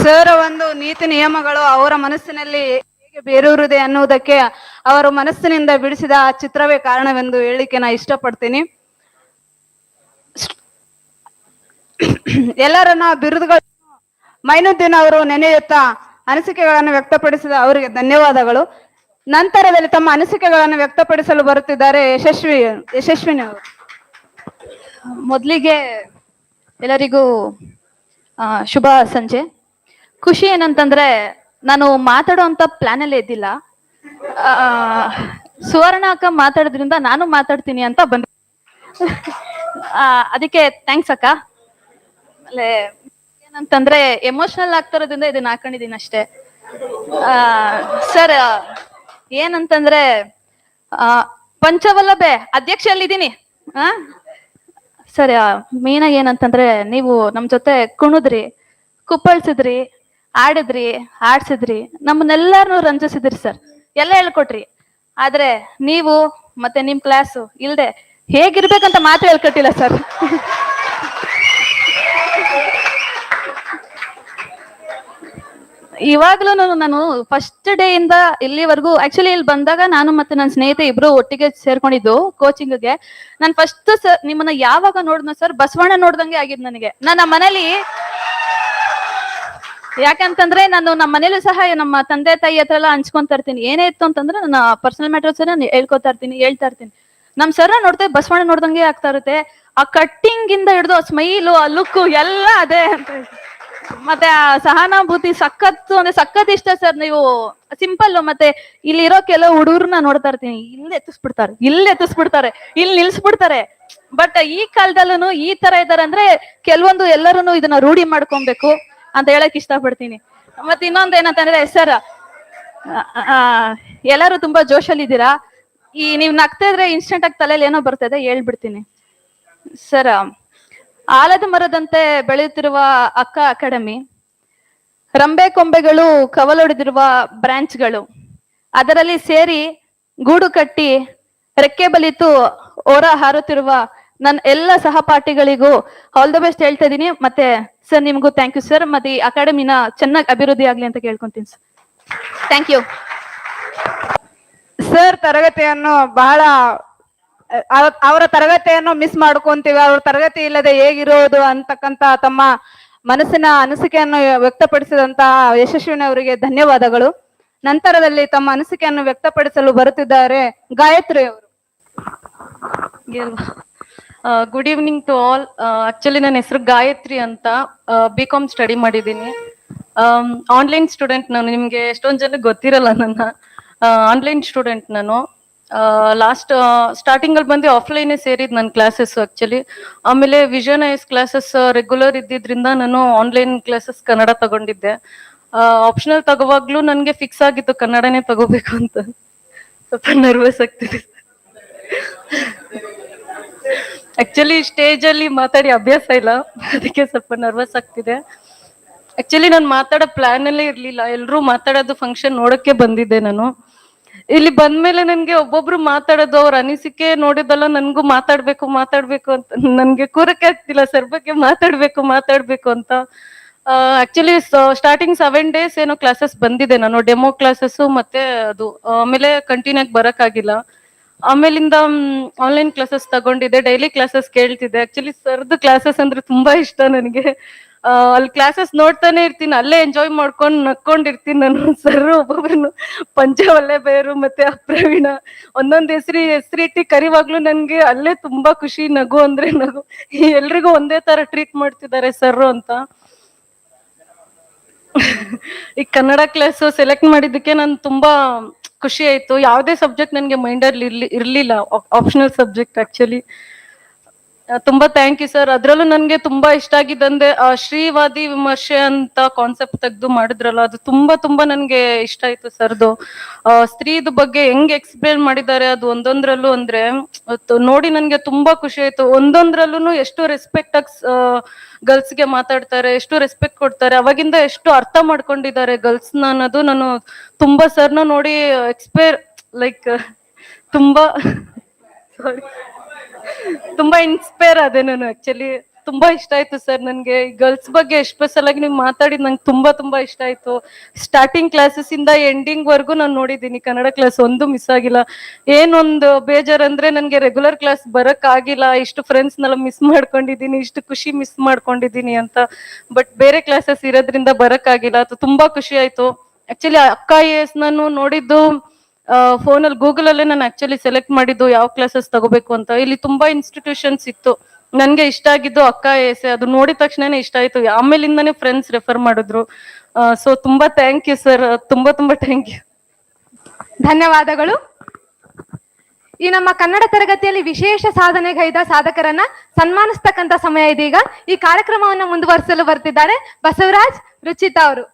Speaker 1: ಸರ್ ಒಂದು ನೀತಿ ನಿಯಮಗಳು ಅವರ ಮನಸ್ಸಿನಲ್ಲಿ ಹೇಗೆ ಬೇರೂರಿದೆ ಅನ್ನುವುದಕ್ಕೆ ಅವರ ಮನಸ್ಸಿನಿಂದ ಬಿಡಿಸಿದ ಆ ಚಿತ್ರವೇ ಕಾರಣವೆಂದು ಹೇಳಿಕೆ ನಾ ಇಷ್ಟಪಡ್ತೀನಿ. ಎಲ್ಲರನ್ನ ಬಿರುದುಗಳು ಮೈನುದ್ದೀನ್ ಅವರು ನೆನೆಯುತ್ತಾ ಅನಿಸಿಕೆಗಳನ್ನು ವ್ಯಕ್ತಪಡಿಸಿದ ಅವರಿಗೆ ಧನ್ಯವಾದಗಳು. ನಂತರದಲ್ಲಿ ತಮ್ಮ ಅನಿಸಿಕೆಗಳನ್ನು ವ್ಯಕ್ತಪಡಿಸಲು ಬರುತ್ತಿದ್ದಾರೆ ಯಶಸ್ವಿನಿ ಅವರು.
Speaker 11: ಮೊದಲಿಗೆ ಎಲ್ಲರಿಗೂ ಶುಭ ಸಂಜೆ. ಖುಷಿ ಏನಂತಂದ್ರೆ ನಾನು ಮಾತಾಡುವಂತ ಪ್ಲಾನ್ ಅಲ್ಲೇ ಇದ್ದಿಲ್ಲ. ಸುವರ್ಣ ಅಕ್ಕ ಮಾತಾಡೋದ್ರಿಂದ ನಾನು ಮಾತಾಡ್ತೀನಿ ಅಂತ ಬಂದ. ಅದಕ್ಕೆ ಥ್ಯಾಂಕ್ಸ್ ಅಕ್ಕ. ಆಮೇಲೆ ಏನಂತಂದ್ರೆ ಎಮೋಷನಲ್ ಆಗ್ತಿರೋದ್ರಿಂದ ಇದನ್ನ ಹಾಕೊಂಡಿದೀನಿ ಅಷ್ಟೇ. ಸರ್ ಏನಂತಂದ್ರೆ ಪಂಚವಲ್ಲಭೆ ಅಧ್ಯಕ್ಷಲ್ಲಿದ್ದೀನಿ. ಸರಿ, ಮೇನ್ ಆಗಿ ಏನಂತಂದ್ರೆ ನೀವು ನಮ್ ಜೊತೆ ಕುಣಿದ್ರಿ, ಕುಪ್ಪಳಿಸಿದ್ರಿ, ಆಡಿದ್ರಿ, ಆಡ್ಸಿದ್ರಿ, ನಮ್ಮನ್ನೆಲ್ಲಾರನು ರಂಜಿಸಿದ್ರಿ ಸರ್, ಎಲ್ಲ ಹೇಳ್ಕೊಟ್ರಿ. ಆದ್ರೆ ನೀವು ಮತ್ತೆ ನಿಮ್ ಕ್ಲಾಸು ಇಲ್ದೆ ಹೇಗಿರ್ಬೇಕಂತ ಮಾತ್ರ ಹೇಳ್ಕೊಟ್ಟಿಲ್ಲ ಸರ್. ಇವಾಗ್ಲೂ ನಾನು ಫಸ್ಟ್ ಡೇ ಇಂದ ಇಲ್ಲಿವರೆಗೂ ಆಕ್ಚುಲಿ ಇಲ್ಲಿ ಬಂದಾಗ ನಾನು ಮತ್ತೆ ನನ್ನ ಸ್ನೇಹಿತೆ ಇಬ್ರು ಒಟ್ಟಿಗೆ ಸೇರ್ಕೊಂಡಿದ್ದು ಕೋಚಿಂಗ್ಗೆ. ನಾನು ಫಸ್ಟ್ ಸರ್ ನಿಮ್ಮನ್ನ ಯಾವಾಗ ನೋಡಿದ್ನ ಸರ್, ಬಸವಣ್ಣ ನೋಡ್ದಂಗೆ ಆಗಿದ್ ನನಗೆ. ನನ್ನ ಮನೇಲಿ ಯಾಕಂತಂದ್ರೆ ನಾನು ನಮ್ಮ ಮನೇಲೂ ಸಹ ನಮ್ಮ ತಂದೆ ತಾಯಿ ಹತ್ರ ಎಲ್ಲ ಹಂಚ್ಕೊಂತಾ ಇರ್ತೀನಿ. ಏನೇ ಇತ್ತು ಅಂತಂದ್ರೆ ನನ್ನ ಪರ್ಸನಲ್ ಮ್ಯಾಟರ್ಸ್ ಹೇಳ್ಕೊತಾ ಇರ್ತೀನಿ, ಹೇಳ್ತಾ ಇರ್ತೀನಿ. ನಮ್ ಸರ್ನ ನೋಡ್ತೇವೆ ಬಸವಣ್ಣ ನೋಡ್ದಂಗೆ ಆಗ್ತಾ ಇರುತ್ತೆ. ಆ ಕಟ್ಟಿಂಗ್ ಇಂದ ಹಿಡಿದು ಆ ಸ್ಮೈಲು, ಆ ಲುಕ್ಕು ಎಲ್ಲ ಅದೇ ಅಂತ. ಮತ್ತೆ ಆ ಸಹಾನುಭೂತಿ ಸಖತ್ತು ಅಂದ್ರೆ ಸಖತ್ ಇಷ್ಟ ಸರ್. ನೀವು ಸಿಂಪಲ್. ಮತ್ತೆ ಇಲ್ಲಿ ಇರೋ ಕೆಲವು ಹುಡುಗರನ್ನ ನೋಡ್ತಾ ಇರ್ತೀನಿ, ಇಲ್ಲಿ ಎತ್ತಿಸ್ಬಿಡ್ತಾರೆ, ಇಲ್ಲಿ ನಿಲ್ಸ್ಬಿಡ್ತಾರೆ. ಬಟ್ ಈ ಕಾಲದಲ್ಲೂ ಈ ತರ ಇದಾರೆ ಅಂದ್ರೆ ಕೆಲವೊಂದು ಎಲ್ಲರೂ ಇದನ್ನ ರೂಢಿ ಮಾಡ್ಕೊಬೇಕು ಅಂತ ಹೇಳಕ್ ಇಷ್ಟಪಡ್ತೀನಿ. ಮತ್ತೆ ಇನ್ನೊಂದ್ ಏನಂತಂದ್ರೆ ಸರ್, ಎಲ್ಲರೂ ತುಂಬಾ ಜೋಶಲ್ಲಿ ಇದ್ದೀರಾ. ಈ ನೀವ್ ನಗ್ತಾ ಇದ್ರೆ ಇನ್ಸ್ಟೆಂಟ್ ಆಗಿ ತಲೆಯಲ್ಲಿ ಏನೋ ಬರ್ತದೆ, ಹೇಳ್ಬಿಡ್ತೀನಿ ಸರ್. ಆಲದ ಮರದಂತೆ ಬೆಳೆಯುತ್ತಿರುವ ಅಕ್ಕ ಅಕಾಡೆಮಿ, ರಂಬೆ ಕೊಂಬೆಗಳು ಕವಲೊಡೆದಿರುವ ಬ್ರಾಂಚ್ಗಳು, ಅದರಲ್ಲಿ ಸೇರಿ ಗೂಡು ಕಟ್ಟಿ ರೆಕ್ಕೆ ಬಲಿತು ಹೊರ ಹಾರುತ್ತಿರುವ ನನ್ನ ಎಲ್ಲ ಸಹಪಾಠಿಗಳಿಗೂ ಆಲ್ ದ ಬೆಸ್ಟ್ ಹೇಳ್ತಾ ಇದೀನಿ. ಮತ್ತೆ ಸರ್ ನಿಮಗೂ ಥ್ಯಾಂಕ್ ಯು ಸರ್. ಮತ್ತೆ ಈ ಅಕಾಡೆಮಿನ ಚೆನ್ನಾಗಿ ಅಭಿವೃದ್ಧಿ ಆಗ್ಲಿ ಅಂತ ಕೇಳ್ಕೊಂತೀನಿ ಸರ್. Thank you
Speaker 1: sir. ತರಗತಿಯನ್ನು ಬಹಳ ಅವರ ತರಗತಿಯನ್ನು ಮಿಸ್ ಮಾಡ್ಕೊಂತೀವಿ. ಅವ್ರ ತರಗತಿ ಇಲ್ಲದೆ ಹೇಗಿರೋದು ಅಂತಕ್ಕಂತ ತಮ್ಮ ಮನಸ್ಸಿನ ಅನಿಸಿಕೆಯನ್ನು ವ್ಯಕ್ತಪಡಿಸಿದಂತಹ ಯಶಸ್ವಿನಿ ಅವರಿಗೆ ಧನ್ಯವಾದಗಳು. ನಂತರದಲ್ಲಿ ತಮ್ಮ ಅನಿಸಿಕೆಯನ್ನು ವ್ಯಕ್ತಪಡಿಸಲು ಬರುತ್ತಿದ್ದಾರೆ ಗಾಯತ್ರಿ ಅವರು.
Speaker 11: Good evening to all. Actually ನನ್ನ ಹೆಸರು ಗಾಯತ್ರಿ ಅಂತ. BCom ಸ್ಟಡಿ ಮಾಡಿದ್ದೀನಿ. ಆನ್ಲೈನ್ ಸ್ಟೂಡೆಂಟ್ ನಾನು. ನಿಮ್ಗೆ ಎಷ್ಟೊಂದ್ ಜನ ಗೊತ್ತಿರಲ್ಲ ನನ್ನ. ಆನ್ಲೈನ್ ಸ್ಟೂಡೆಂಟ್ ನಾನು. ಲಾಸ್ಟ್ ಸ್ಟಾರ್ಟಿಂಗ್ ಅಲ್ಲಿ ಬಂದು ಆಫ್ಲೈನ್ ಸೇರಿದ್ ನನ್ನ ಕ್ಲಾಸಸ್ ಆಕ್ಚುಲಿ. ಆಮೇಲೆ ವಿಷನ್ ಐಸ್ ಕ್ಲಾಸಸ್ ರೆಗ್ಯುಲರ್ ಇದ್ದಿದ್ರಿಂದ ನಾನು ಆನ್ಲೈನ್ ಕ್ಲಾಸಸ್ ಕನ್ನಡ ತಗೊಂಡಿದ್ದೆ. ಆಪ್ಷನಲ್ ತಗೋವಾಗ್ಲೂ ನನ್ಗೆ ಫಿಕ್ಸ್ ಆಗಿತ್ತು ಕನ್ನಡನೇ ತಗೋಬೇಕು ಅಂತ. ಸ್ವಲ್ಪ ನರ್ವಸ್ ಆಗ್ತಿದೆ. ಆಕ್ಚುಲಿ ಸ್ಟೇಜ್ ಅಲ್ಲಿ ಮಾತಾಡಿ ಅಭ್ಯಾಸ ಇಲ್ಲ, ಅದಕ್ಕೆ ಸ್ವಲ್ಪ ನರ್ವಸ್ ಆಗ್ತಿದೆ. ಆಕ್ಚುಲಿ ನಾನು ಮಾತಾಡೋ ಪ್ಲಾನ್ ಅಲ್ಲೇ ಇರ್ಲಿಲ್ಲ, ಎಲ್ರೂ ಮಾತಾಡೋದು ಫಂಕ್ಷನ್ ನೋಡಕ್ಕೆ ಬಂದಿದ್ದೆ ನಾನು. ಇಲ್ಲಿ ಬಂದ್ಮೇಲೆ ನನ್ಗೆ ಒಬ್ಬೊಬ್ರು ಮಾತಾಡೋದು ಅವ್ರ ಅನಿಸಿಕೆ ನೋಡಿದಲ್ಲ ನನ್ಗೂ ಮಾತಾಡ್ಬೇಕು ಅಂತ ನನ್ಗೆ ಕೂರಕ್ಕೆ ಆಗ್ತಿಲ್ಲ. ಸರ್ ಬಗ್ಗೆ ಮಾತಾಡ್ಬೇಕು ಅಂತ. ಆಕ್ಚುಲಿ ಸ್ಟಾರ್ಟಿಂಗ್ 7 days ಏನೋ ಕ್ಲಾಸಸ್ ಬಂದಿದೆ ನಾನು, ಡೆಮೋ ಕ್ಲಾಸಸ್ ಮತ್ತೆ ಅದು. ಆಮೇಲೆ ಕಂಟಿನ್ಯೂ ಆಗಿ ಬರಕ್ಕಾಗಿಲ್ಲ. ಆಮೇಲಿಂದ ಆನ್ಲೈನ್ ಕ್ಲಾಸಸ್ ತಗೊಂಡಿದ್ದೆ, ಡೈಲಿ ಕ್ಲಾಸಸ್ ಕೇಳ್ತಿದ್ದೆ. ಆಕ್ಚುಲಿ ಸರ್ದು ಕ್ಲಾಸಸ್ ಅಂದ್ರೆ ತುಂಬಾ ಇಷ್ಟ ನನಗೆ. ಅಲ್ಲಿ ಕ್ಲಾಸಸ್ ನೋಡ್ತಾನೆ ಇರ್ತೀನಿ, ಅಲ್ಲೇ ಎಂಜಾಯ್ ಮಾಡ್ಕೊಂಡು ನಕ್ಕೊಂಡಿರ್ತೀನಿ ನಾನು. ಸರ್ ಒಬ್ಬೊಬ್ರು ಪಂಚವಲ್ಲೇ ಬೇರು ಮತ್ತೆ ಪ್ರವೀಣ ಒಂದೊಂದ್ ಹೆಸರಿಟ್ಟಿ ಕರಿವಾಗ್ಲೂ ನನ್ಗೆ ಅಲ್ಲೇ ತುಂಬಾ ಖುಷಿ. ನಗು ಅಂದ್ರೆ ನಗು, ಎಲ್ರಿಗೂ ಒಂದೇ ತರ ಟ್ರೀಟ್ ಮಾಡ್ತಿದ್ದಾರೆ ಸರ್ ಅಂತ. ಈ ಕನ್ನಡ ಕ್ಲಾಸ್ ಸೆಲೆಕ್ಟ್ ಮಾಡಿದ್ದಕ್ಕೆ ನನ್ ತುಂಬಾ ಖುಷಿ ಆಯ್ತು. ಯಾವುದೇ ಸಬ್ಜೆಕ್ಟ್ ನನ್ಗೆ ಮೈಂಡ್ ಅಲ್ಲಿ ಇರ್ಲಿಲ್ಲ, ಆಪ್ಷನಲ್ ಸಬ್ಜೆಕ್ಟ್ ಆಕ್ಚುಲಿ. ತುಂಬಾ ಥ್ಯಾಂಕ್ ಯು ಸರ್. ಅದ್ರಲ್ಲೂ ನನ್ಗೆ ತುಂಬಾ ಇಷ್ಟ ಆಗಿದ್ದಂದ್ರೆ ಶ್ರೀವಾದಿ ವಿಮರ್ಶೆ ಅಂತ ಕಾನ್ಸೆಪ್ಟ್ ತೆಗೆದು ಮಾಡಿದ್ರಲ್ಲ, ಅದು ತುಂಬಾ ನನ್ಗೆ ಇಷ್ಟ ಆಯ್ತು ಸರ್ದು. ಸ್ತ್ರೀದ ಬಗ್ಗೆ ಹೆಂಗ್ ಎಕ್ಸ್ಪ್ಲೇನ್ ಮಾಡಿದ್ದಾರೆ ಅದು ಒಂದೊಂದ್ರಲ್ಲೂ ಅಂದ್ರೆ ನೋಡಿ ನನ್ಗೆ ತುಂಬಾ ಖುಷಿ ಆಯ್ತು. ಒಂದೊಂದ್ರಲ್ಲೂ ಎಷ್ಟು ರೆಸ್ಪೆಕ್ಟ್ ಆಗಿ ಗರ್ಲ್ಸ್ಗೆ ಮಾತಾಡ್ತಾರೆ, ಎಷ್ಟು ರೆಸ್ಪೆಕ್ಟ್ ಕೊಡ್ತಾರೆ, ಅವಾಗಿಂದ ಎಷ್ಟು ಅರ್ಥ ಮಾಡ್ಕೊಂಡಿದ್ದಾರೆ ಗರ್ಲ್ಸ್ನ ಅನ್ನೋದು ನಾನು ತುಂಬಾ ಸರ್ನ ನೋಡಿ ಲೈಕ್ ತುಂಬಾ ಸಾರಿ ತುಂಬಾ ಇನ್ಸ್ಪೈರ್ ಆದೆ ನಾನು. ಆಕ್ಚುಲಿ ತುಂಬಾ ಇಷ್ಟ ಆಯ್ತು ಸರ್ ನನ್ಗೆ. ಗರ್ಲ್ಸ್ ಬಗ್ಗೆ ಎಸ್ಪೆಷಲ್ ಆಗಿ ನೀವು ಮಾತಾಡಿದ್ ನಂಗೆ ತುಂಬಾ ಇಷ್ಟ ಆಯ್ತು. ಸ್ಟಾರ್ಟಿಂಗ್ ಕ್ಲಾಸಸ್ ಇಂದ ಎಂಡಿಂಗ್ ವರ್ಗು ನಾನು ನೋಡಿದ್ದೀನಿ, ಕನ್ನಡ ಕ್ಲಾಸ್ ಒಂದು ಮಿಸ್ ಆಗಿಲ್ಲ. ಏನೊಂದು ಬೇಜಾರ್ ಅಂದ್ರೆ ನನ್ಗೆ ರೆಗ್ಯುಲರ್ ಕ್ಲಾಸ್ ಬರಕ್ ಆಗಿಲ್ಲ, ಇಷ್ಟು ಫ್ರೆಂಡ್ಸ್ನೆಲ್ಲ ಮಿಸ್ ಮಾಡ್ಕೊಂಡಿದ್ದೀನಿ, ಇಷ್ಟು ಖುಷಿ ಮಿಸ್ ಮಾಡ್ಕೊಂಡಿದ್ದೀನಿ ಅಂತ. ಬಟ್ ಬೇರೆ ಕ್ಲಾಸಸ್ ಇರೋದ್ರಿಂದ ಬರಕ್ ಆಗಿಲ್ಲ, ಅದು ತುಂಬಾ ಖುಷಿ ಆಯ್ತು. ಆಕ್ಚುಲಿ ಅಕ್ಕ ಎಸ್ ನಾನು ನೋಡಿದ್ದು ಫೋನಲ್ಲಿ ಗೂಗಲ್ ಅಲ್ಲೇ ನಾನು ಆಕ್ಚುಲಿ ಸೆಲೆಕ್ಟ್ ಮಾಡಿದ್ದು ಯಾವ ಕ್ಲಾಸಸ್ ತಗೋಬೇಕು ಅಂತ. ಇಲ್ಲಿ ತುಂಬಾ ಇನ್ಸ್ಟಿಟ್ಯೂಷನ್ಸ್ ಇತ್ತು, ನನ್ಗೆ ಇಷ್ಟ ಆಗಿದ್ದು ಅಕ್ಕ ಎಸ್. ಅದು ನೋಡಿದ ತಕ್ಷಣನೇ ಇಷ್ಟ ಆಯ್ತು, ಆಮೇಲಿಂದಾನೇ ಫ್ರೆಂಡ್ಸ್ ರೆಫರ್ ಮಾಡಿದ್ರು. ಸೊ ತುಂಬಾ ಥ್ಯಾಂಕ್ ಯು ಸರ್, ತುಂಬಾ ಥ್ಯಾಂಕ್ ಯು.
Speaker 10: ಧನ್ಯವಾದಗಳು. ಈ ನಮ್ಮ ಕನ್ನಡ ತರಗತಿಯಲ್ಲಿ ವಿಶೇಷ ಸಾಧನೆಗೈದ ಸಾಧಕರನ್ನ ಸನ್ಮಾನಿಸ್ತಕ್ಕಂತ ಸಮಯ ಇದೀಗ. ಈ ಕಾರ್ಯಕ್ರಮವನ್ನು ಮುಂದುವರಿಸಲು ಬರ್ತಿದ್ದಾರೆ ಬಸವರಾಜ್ ರುಚಿತಾ ಅವರು.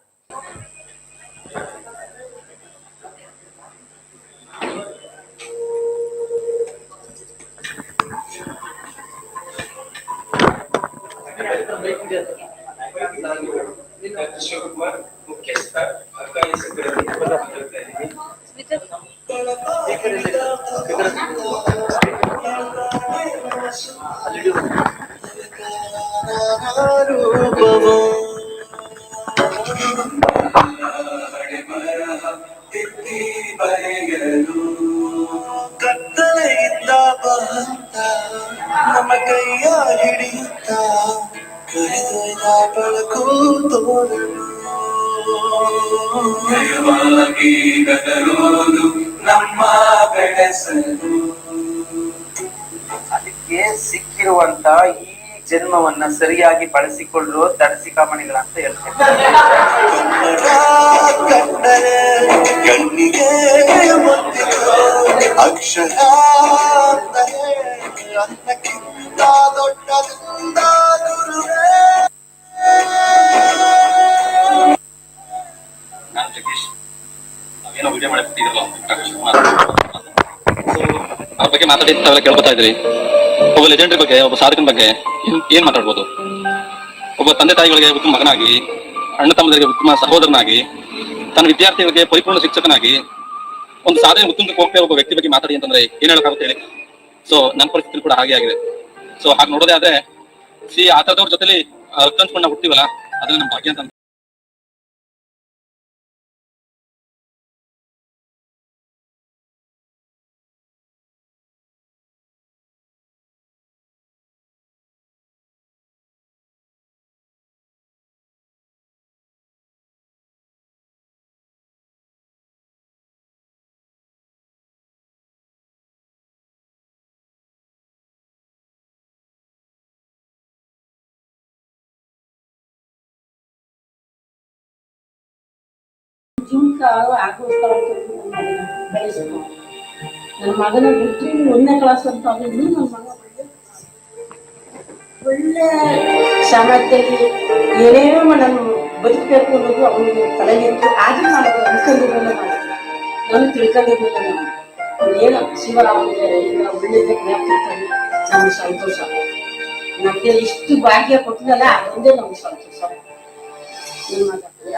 Speaker 6: ಶಿವಕುಮಾರ್, ಮುಖ್ಯಸ್ಥ
Speaker 13: ಕತ್ತಲೆಯಿಂದ ಬಂತ ನಮ್ಮ ಕೈಯ ಹಿಡಿಯುತ್ತ ಕರೆದೊಯ್ದ ಬೆಳಕು ತೋರಲು ಭಯವಾಗಿ ಗದರೋದು ನಮ್ಮ ಬೆಳೆಸಲು.
Speaker 5: ಅದಕ್ಕೆ ಸಿಕ್ಕಿರುವಂತ ಈ ಜನ್ಮವನ್ನ ಸರಿಯಾಗಿ ಬಳಸಿಕೊಳ್ಳಲು ದಡಸಿ ಕಾಮಣಿಗಳಂತ ಹೇಳ್ತಾರೆ.
Speaker 13: ಕಣ್ಣರೆ ಕಣ್ಣಿಗೆ ಮುತ್ತಿತು ಅಕ್ಷರ ಅಂದರೆ ಅನ್ನಕ್ಕಿಂತ ದೊಡ್ಡದಿಂದ ಗುರುವೇ.
Speaker 6: ನಾನು ಜಗದೀಶ್, ನಾವೇನೋ ವಿಡಿಯೋ ಮಾಡಿಬಿಟ್ಟಿದ್ರಲ್ಲ ಅವ್ರ ಬಗ್ಗೆ ಮಾತಾಡಿದ್ದಾವೆಲ್ಲ ಕೇಳ್ಕೊತಾ ಇದ್ರಿ. ಒಬ್ಬ ಲೆಜೆಂಡ್ರಿ ಬಗ್ಗೆ, ಒಬ್ಬ ಸಾಧಕನ ಬಗ್ಗೆ ಏನ್ ಮಾತಾಡ್ಬೋದು? ಒಬ್ಬ ತಂದೆ ತಾಯಿಗಳಿಗೆ ಉತ್ತಮ ಮಗನಾಗಿ, ಅಣ್ಣ ತಮ್ಮದರಿಗೆ ಉತ್ತಮ ಸಹೋದರನಾಗಿ, ತನ್ನ ವಿದ್ಯಾರ್ಥಿಗಳಿಗೆ ಪರಿಪೂರ್ಣ ಶಿಕ್ಷಕನಾಗಿ ಒಂದು ಸಾಧನೆ ಉತ್ತುಂಗಕ್ಕೆ ಹೋಗ್ತಾ ಒಬ್ಬ ವ್ಯಕ್ತಿ ಬಗ್ಗೆ ಮಾತಾಡಿ ಅಂತಂದ್ರೆ ಏನ್ ಹೇಳಕ್ಕಾಗುತ್ತೆ ಹೇಳಿ? ಸೊ ನನ್ನ ಪರಿಸ್ಥಿತಿ ಕೂಡ ಹಾಗೆ ಆಗಿದೆ. ಸೊ ಹಾಗೆ ನೋಡೋದೇ ಆದ್ರೆ ಆ ತರದವ್ರ ಜೊತೆಲಿ ರಕ್ತ ಹಂಚ್ಕೊಂಡು ನಾವು ಹುಡ್ತೀವಲ್ಲ, ಅದನ್ನ ನಮ್ಮ ಭಾಗ್ಯ ಅಂತ.
Speaker 14: ನನ್ನ ಮಗನ ಬಿಟ್ಟು 1ನೇ ಕ್ಲಾಸ್ ಅಂತ ಆಗಿದ್ದು ನನ್ನ ಮಗ ಒಳ್ಳೆ ಸಾಮರ್ಥ್ಯದಲ್ಲಿ ಏನೇನೋ ನಾನು ಬದುಕಬೇಕು ಅನ್ನೋದು ಅವನಿಗೆ ತಲೆಗಿತ್ತು. ಆದ್ರೂ ನಾನು ಅನ್ಕೊಂಡಿರಲಿಲ್ಲ, ನಾನು ತಿಳ್ಕೊಂಡಿರಲಿಲ್ಲ. ನಾನು ಏನೋ ಶಿವರಾಮನಿಗೆ ಈಗ ಒಳ್ಳೆಯದೇ ಜ್ಞಾಪಿಸ್ತಾನೆ, ನಮ್ಗೆ ಸಂತೋಷ. ನಮಗೆ ಇಷ್ಟು ಭಾಗ್ಯ ಕೊಟ್ಟಿದ್ದಲ್ಲ, ಅದೊಂದೇ ನಮ್ಗೆ ಸಂತೋಷ.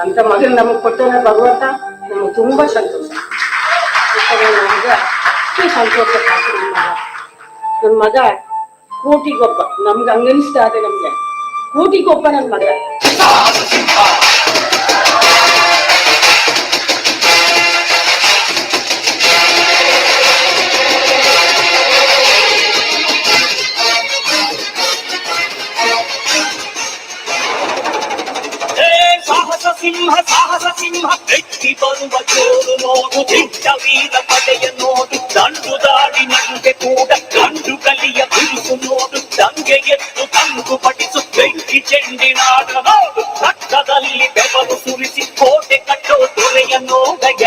Speaker 14: ಅಂತ ಮಗನ ನಮಗೆ ಕೊಟ್ಟನ ಭಗವಂತ, ನಮ್ಗೆ ತುಂಬಾ ಸಂತೋಷ. ನಮ್ಗೆ ಅಷ್ಟು ಸಂತೋಷ. ನನ್ನ ಮಗ ಕೋಟಿಗೊಬ್ಬ, ನಮ್ಗೆ ಹಂಗನಿಸ್ತಾ ಇದೆ. ನಮ್ಗೆ ಕೋಟಿಗೊಬ್ಬ ನನ್ನ ಮಗ.
Speaker 13: ಸಾಹಸ ಸಿಂಹ ವ್ಯಕ್ತಿ ಬರುವ ಜೋರು ನೋಡು, ದಿಟ್ಟ ವೀರ ಪಡೆಯ ನೋಡು, ದಂಡು ದಾಡಿ ನಂಗೆ ಕೂಡ ಗಂಡು ಕಲಿಯ ಬಿರುಸು ನೋಡು, ದಂಗೆ ಎದ್ದು ತಂಗು ಪಡಿಸು ಬೆಂಕಿ ಚೆಂಡಿನಾಡ ನೋಡು, ರಕ್ತದಲ್ಲಿ ಬೆವರು ಸುರಿಸಿ ಕೋಟೆ ಕಟ್ಟೋ ದೊರೆಯ ನೋಡಯ.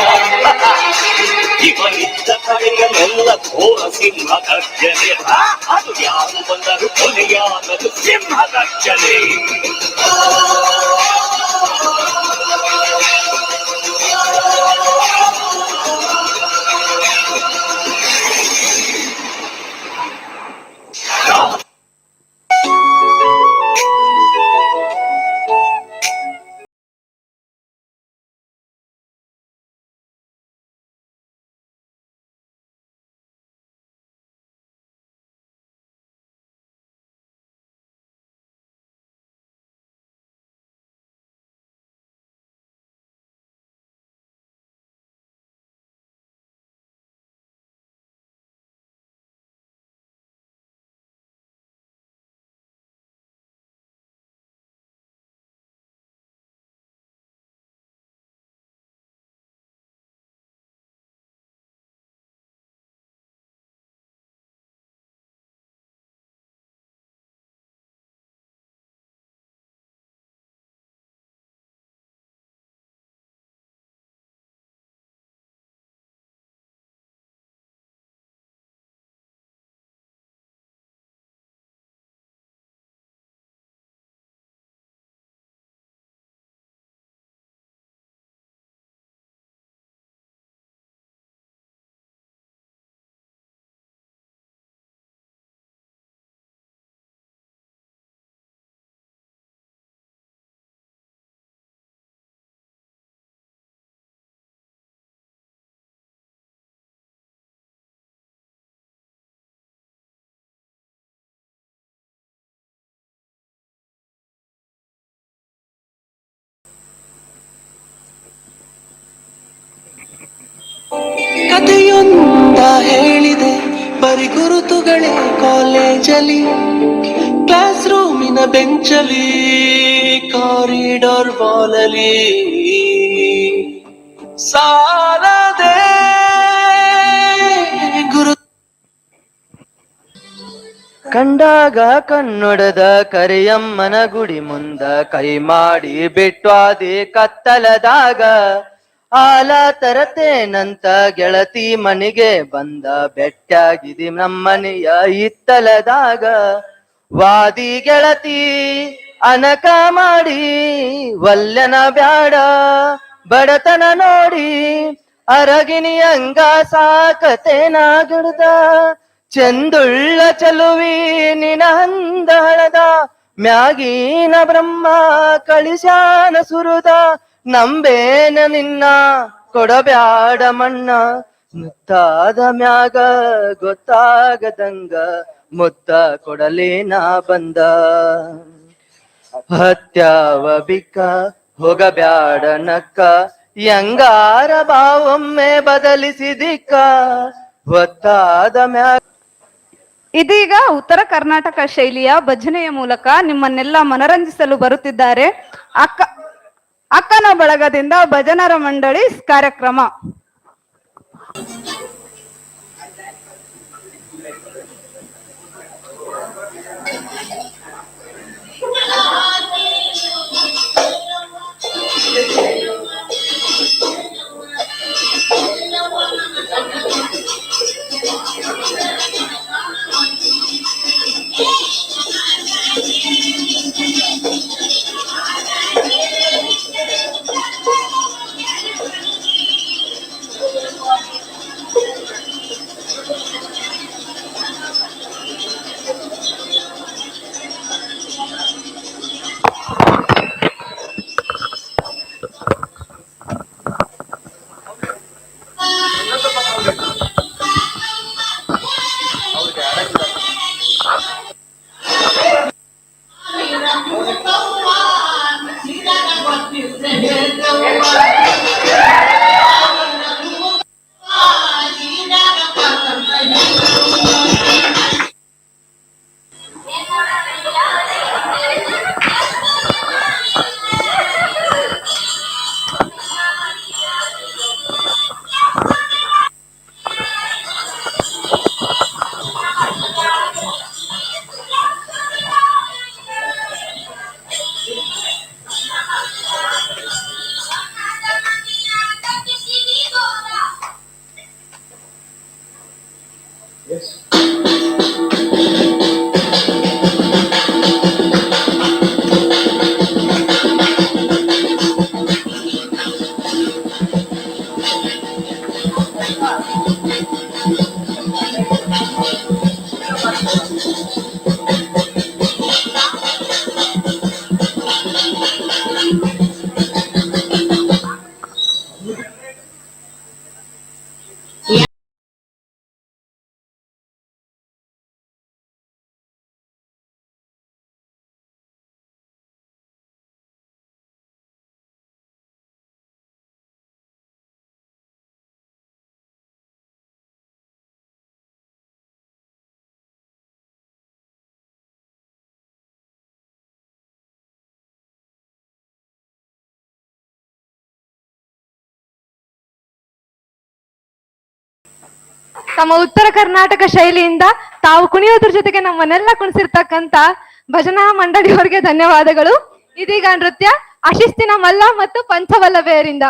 Speaker 13: ಇವನಿದ್ದ ಕಡೆಯಲ್ಲೆಲ್ಲ ಘೋರ ಸಿಂಹ ಗರ್ಜನೆ, ಅದು ಯಾರು ಬಂದರು ಕೊನೆಯಾಗದು ಸಿಂಹ ಗರ್ಜನೆ.
Speaker 15: ಕಥೆಯೊಂದ ಹೇಳಿದೆ ಬರಿ ಗುರುತುಗಳೇ ಕಾಲೇಜಲ್ಲಿ, ಕ್ಲಾಸ್ ರೂಮಿನ ಬೆಂಚಲಿ, ಕಾರಿಡಾರ್ ವಾಲಲಿ, ಸಾಲದೆ ಗುರು
Speaker 9: ಕಂಡಾಗ ಕನ್ನಡದ ಕರಿಯಮ್ಮನ ಗುಡಿ ಮುಂದ ಕೈ ಮಾಡಿ ಬಿಟ್ಟು ಅದೇ ಕತ್ತಲದಾಗ ಹಾಲ ತರತೇನಂತ ಗೆಳತಿ ಮನೆಗೆ ಬಂದ ಬೆಟ್ಟಾಗಿದಿ ನಮ್ಮನೆಯ ಹಿತ್ತಲದಾಗ. ವಾದಿ ಗೆಳತಿ ಅನಕ ಮಾಡಿ ವಲ್ಯನ ಬ್ಯಾಡ ಬಡತನ ನೋಡಿ, ಅರಗಿನಿ ಹಂಗ ಸಾಕತೇನ ಗಿಡ್ದ, ಚಂದುಳ್ಳ ಚಲುವಿ ನಿನ ಹಂದಳದ, ಮ್ಯಾಗೀನ ಬ್ರಹ್ಮ ಕಳಿಸ್ಯಾನ ಸುರುದ, ನಂಬೇನ ನಿನ್ನ ಕೊಡಬ್ಯಾಡ ಮಣ್ಣ, ಮುತ್ತಾದ ಮ್ಯಾಗ ಗೊತ್ತಾಗದಂಗ ಮುತ್ತ ಕೊಡಲೇನ ಬಂದ. ಹತ್ಯಾವ ಬಿಕ್ಕ ಹೋಗಬ್ಯಾಡ ನಕ್ಕ, ಯಂಗಾರ ಬಾವೊಮ್ಮೆ ಬದಲಿಸಿದಿಕ್ಕ, ಹೊತ್ತಾದ ಮ್ಯಾಗ.
Speaker 1: ಇದೀಗ ಉತ್ತರ ಕರ್ನಾಟಕ ಶೈಲಿಯ ಭಜನೆಯ ಮೂಲಕ ನಿಮ್ಮನ್ನೆಲ್ಲ ಮನರಂಜಿಸಲು ಬರುತ್ತಿದ್ದಾರೆ ಅಕ್ಕನ ಬಳಗದಿಂದ ಭಜನರ ಮಂಡಳಿ ಕಾರ್ಯಕ್ರಮ.
Speaker 10: ತಮ್ಮ ಉತ್ತರ ಕರ್ನಾಟಕ ಶೈಲಿಯಿಂದ ತಾವು ಕುಣಿಯೋದ್ರ ಜೊತೆಗೆ ನಮ್ಮನ್ನೆಲ್ಲ ಕುಣಿಸಿರ್ತಕ್ಕಂತ ಭಜನಾ ಮಂಡಳಿಯವರಿಗೆ ಧನ್ಯವಾದಗಳು. ಇದೀಗ ನೃತ್ಯ ಅಶಿಸ್ತಿನ ಮಲ್ಲ ಮತ್ತು ಪಂಚವಲ್ಲಭೆಯರಿಂದ.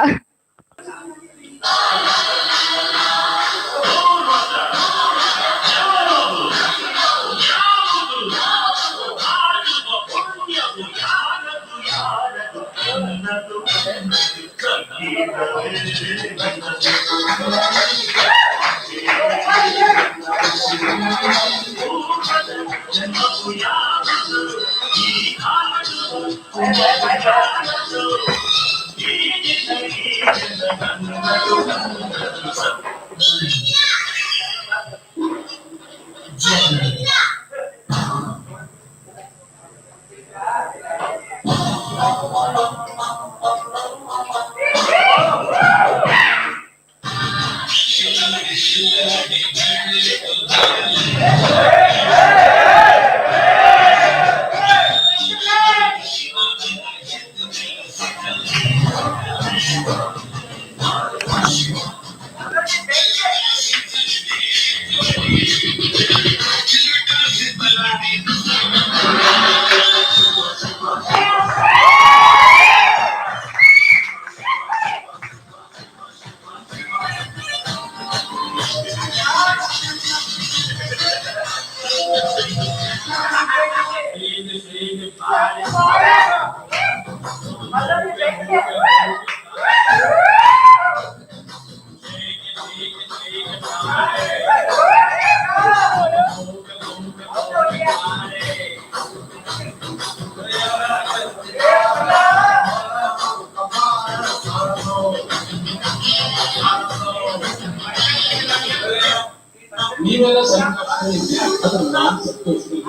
Speaker 13: ನೀವೆಲ್ಲ ಸಂಕಷ್ಟದಲ್ಲಿ ಅದನ್ನು ನಾನು ಸಂತೋಷದಲ್ಲಿ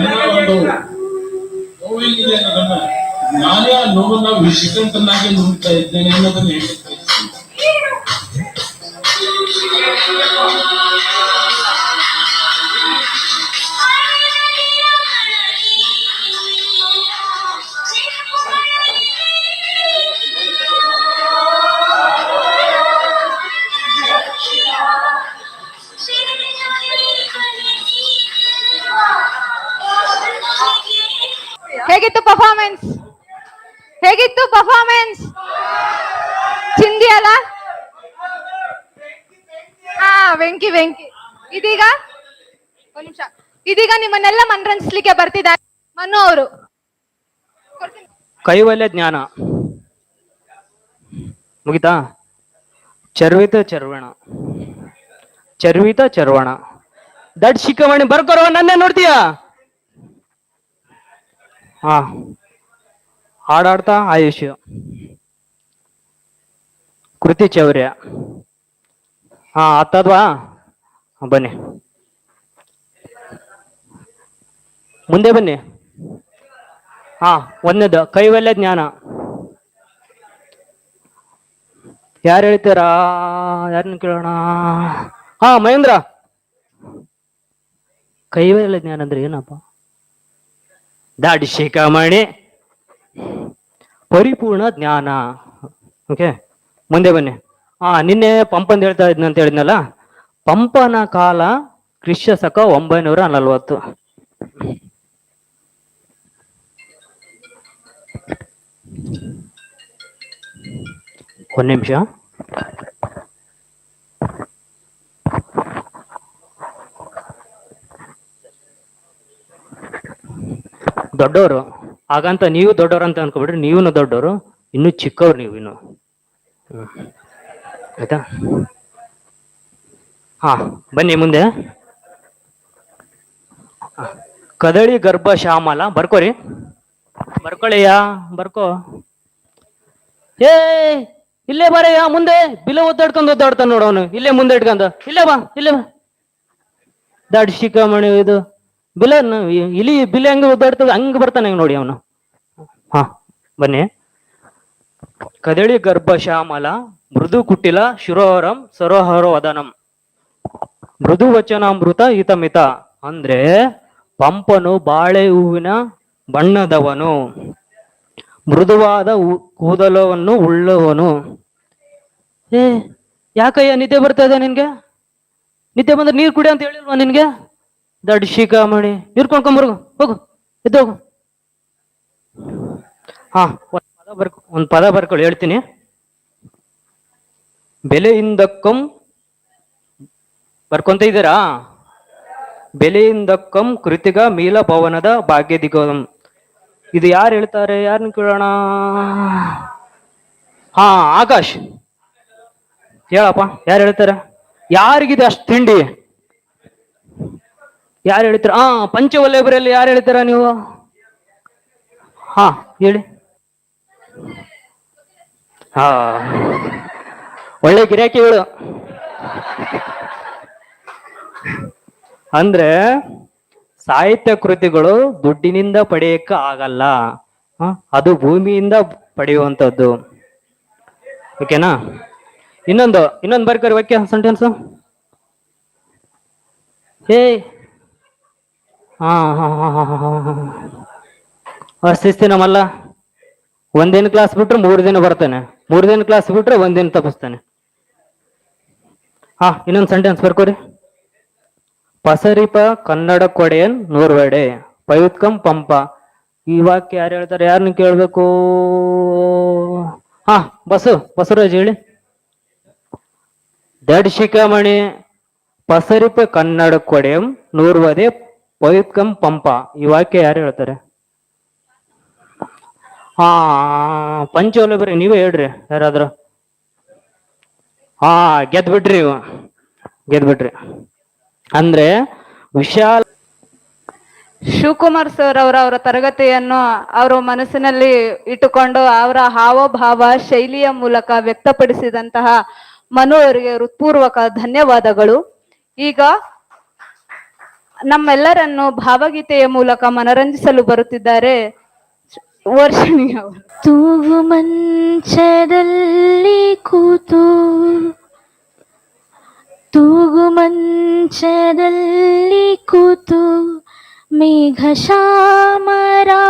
Speaker 13: ನನ್ನ ಒಂದು ನೋವೇನಿದೆ ಅನ್ನೋದನ್ನ ನಾನೇ ಆ ನೋವನ್ನ ವಿಷಕಂಠನಾಗಿ ನೋಡ್ತಾ ಇದ್ದೇನೆ ಅನ್ನೋದನ್ನ ಹೇಳಕ್ಕೆ
Speaker 10: ಹೇಗಿತ್ತು ಪರ್ಫಾರ್ಮೆನ್ಸ್? ಹೇಗಿತ್ತು ಪರ್ಫಾರ್ಮೆನ್ಸ್? ಚಿಂದಿ ಅಲ್ಲ? ಹಾ, ಬೆಂಕಿ ಬೆಂಕಿ. ಇದೀಗ ಒಂದ್ ನಿಮಿಷ, ಇದೀಗ ನಿಮ್ಮನ್ನೆಲ್ಲ ಮನರಂಜಿಸ್ಲಿಕ್ಕೆ ಬರ್ತಿದ್ದಾರೆ ಮನು ಅವರು.
Speaker 16: ಕೈವಲ್ಯ ಜ್ಞಾನ ಮುಗಿತಾ? ಚರ್ವಿತ ಚರ್ವಣ, ಚರ್ವಿತ ಚರ್ವಣ, ದಡ್ ಶಿಖಮಣಿ ಬರ್ಕೊರೋ, ನನ್ನೇ ನೋಡ್ತೀಯ? ಹಾ, ಹಾಡಾಡ್ತಾ ಆಯುಷ್, ಕೃತಿ ಚೌರ್ಯ. ಹಾ, ಹತ್ತದ್ವಾ? ಬನ್ನಿ, ಮುಂದೆ ಬನ್ನಿ. ಹಾ, ಒಂದನೇದು ಕೈವಲ್ಯ ಜ್ಞಾನ. ಯಾರು ಹೇಳ್ತೀರಾ? ಯಾರನ್ನ ಕೇಳೋಣ? ಹಾ, ಮಹೇಂದ್ರ. ಕೈವಲ್ಯ ಜ್ಞಾನ ಅಂದ್ರೆ ಏನಪ್ಪ? ದಾಡಿ ಶಿಖಾಮಣಿ, ಪರಿಪೂರ್ಣ ಜ್ಞಾನ. ಓಕೆ, ಮುಂದೆ ಬನ್ನಿ. ಹಾ, ನಿನ್ನೆ ಪಂಪಂದ್ ಹೇಳ್ತಾ ಇದ್ನಂತ ಹೇಳಿದ್ನಲ್ಲ, ಪಂಪನ ಕಾಲ ಕ್ರಿಸ್ತ ಶಕ 940. ಒಂದ್ ನಿಮಿಷ. ದೊಡ್ಡವರು ಹಾಗಂತ ನೀವು ದೊಡ್ಡವರು ಅಂತ ಅನ್ಕೊಬಿಡ್ರಿ, ನೀವೂ ದೊಡ್ಡವರು, ಇನ್ನು ಚಿಕ್ಕವ್ರು ನೀವು ಇನ್ನು. ಆಯ್ತಾ? ಹಾ, ಬನ್ನಿ ಮುಂದೆ. ಕದಳಿ ಗರ್ಭ ಶ್ಯಾಮಲ, ಬರ್ಕೋರಿ, ಬರ್ಕೊಳ್ಳಯ್ಯ, ಬರ್ಕೋ. ಏ, ಇಲ್ಲೇ ಬರಯ್ಯ ಮುಂದೆ. ಬಿಲ ಒದ್ದಾಡ್ತಾನ ನೋಡವನು, ಇಲ್ಲೇ ಮುಂದೆ ಇಟ್ಕೊಂಡ. ಇಲ್ಲೇ ಬಾ, ಇಲ್ಲೇ ಬಾ. ದಾಡಿ ಶಿಖಾಮಣಿ ಇದು ಬಿಲ, ಇಲಿ ಬಿಲ ಹೆಂಗ ಒದ್ದಾಡ್ತದ ಹಂಗ ಬರ್ತಾನೆ ನೋಡಿ ಅವನು. ಹಾ, ಬನ್ನಿ. ಕದಳಿ ಗರ್ಭ ಶ್ಯಾಮಲ, ಮೃದು ಕುಟಿಲ ಶಿರೋಹರಂ ಸರೋಹರ ವದನಂ, ಮೃದು ವಚನಾಮೃತ ಹಿತಮಿತ. ಅಂದ್ರೆ ಪಂಪನು ಬಾಳೆ ಹೂವಿನ ಬಣ್ಣದವನು, ಮೃದುವಾದ ಕೂದಲವನ್ನು ಉಳ್ಳವನು. ಯಾಕಯ್ಯ ನಿದ್ದೆ ಬರ್ತಾ ಇದೆ ನಿನ್ಗೆ? ನಿದ್ದೆ ಬಂದ್ರೆ ನೀರು ಕುಡಿ ಅಂತ ಹೇಳಿಲ್ವಾ ನಿನ್ಗೆ? ದಡ್ ಶಿಖಾಮಣಿ, ನೀರು ಕೊಂಡ್ಕೊಂಬರ್ಗು, ಹೋಗು, ಎದ್ದು ಹೋಗು. ಹಾ, ಒಂದ್ ಪದ ಬರ್ಕೊಳ್ಳಿ, ಹೇಳ್ತೀನಿ. ಬೆಲೆಯಿಂದಕ್ಕಂ ಬರ್ಕೊಂತ ಇದ್ದೀರಾ? ಬೆಲೆಯಿಂದಕ್ಕಂ ಕೃತಿಗ ಮೀಲ ಭವನದ ಭಾಗ್ಯದಿಗಂ. ಇದು ಯಾರು ಹೇಳ್ತಾರೆ? ಯಾರನ್ನ ಕೇಳೋಣ? ಹಾ, ಆಕಾಶ್ ಹೇಳಪ್ಪ, ಯಾರು ಹೇಳ್ತಾರೆ? ಯಾರಿಗಿದೆ ಅಷ್ಟು ತಿಂಡಿ? ಯಾರು ಹೇಳ್ತೀರ? ಪಂಚವಲ್ಲಭರಲ್ಲಿ ಯಾರು ಹೇಳ್ತೀರಾ ನೀವು? ಹಾ, ಹೇಳಿ. ಹಾ, ಒಳ್ಳೆ ಗಿರಾಕಿಗಳು. ಅಂದ್ರೆ ಸಾಹಿತ್ಯ ಕೃತಿಗಳು ದುಡ್ಡಿನಿಂದ ಪಡೆಯಕ್ಕೆ ಆಗಲ್ಲ, ಅದು ಭೂಮಿಯಿಂದ ಪಡೆಯುವಂಥದ್ದು. ಓಕೆನಾ? ಇನ್ನೊಂದು ಬರ್ಕರಿ ವಾಕ್ಯ, ಸೆಂಟೆನ್ಸ್. ಹೇ, ಹಾ ಹಾ ಹಾ ಹಾ ಹಾ ಶಿಸ್ತಿನಮಲ್ಲ. ಒಂದಿನ ಕ್ಲಾಸ್ ಬಿಟ್ರೆ 3 ದಿನ ಬರ್ತಾನೆ, 3 ದಿನ ಕ್ಲಾಸ್ ಬಿಟ್ರೆ 1 ದಿನ ತಪ್ಪಿಸ್ತಾನೆ. ಹಾ, ಇನ್ನೊಂದು ಸೆಂಟೆನ್ಸ್ ಬರ್ಕೋರಿ. ಪಸರಿಪ ಕನ್ನಡ ಕೊಡೆಯನ್ ನೂರ್ವಡೆ ಪಯುತ್ಕಂ ಪಂಪ. ಈ ವಾಕ್ಯ ಯಾರು ಹೇಳ್ತಾರೆ? ಯಾರನ್ನ ಕೇಳ್ಬೇಕು? ಹಾ, ಬಸವರಾಜ್ ಹೇಳಿ. ದಡ್ ಶಿಖಾಮಣಿ ಪಸರಿಪ ಕನ್ನಡ ಕೊಡೆಯಂ ನೂರ್ವದೆ ಪಯುತ್ಕಂ ಪಂಪ. ಈ ವಾಕ್ಯ ಯಾರು ಹೇಳ್ತಾರೆ? ಹಾ, ಪಂಚವಲ್ಲಭರಿ ನೀವೇ ಹೇಳ್ರಿ ಯಾರಾದ್ರು. ಹಾ, ಗೆದ್ಬಿಟ್ರಿ ನೀವು, ಗೆದ್ಬಿಟ್ರಿ. ಅಂದ್ರೆ ವಿಶಾಲ
Speaker 1: ಶಿವಕುಮಾರ್ ಸರ್ ಅವರ ತರಗತಿಯನ್ನು ಅವರ ಮನಸ್ಸಿನಲ್ಲಿ ಇಟ್ಟುಕೊಂಡು ಅವರ ಹಾವಭಾವ ಶೈಲಿಯ ಮೂಲಕ ವ್ಯಕ್ತಪಡಿಸಿದಂತಹ ಮನು ಅವರಿಗೆ ಹೃತ್ಪೂರ್ವಕ ಧನ್ಯವಾದಗಳು. ಈಗ ನಮ್ಮೆಲ್ಲರನ್ನು ಭಾವಗೀತೆಯ ಮೂಲಕ ಮನರಂಜಿಸಲು ಬರುತ್ತಿದ್ದಾರೆ ವರ್ಷಿಣಿ ಅವರು.
Speaker 4: ತೂಗು ಮಂಚದಲ್ಲಿ ಕೂತು, ತೂಗು ಮಂಚದಲ್ಲಿ ಕೂತು ಮೇಘ ಶ್ಯಾಮರಾಧೆಗಾತು.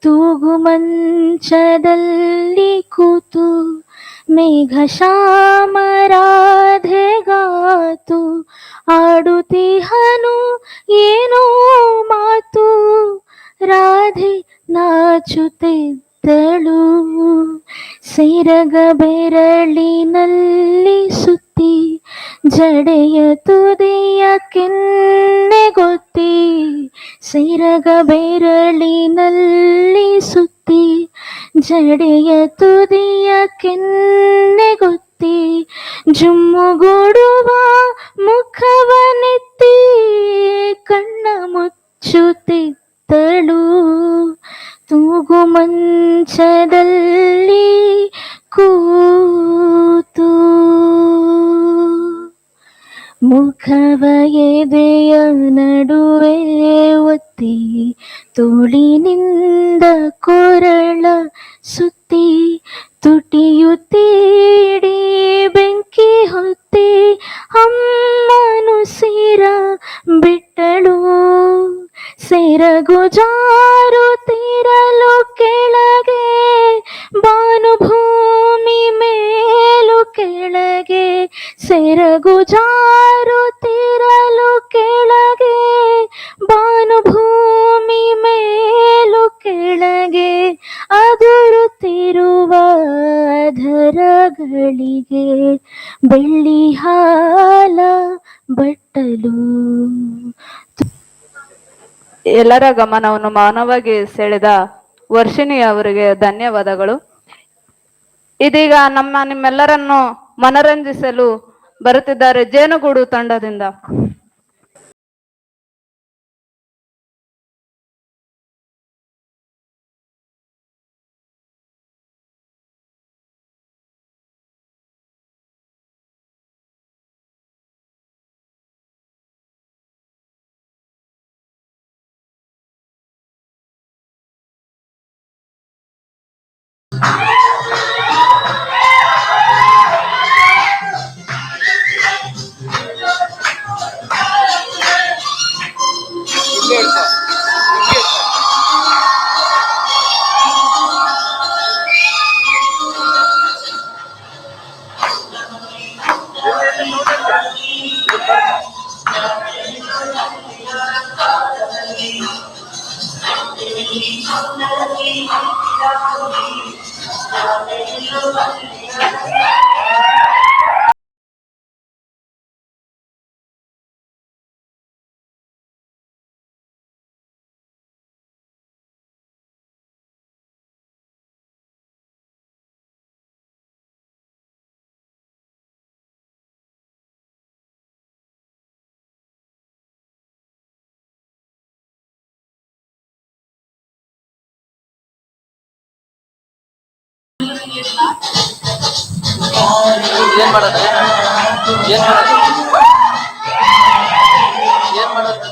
Speaker 4: ತೂಗು ಮಂಚದಲ್ಲಿ ಕೂತು ಮೇಘ ಶ್ಯಾಮರಾಧೆಗಾತು. ಆಡುತ್ತಿಹನು ಏನೋ ಮಾತು, ರಾಧೆ ನಾಚುತ್ತಿದ್ದಳು. ಸೆರಗ ಬೆರಳಿನಲ್ಲಿ ಸುತ್ತಿ ಜಡೆಯ ತುದಿಯ ಕೆನ್ನೆಗೊತ್ತಿ. ಸೆರಗ ಬೆರಳಿನಲ್ಲಿ ಸುತ್ತಿ ಜಡೆಯ ತುದಿಯ ಕೆನ್ನೆಗೊತ್ತಿ. ಜುಮ್ಮುಗೂಡುವ ಮುಖವನೆತ್ತಿ ಕಣ್ಣ ಮುಚ್ಚುತ್ತಿದ್ದಳು. ತೂಗು ಮಂಚದಲ್ಲಿ ಕೂತು ಮುಖವ ಎದೆಯ ನಡುವೆ ಒತ್ತಿ ತೋಳಿನಿಂದ ಕೊರಳ ಸುತ್ತಿ ತುಟಿಯುತ್ತೀಡಿ ಬೆಂಕಿ ಹೊತ್ತಿ ಅಮ್ಮನು ಸಿರ ಬಿಟ್ಟಳು. ಸೆರಗು ಜಾರುತ್ತಿರಲು ಕೆಳಗೆ ಭಾನುಭೂಮಿ ಮೇಲು ಕೆಳಗೆ. ಸೆರಗು ಜಾರುತ್ತಿರಲು ಕೆಳಗೆ ಭಾನುಭೂಮಿ ಮೇಲು ಕೆಳಗೆ. ಅದುರುತ್ತಿರುವ ಧರಗಳಿಗೆ ಬೆಳ್ಳಿ ಹಾಲ ಬಟ್ಟಲು.
Speaker 1: ಎಲ್ಲರ ಗಮನವನ್ನು ಮೌನವಾಗಿ ಸೆಳೆದ ವರ್ಷಿಣಿ ಅವರಿಗೆ ಧನ್ಯವಾದಗಳು. ಇದೀಗ ನಿಮ್ಮೆಲ್ಲರನ್ನು ಮನರಂಜಿಸಲು ಬರುತ್ತಿದ್ದಾರೆ ಜೇನುಗೂಡು ತಂಡದಿಂದ.
Speaker 9: ಏನ್ ಮಾಡೋದು ಏನ್ ಮಾಡೋದು ಏನ್ ಮಾಡೋದು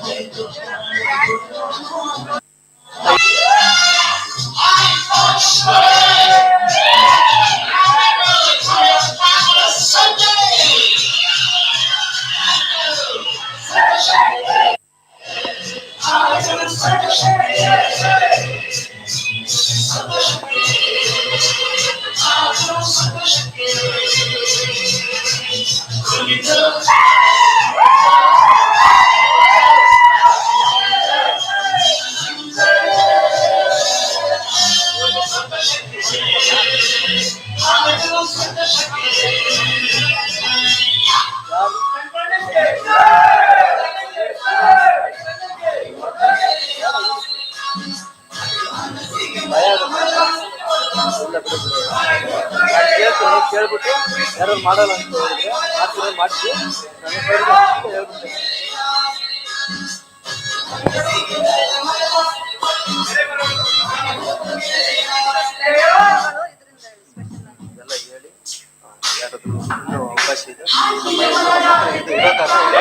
Speaker 9: ಕೇಳ್ಬಿಟ್ಟು ಯಾರು ಮಾಡಲ್ಲ ಅಂತ ಹೇಳಿದ್ರೆ ಮಾಡ್ತೀವಿ ಹೇಳ್ಬಿಟ್ಟೆ ಎಲ್ಲ ಹೇಳಿ ಯಾರಾದ್ರೂ ಅವಕಾಶ ಇದೆ ಇರೋ ಕಾರಣ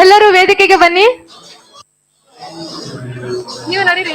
Speaker 10: ಎಲ್ಲರೂ ವೇದಿಕೆಗೆ ಬನ್ನಿ. ನೀವು ನಡೀರಿ.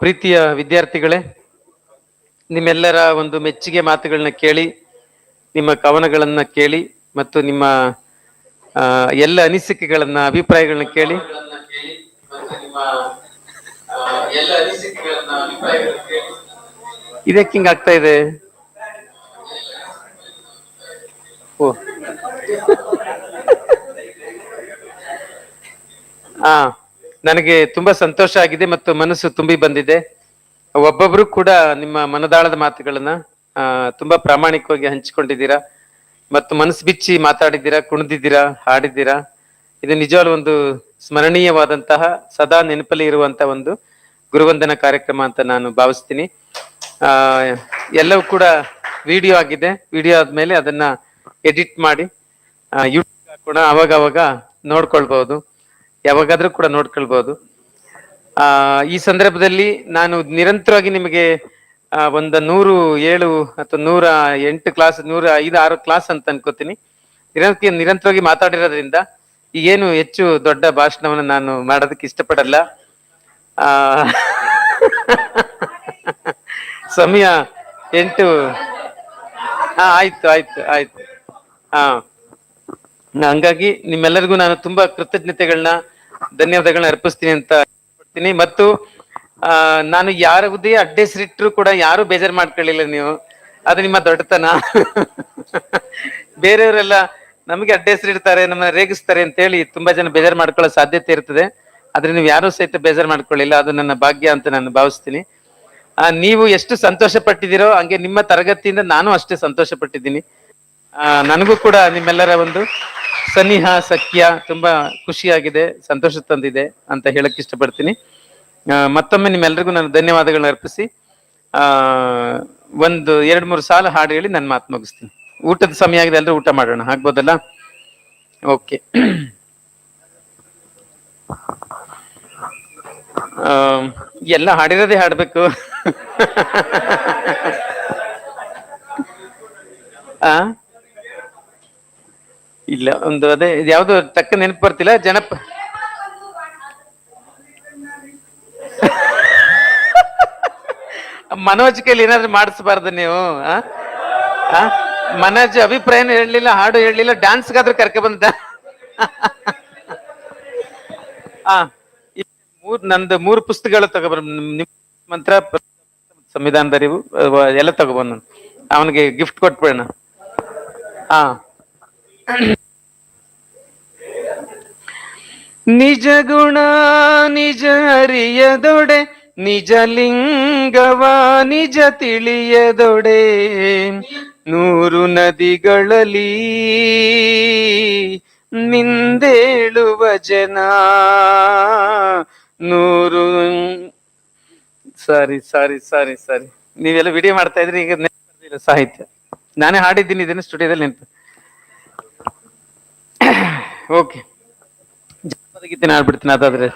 Speaker 17: ಪ್ರೀತಿಯ ವಿದ್ಯಾರ್ಥಿಗಳೇ, ನಿಮ್ಮೆಲ್ಲರ ಒಂದು ಮೆಚ್ಚುಗೆ ಮಾತುಗಳನ್ನ ಕೇಳಿ, ನಿಮ್ಮ ಕವನಗಳನ್ನ ಕೇಳಿ ಮತ್ತು ನಿಮ್ಮ ಎಲ್ಲ ಅನಿಸಿಕೆಗಳನ್ನ ಅಭಿಪ್ರಾಯಗಳನ್ನ ಕೇಳಿ ಇದಕ್ಕೆ ಹಿಂಗ ಆಗ್ತಾ ಇದೆ. ಓ ನನಗೆ ತುಂಬಾ ಸಂತೋಷ ಆಗಿದೆ ಮತ್ತು ಮನಸ್ಸು ತುಂಬಿ ಬಂದಿದೆ. ಒಬ್ಬೊಬ್ರು ಕೂಡ ನಿಮ್ಮ ಮನದಾಳದ ಮಾತುಗಳನ್ನ ತುಂಬಾ ಪ್ರಾಮಾಣಿಕವಾಗಿ ಹಂಚಿಕೊಂಡಿದ್ದೀರಾ ಮತ್ತು ಮನಸ್ಸು ಬಿಚ್ಚಿ ಮಾತಾಡಿದ್ದೀರಾ, ಕುಣಿದಿದ್ದೀರಾ, ಹಾಡಿದ್ದೀರಾ. ಇದು ನಿಜವಾಗ್ಲೂ ಒಂದು ಸ್ಮರಣೀಯವಾದಂತಹ, ಸದಾ ನೆನಪಲ್ಲಿ ಇರುವಂತ ಒಂದು ಗುರುವಂದನಾ ಕಾರ್ಯಕ್ರಮ ಅಂತ ನಾನು ಭಾವಿಸ್ತೀನಿ. ಎಲ್ಲವೂ ಕೂಡ ವಿಡಿಯೋ ಆಗಿದೆ. ವಿಡಿಯೋ ಆದ್ಮೇಲೆ ಅದನ್ನ ಎಡಿಟ್ ಮಾಡಿ ಯೂಟ್ಯೂಬ್ ಹಾಕೋಣ. ಅವಾಗ ನೋಡ್ಕೊಳ್ಬಹುದು, ಯಾವಾಗಾದ್ರೂ ಕೂಡ ನೋಡ್ಕೊಳ್ಬಹುದು. ಈ ಸಂದರ್ಭದಲ್ಲಿ ನಾನು ನಿರಂತರವಾಗಿ ನಿಮಗೆ ಒಂದು 107 ಅಥವಾ 108 ಕ್ಲಾಸ್, 105-6 ಕ್ಲಾಸ್ ಅಂತ ಅನ್ಕೋತೀನಿ, ನಿರಂತರವಾಗಿ ಮಾತಾಡಿರೋದ್ರಿಂದ ಈಗೇನು ಹೆಚ್ಚು ದೊಡ್ಡ ಭಾಷಣವನ್ನು ನಾನು ಮಾಡೋದಕ್ಕೆ ಇಷ್ಟಪಡಲ್ಲ. ಸಮಯ 8. ಆಯ್ತು. ಹಂಗಾಗಿ ನಿಮ್ಮೆಲ್ಲರಿಗೂ ನಾನು ತುಂಬಾ ಕೃತಜ್ಞತೆಗಳನ್ನ, ಧನ್ಯವಾದಗಳನ್ನ ಅರ್ಪಿಸ್ತೀನಿ ಅಂತ ಪಡ್ತೀನಿ. ಮತ್ತು ನಾನು ಯಾವುದೇ ಅಡ್ಡೆಸರಿಟ್ರು ಕೂಡ ಯಾರು ಬೇಜಾರು ಮಾಡ್ಕೊಳ್ಳಿಲ್ಲ ನೀವು, ಅದು ನಿಮ್ಮ ದೊಡ್ಡತನ. ಬೇರೆಯವರೆಲ್ಲ ನಮಗೆ ಅಡ್ಡೆಸರಿಡ್ತಾರೆ, ನಮ್ಮನ್ನ ರೇಗಿಸ್ತಾರೆ ಅಂತ ಹೇಳಿ ತುಂಬಾ ಜನ ಬೇಜಾರು ಮಾಡ್ಕೊಳ್ಳೋ ಸಾಧ್ಯತೆ ಇರ್ತದೆ. ಆದ್ರೆ ನೀವು ಯಾರು ಸಹಿತ ಬೇಜಾರು ಮಾಡ್ಕೊಳ್ಳಿಲ್ಲ, ಅದು ನನ್ನ ಭಾಗ್ಯ ಅಂತ ನಾನು ಭಾವಿಸ್ತೀನಿ. ನೀವು ಎಷ್ಟು ಸಂತೋಷ ಪಟ್ಟಿದ್ದೀರೋ ಹಂಗೆ ನಿಮ್ಮ ತರಗತಿಯಿಂದ ನಾನು ಅಷ್ಟೇ ಸಂತೋಷ ಪಟ್ಟಿದ್ದೀನಿ. ನನಗೂ ಕೂಡ ನಿಮ್ಮೆಲ್ಲರ ಒಂದು ಸನಿಹ, ಸಖ್ಯ ತುಂಬಾ ಖುಷಿಯಾಗಿದೆ, ಸಂತೋಷ ತಂದಿದೆ ಅಂತ ಹೇಳಕ್ ಇಷ್ಟಪಡ್ತೀನಿ. ಮತ್ತೊಮ್ಮೆ ನಿಮ್ಮೆಲ್ಲರಿಗೂ ನಾನು ಧನ್ಯವಾದಗಳನ್ನ ಅರ್ಪಿಸಿ ಒಂದು 2-3 ಸಾಲ ಹಾಡು ಹೇಳಿ ನನ್ನ ಮಾತು ಮುಗಿಸ್ತೀನಿ. ಊಟದ ಸಮಯ ಆಗಿದೆ, ಎಲ್ಲರೂ ಊಟ ಮಾಡೋಣ, ಆಗ್ಬೋದಲ್ಲ? ಓಕೆ. ಎಲ್ಲ ಹಾಡಿರೋದೇ ಹಾಡ್ಬೇಕು. ಇಲ್ಲ, ಒಂದು ಅದೇ ಯಾವ್ದು ಟಕ್ಕ ನೆನಪು ಬರ್ತಿಲ್ಲ. ಮನೋಜ್ ಕೈಲಿ ಏನಾದ್ರು ಮಾಡಿಸ್ಬಾರ್ದು ನೀವು? ಮನೋಜ್ ಅಭಿಪ್ರಾಯನೂ ಹೇಳಲಿಲ್ಲ, ಹಾಡು ಹೇಳಲಿಲ್ಲ, ಡ್ಯಾನ್ಸ್ಗಾದ್ರೂ ಕರ್ಕ ಬಂದ. ನಂದು 3 ಪುಸ್ತಕಗಳು ತಗೊಬರ್, ನಿಮ್ ಮಂತ್ರ, ಸಂವಿಧಾನದ ಅರಿವು ಎಲ್ಲ ತಗೊಬಂದ, ಅವನಿಗೆ ಗಿಫ್ಟ್ ಕೊಟ್ಬಿಡೋಣ. ನಿಜ ಗುಣ ನಿಜ ಅರಿಯದೊಡೆ, ನಿಜ ಲಿಂಗವ ನಿಜ ತಿಳಿಯದೊಡೆ, 100 ನದಿಗಳಲ್ಲಿ ಮಿಂದೇಳುವ ಜನ, 100. ಸಾರಿ ನೀವೆಲ್ಲ ವಿಡಿಯೋ ಮಾಡ್ತಾ ಇದ್ರಿ, ಈಗ ನೆನಪಿಲ್ಲ ಸಾಹಿತ್ಯ. ನಾನೇ ಹಾಡಿದ್ದೀನಿ ಇದನ್ನ ಸ್ಟುಡಿಯೋದಲ್ಲಿ ನೆನಪು. ಓಕೆ, ಜನಪದ ಗೀತೆ ಆಡ್ಬಿಡ್ತೀನಿ ಅದಾದ್ರೆ.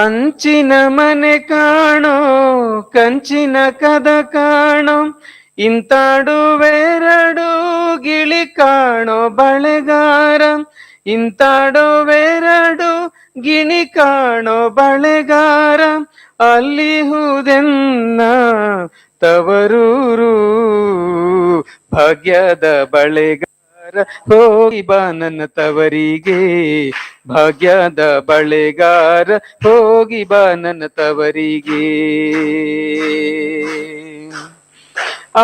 Speaker 17: ಅಂಚಿನ ಮನೆ ಕಾಣೋ ಕಂಚಿನ ಕದ ಕಾಣೋ, ಇಂತಾಡುವೆರಡು ಗಿಳಿ ಕಾಣೋ ಬಳೆಗಾರ, ಇಂತಾಡುವೆರಡು ಗಿಣಿ ಕಾಣೋ ಬಳೆಗಾರ, ಅಲ್ಲಿ ಹುದೆನ್ನ ತವರೂರು ಭಾಗ್ಯದ ಬಳೆಗಾರ, ಹೋಗಿ ಬಾ ನನ್ನ ತವರಿಗೆ, ಭಾಗ್ಯದ ಬಳೆಗಾರ, ಹೋಗಿ ಬಾ ನನ್ನ ತವರಿಗೆ.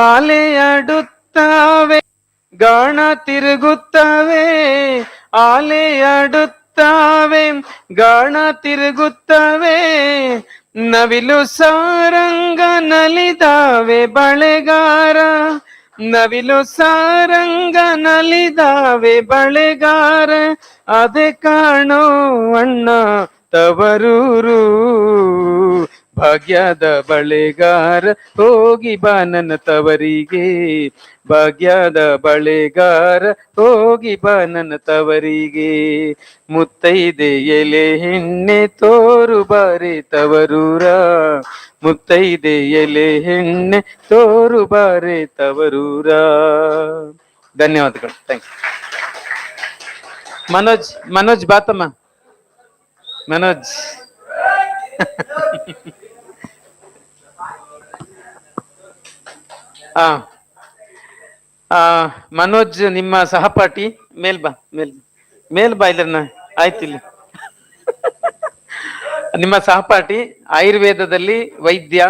Speaker 17: ಆಲೆಯಾಡುತ್ತಾವೆ ಗಾಣ ತಿರುಗುತ್ತವೆ, ಆಲೆಯಾಡುತ್ತಾವೆ ಗಾಣ ತಿರುಗುತ್ತವೆ, ನವಿಲು ಸಾರಂಗ ನಲಿದಾವೆ ಬಳೆಗಾರ, ನವಿಲು ಸಾರಂಗ ನಲಿದಾವೆ ಬಳೆಗಾರ, ಅದೇ ಕಾಣೋ ಅಣ್ಣ ತವರೂರು ಭಾಗ್ಯದ ಬಳೆಗಾರ, ಹೋಗಿ ಬಾ ನನ್ನ ತವರಿಗೆ, ಭಾಗ್ಯದ ಬಳೆಗಾರ, ಹೋಗಿ ಬಾ ನನ್ನ ತವರಿಗೆ. ಮುತ್ತೈದೆ ಎಲೆ ಹೆಣ್ಣೆ ತೋರು ಬಾರೆ ತವರೂರ, ಮುತ್ತೈದೆ ಎಲೆ ಹೆಣ್ಣೆ ತೋರು ಬಾರೆ ತವರೂರ. ಧನ್ಯವಾದಗಳು. Thank you. ಮನೋಜ್ ಬಾತಮ್ಮ, ಮನೋಜ್. ಮನೋಜ್ ನಿಮ್ಮ ಸಹಪಾಠಿ, ಮೇಲ್ ಬಾ ಇಲ್ಲ ಆಯ್ತು, ಇಲ್ಲಿ ನಿಮ್ಮ ಸಹಪಾಠಿ, ಆಯುರ್ವೇದದಲ್ಲಿ ವೈದ್ಯ,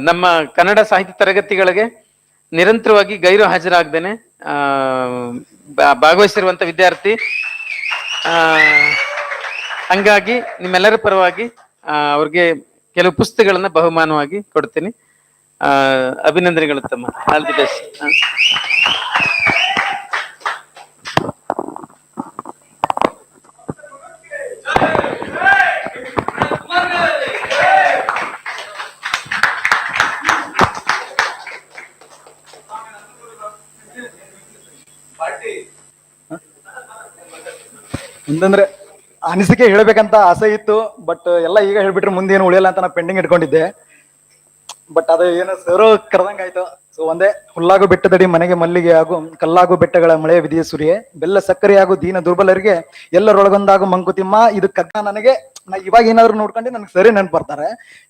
Speaker 17: ನಮ್ಮ ಕನ್ನಡ ಸಾಹಿತ್ಯ ತರಗತಿಗಳಿಗೆ ನಿರಂತರವಾಗಿ ಗೈರು ಹಾಜರಾಗ್ದೇನೆ ಭಾಗವಹಿಸಿರುವಂತ ವಿದ್ಯಾರ್ಥಿ. ಹಂಗಾಗಿ ನಿಮ್ಮೆಲ್ಲರ ಪರವಾಗಿ ಅವ್ರಿಗೆ ಕೆಲವು ಪುಸ್ತಕಗಳನ್ನ ಬಹುಮಾನವಾಗಿ ಕೊಡ್ತೀನಿ. ಅಭಿನಂದನೆಗಳು ತಮ್ಮ. All the best.
Speaker 18: ಅಂತಂದ್ರೆ ಅನಿಸಿಕೆ ಹೇಳ್ಬೇಕಂತ ಆಸೆ ಇತ್ತು, ಬಟ್ ಎಲ್ಲ ಈಗ ಹೇಳ್ಬಿಟ್ರೆ ಮುಂದೆ ಏನು ಉಳಿಯಲ್ಲ ಅಂತ ನಾ ಪೆಂಡಿಂಗ್ ಇಟ್ಕೊಂಡಿದ್ದೆ. ಬಟ್ ಅದು ಏನು ಸರೋ ಕರೆದಂಗ ಆಯ್ತು. ಸೊ ಒಂದೇ, ಹುಲ್ಲಾಗು ಬೆಟ್ಟದಡಿ ಮನೆಗೆ ಮಲ್ಲಿಗೆ ಹಾಗೂ ಕಲ್ಲಾಗು ಬೆಟ್ಟಗಳ ಮಳೆಯ ವಿಧಿಯ ಸುರಿಯೆ, ಬೆಲ್ಲ ಸಕ್ಕರೆ ಹಾಗೂ ದೀನ ದುರ್ಬಲರಿಗೆ ಎಲ್ಲರೊಳಗೊಂದಾಗು ಮಂಕುತಿಮ್ಮ. ಇದು ಕಗ್ಗ ನನಗೆ, ನಾ ಇವಾಗ ಏನಾದ್ರು ನೋಡ್ಕೊಂಡು ನನಗೆ ಸರಿ ನೆನ್ಪು ಬರ್ತಾರೆ.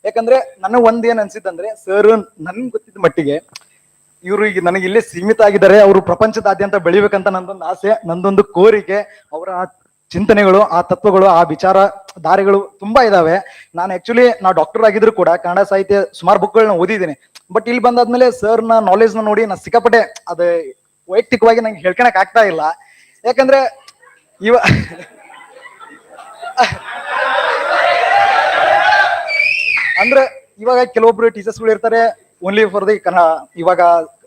Speaker 18: ಯಾಕಂದ್ರೆ ನನಗ್ ಒಂದೇನ್ ಅನ್ಸಿತ್ತಂದ್ರೆ, ಸರ್ ನನ್ಗೆ ಗೊತ್ತಿದ್ದ ಮಟ್ಟಿಗೆ ಇವರು ಈಗ ನನಗೆ ಇಲ್ಲೇ ಸೀಮಿತ ಆಗಿದ್ದಾರೆ, ಅವರು ಪ್ರಪಂಚದಾದ್ಯಂತ ಬೆಳಿಬೇಕಂತ ನಂದೊಂದು ಆಸೆ, ನಂದೊಂದು ಕೋರಿಕೆ. ಅವರ ಚಿಂತನೆಗಳು, ಆ ತತ್ವಗಳು, ಆ ವಿಚಾರ ದಾರಿಗಳು ತುಂಬಾ ಇದಾವೆ. ನಾನು ನಾ ಡಾಕ್ಟರ್ ಆಗಿದ್ರು ಕೂಡ ಕನ್ನಡ ಸಾಹಿತ್ಯ ಸುಮಾರು ಬುಕ್ಗಳನ್ನ ಓದಿದ್ದೀನಿ. ಬಟ್ ಇಲ್ಲಿ ಬಂದಾದ್ಮೇಲೆ ಸರ್ ನ ನಾಲೆಜ್ ನ ನೋಡಿ ನಾ ಸಿಕ್ಕಾಪಟ್ಟೆ ಅದು ವೈಯಕ್ತಿಕವಾಗಿ ನಂಗೆ ಹೇಳ್ಕೊಳಕ್ ಆಗ್ತಾ ಇಲ್ಲ. ಯಾಕಂದ್ರೆ ಅಂದ್ರೆ ಇವಾಗ ಕೆಲವೊಬ್ರು ಟೀಚರ್ಸ್ಗಳು ಇರ್ತಾರೆ ಓನ್ಲಿ ಫಾರ್ ದಿ ಕನ್ನಡ, ಇವಾಗ